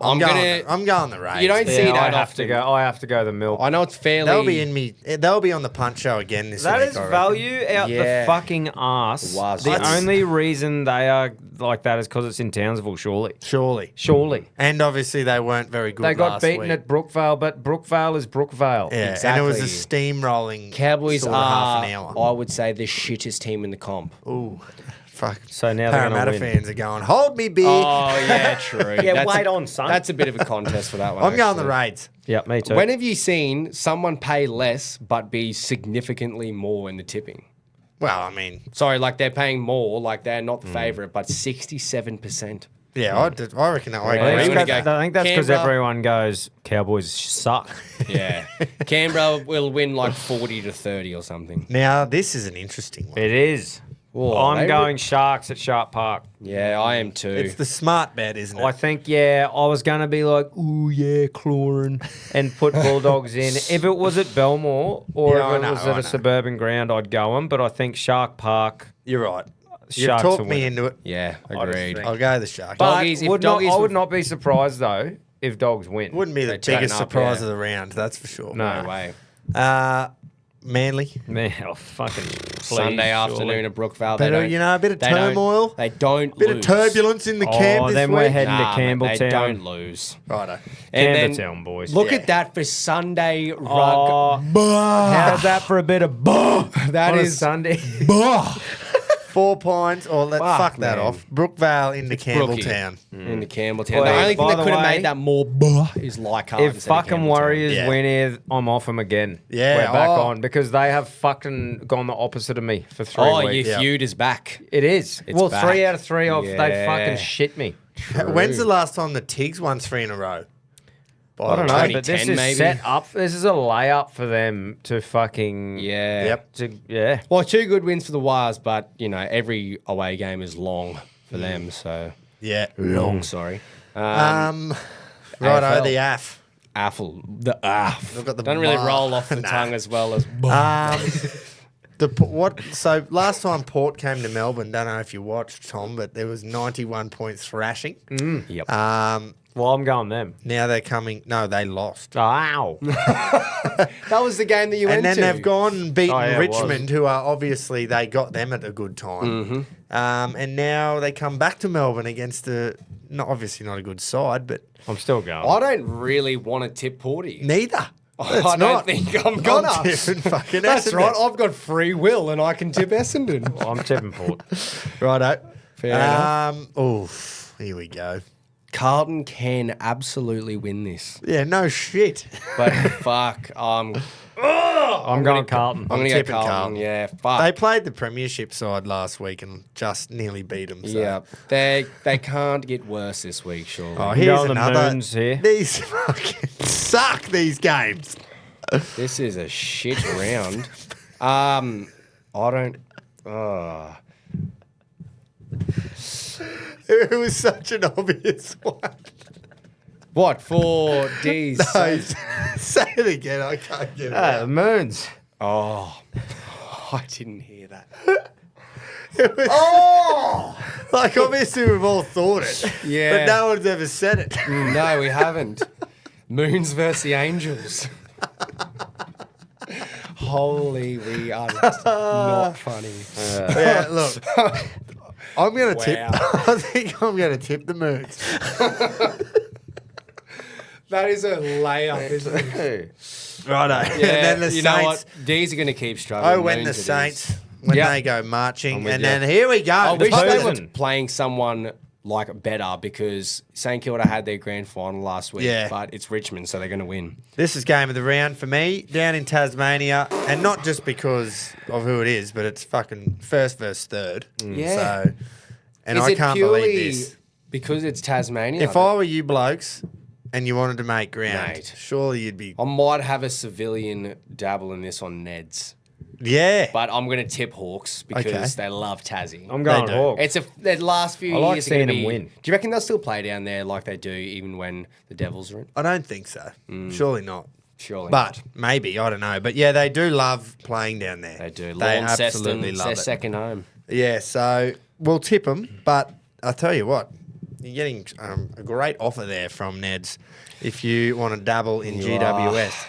I'm going the Rays. You don't see Yeah, that I have to often. go. I have to go the milk. I know it's fairly. They'll be in me. They'll be on the punch show again this That week. is I reckon. value out Yeah. the fucking ass. Was. The That's- only reason they are like that is because it's in Townsville, surely. Surely. And obviously they weren't very good. They got last beaten week. at Brookvale, but Brookvale is Brookvale. Yeah, and it was a Exactly. steamrolling. Cowboys sort of half are, an hour. I would say, the shittest team in the comp. Ooh, fuck. So now they're Parramatta going to win. fans are going, hold me, beer. Oh, yeah, true. Yeah, That's wait a- on, son. That's a bit of a contest for that one. I'm going the actually. Raids. Yeah, me too. When have you seen someone pay less but be significantly more in the tipping? Well, I mean, Sorry, like they're paying more, like they're not the favourite, but 67%. yeah, I reckon that. I Yeah, agree. I'm I gonna think, go I think that's because Canberra. everyone goes, Cowboys suck. Yeah. Canberra will win like 40-30 or something. Now, this is an interesting one. It is. Whoa, I'm they going Sharks at Shark Park. Yeah, I am too. It's the smart bet, isn't it? I think, I was going to be like, ooh, yeah, clawing, and put Bulldogs in. If it was at Belmore or Yeah, I if it know, was I at know. a suburban ground, I'd go them. But I think Shark Park, You're right. You've Sharks talked will me win. into it. yeah, just agreed. think- I'll go the Sharks. but Doggies, if I Doggies would would- not be surprised, though, if Dogs win. Wouldn't be the They turn biggest up, surprise yeah. of the round, that's for sure. No. No way. Manly. Man, fucking please, Sunday afternoon surely. at Brookvale. Bit of, a bit of turmoil. They don't Bit lose. of turbulence in the camp Oh, this then week. we're heading Nah, to mate, Campbelltown. they don't lose. Righto. And then Campbelltown, boys. look Yeah. at that for Sunday rug. Oh, how's that for a bit of That on a is Sunday? 4 points, or let's fuck that man. off. Brookvale into Brookie. Campbelltown. in the Campbelltown. Well, the only thing by that the could have way, made that more is Leichhardt. If instead of fucking Campbelltown. Warriors Yeah. win here, I'm off them again. Yeah, We're back oh. on because they have fucking gone the opposite of me for 3 Oh, your weeks. feud is back. It is. It's well, back. 3 out of 3 off. They Yeah. fucking shit me. When's the last time the Tigs won 3 in a row? I don't know, but this 2010 is maybe? set up. This is a layup for them to fucking Yeah. Yep. yeah. Well, 2 good wins for the Wires, but every away game is long for them. So Yeah. long, sorry. Righto, AFL. the AF. Affle, the AF. We've got the Don't really bar. roll off the Nah. tongue as well as. So last time Port came to Melbourne, don't know if you watched, Tom, but there was 91 point thrashing. Yep. Well, I'm going them. Now they're coming. No, they lost. Ow. That was the game that you went And then to. they've gone and beaten Oh, yeah, it Richmond, who are obviously they got them at a good time. And now they come back to Melbourne against obviously not a good side, but I'm still going. I don't really want to tip Porty. neither. I don't think I'm gonna. I'm tipping fucking That's Essendon. right. I've got free will and I can tip Essendon. I'm tipping Port. Righto. Fair enough. Oof. Here we go. Carlton can absolutely win this. Yeah, no shit. But fuck, I'm going Carlton. I'm going to go tipping Carlton. Carlton. Yeah, fuck. They played the premiership side last week and just nearly beat them. So. Yeah, they can't get worse this week, surely. Oh, here's going the another. Moons here. These fucking suck, these games. This is a shit round. I don't. It was such an obvious one. What for D's? No, say it again. I can't get it The out. Moons. Oh, I didn't hear that. It was, like, obviously, we've all thought it. Yeah. But no one's ever said it. No, we haven't. Moons versus the Angels. Holy, we are not funny. Yeah, look. I'm going to tip. Wow. I think I'm going to tip the Moons. That is a layup, isn't it? Righto. Yeah, And then the you Saints. know what? D's are going to keep struggling. Oh, when the Moons it is. Saints, when Yeah. they go marching. with And you. then here we go. I The wish they Posen. were playing someone like better because St Kilda had their grand final last week. Yeah. But it's Richmond, so they're going to win. This is game of the round for me, down in Tasmania, and not just because of who it is, but it's fucking first versus third. Yeah. So, and Is I it can't purely believe this. because it's Tasmania? If I were you blokes and you wanted to make ground, Mate. surely you'd be. I might have a civilian dabble in this on Neds. Yeah. But I'm going to tip Hawks because Okay. they love Tassie. I'm going do. Hawks. It's the last few I like years are gonna seeing them be- win. Do you reckon they'll still play down there like they do even when the Devils are in? I don't think so. Surely not. Surely But not. maybe, I don't know. But yeah, they do love playing down there. They do. They Launceston, absolutely it's love their it. second home. Yeah, so we'll tip them, but I'll tell you what, you're getting a great offer there from Neds if you want to dabble in GWS.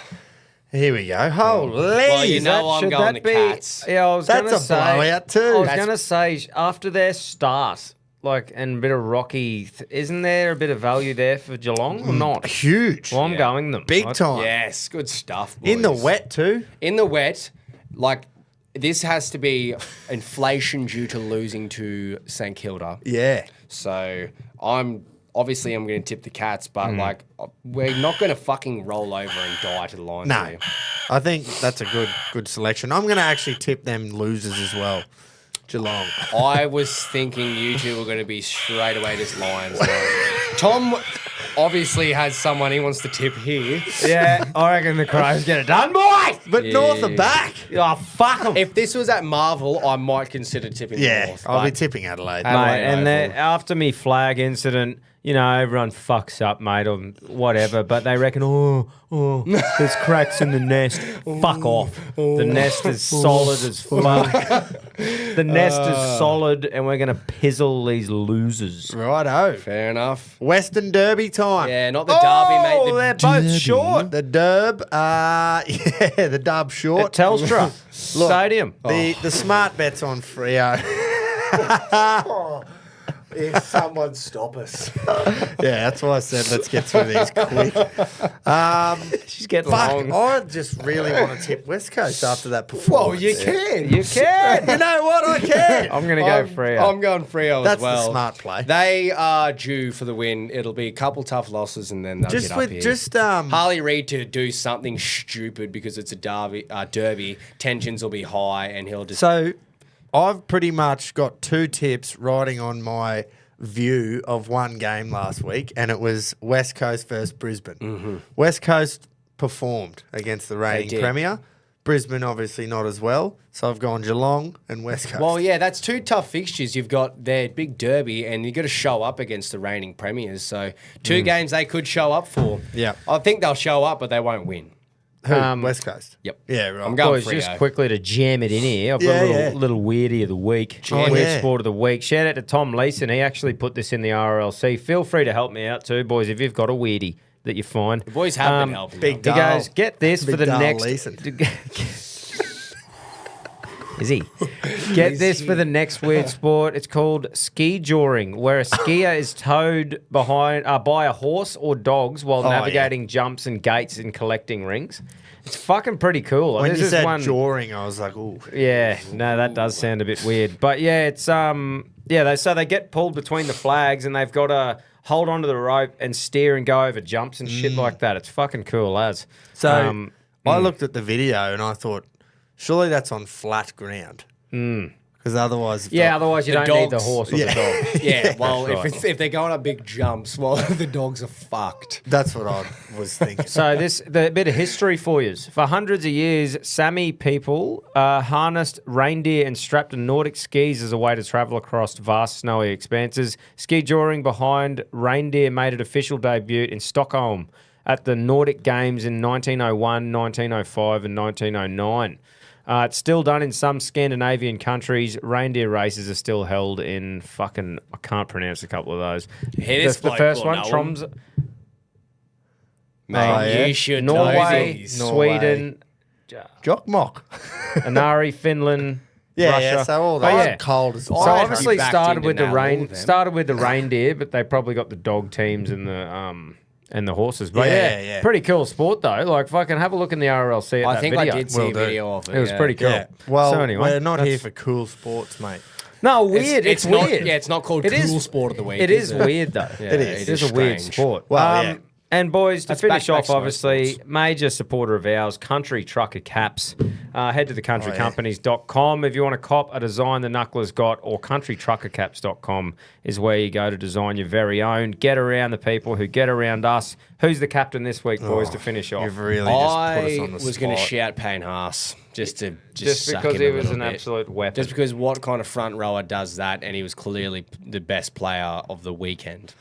Here we go. Holy! Well, you know I'm Should going that the be- Cats. Yeah, I was That's gonna a say, blowout too. I was That's- going to say, after their start, and a bit of rocky, isn't there a bit of value there for Geelong or not? Huge. Well, I'm going them. Big time. Yes, good stuff, boys. In the wet too. In the wet, like, this has to be inflation due to losing to St Kilda. Yeah. So I'm going to tip the Cats, but like we're not going to fucking roll over and die to the Lions. No. here. I think that's a good selection. I'm going to actually tip them losers as well. Geelong. I was thinking you two were going to be straight away just Lions. Tom obviously has someone he wants to tip here. Yeah, I reckon the Crows get it done, boys. But Yeah. North are back. Oh, fuck them. If this was at Marvel, I might consider tipping Yeah. North. I'll be but- tipping Adelaide. Adelaide Mate, and Oval. then after me flag incident, you know, everyone fucks up, mate, or whatever, but they reckon, there's cracks in the nest. Fuck off. The nest is solid as fuck. The nest is solid, and we're going to pizzle these losers. Righto. Fair enough. Western Derby time. Yeah, not the derby, mate. The they're both short. The Derb. Yeah, the Dub At short. Telstra Stadium. The smart bet's on Freo. If someone stop us. Yeah, that's why I said let's get through these quick. She's getting Fuck, long. I just really want to tip West Coast after that performance. Well, you can. You can. You know what? I can. I'm going to go Freo. I'm going Freo That's as well. the smart play. They are due for the win. It'll be a couple tough losses, and then they'll Just get up with here. just Harley Reid to do something stupid because it's a derby. Tensions will be high, and he'll just. so I've pretty much got two tips riding on my view of one game last week, and it was West Coast versus Brisbane. West Coast performed against the reigning did. premier. Brisbane obviously not as well, so I've gone Geelong and West Coast. Well, yeah, that's two tough fixtures. You've got their big derby, and you've got to show up against the reigning premiers. So two games they could show up for. Yeah. I think they'll show up, but they won't win. Who? West Coast. Yep. Yeah, right. I'm going Boys, Freo. just quickly to jam it in here. I've got Yeah, a yeah. little weirdie of the week. Oh, Weird yeah. sport of the week. Shout out to Tom Leeson. He actually put this in the RLC. Feel free to help me out too, boys, if you've got a weirdie that you find. The boys have been helping. big out. Dale. He goes, get this Big for the Dale next. Leeson. Is he? Get this for the next weird sport. It's called ski joring, where a skier is towed behind by a horse or dogs while navigating jumps and gates and collecting rings. It's fucking pretty cool. When This you is said one. jawing, I was like, ooh. Yeah, no, that does sound a bit weird. But yeah, it's they get pulled between the flags and they've got to hold onto the rope and steer and go over jumps and shit like that. It's fucking cool, as. So I looked at the video and I thought, surely that's on flat ground. Because otherwise... otherwise you The don't need the dogs- horse or the dog. Yeah, well, right. if they're going up big jumps, well, the dogs are fucked. That's what I was thinking. So the bit of history for you. For hundreds of years, Sami people harnessed reindeer and strapped to Nordic skis as a way to travel across vast snowy expanses. Ski joring behind reindeer made its official debut in Stockholm at the Nordic Games in 1901, 1905 and 1909. It's still done in some Scandinavian countries. Reindeer races are still held in fucking... I can't pronounce a couple of those. Hey, this The bloke first will one, know Troms... Mate, yeah? you should know Norway, these. Sweden, Jockmock. Anari, Finland, Yeah, Russia. yeah, so all But that yeah. cold as So well. obviously backed started into with the now, all of them. started with the reindeer, but they probably got the dog teams and the horses. But Yeah. pretty cool sport though. Like fucking have a look in the RLC at I that think video. I did see a video of it. It was yeah. pretty cool. Yeah. Well, so anyway, we're not here that's- for cool sports, mate. No, weird. It's not, weird. Yeah, it's not called It cool is- sport of the week. It is it? weird though. Yeah, It is a weird strange. sport. Well, yeah. And boys, to That's finish back off, to most obviously, sports. major supporter of ours, Country Trucker Caps. Head to yeah. thecountrycompanies.com if you want to cop a design the Knuckler's got, or countrytruckercaps.com is where you go to design your very own. Get around the people who get around us. Who's the captain this week, boys, to finish off? You've really just put us I on the was going to spot. shout Payne Haas just Just suck because him he a was little an bit. absolute weapon. Just because what kind of front rower does that, and he was clearly the best player of the weekend.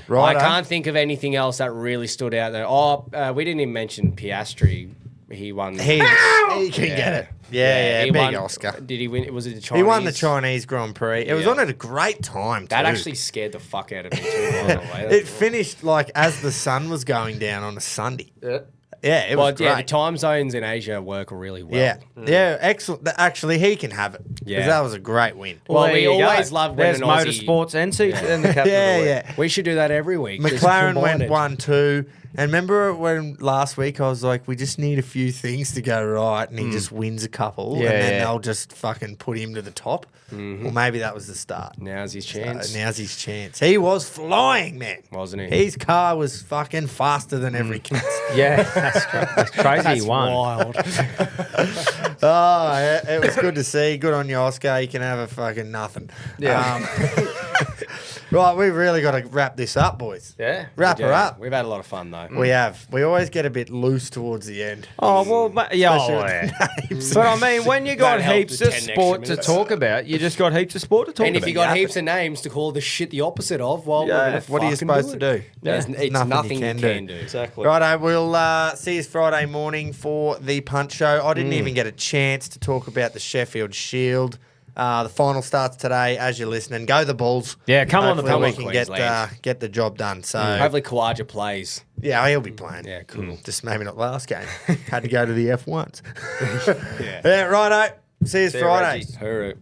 Right, I can't think of anything else that really stood out there. Oh, we didn't even mention Piastri. He won. He can get it. Yeah, he big won- Oscar. Did he win? Was it the Chinese? He won the Chinese Grand Prix. It was Yeah. on at a great time, That too. actually scared the fuck out of me too. By the way. It finished like as the sun was going down on a Sunday. Yeah, it was Well, great. yeah, the time zones in Asia work really well. Yeah, yeah, excellent. Actually, he can have it because Yeah. that was a great win. Well, there we you always go. love when There's an Aussie- motorsports and and the captain of the Yeah, week. yeah. We should do that every week. just McLaren combine went it. 1-2, and remember when last week I was like, we just need a few things to go right, and he just wins a couple, Yeah, and then yeah. they'll just fucking put him to the top. Well, maybe that was the start. Now's his chance. Now's his chance. He was flying, man. Wasn't he? His car was fucking faster than every kid's. Yeah, that's crazy. That's he won. wild. Oh, it was good to see. Good on you, Oscar. You can have a fucking nothing. Yeah. Right, we've really got to wrap this up, boys. Yeah. Wrap her Yeah, up. We've had a lot of fun though. We have. We always get a bit loose towards the end. Oh well, yeah. Especially oh, with yeah. the names. But I mean, when you got That helped heaps the of 10 extra sport to minutes. talk about, you just got heaps of sport to talk And about. if you got heaps of names to call the shit the opposite of, well, Yeah, we're gonna what are you fucking supposed to it. do? There's- There's It's nothing you can do. Exactly. Righto, we'll see you Friday morning for the Punch Show. I didn't even get a chance to talk about the Sheffield Shield. The final starts today as you're listening. Go the Bulls. Yeah, come on the Hopefully Bulls, we can Queensland. get the job done. So Hopefully Kawaja plays. yeah, he'll be playing. Yeah, cool. Just maybe not last game. Had to go to the F1s. Yeah, righto. See you Friday. Reggies. Hurry.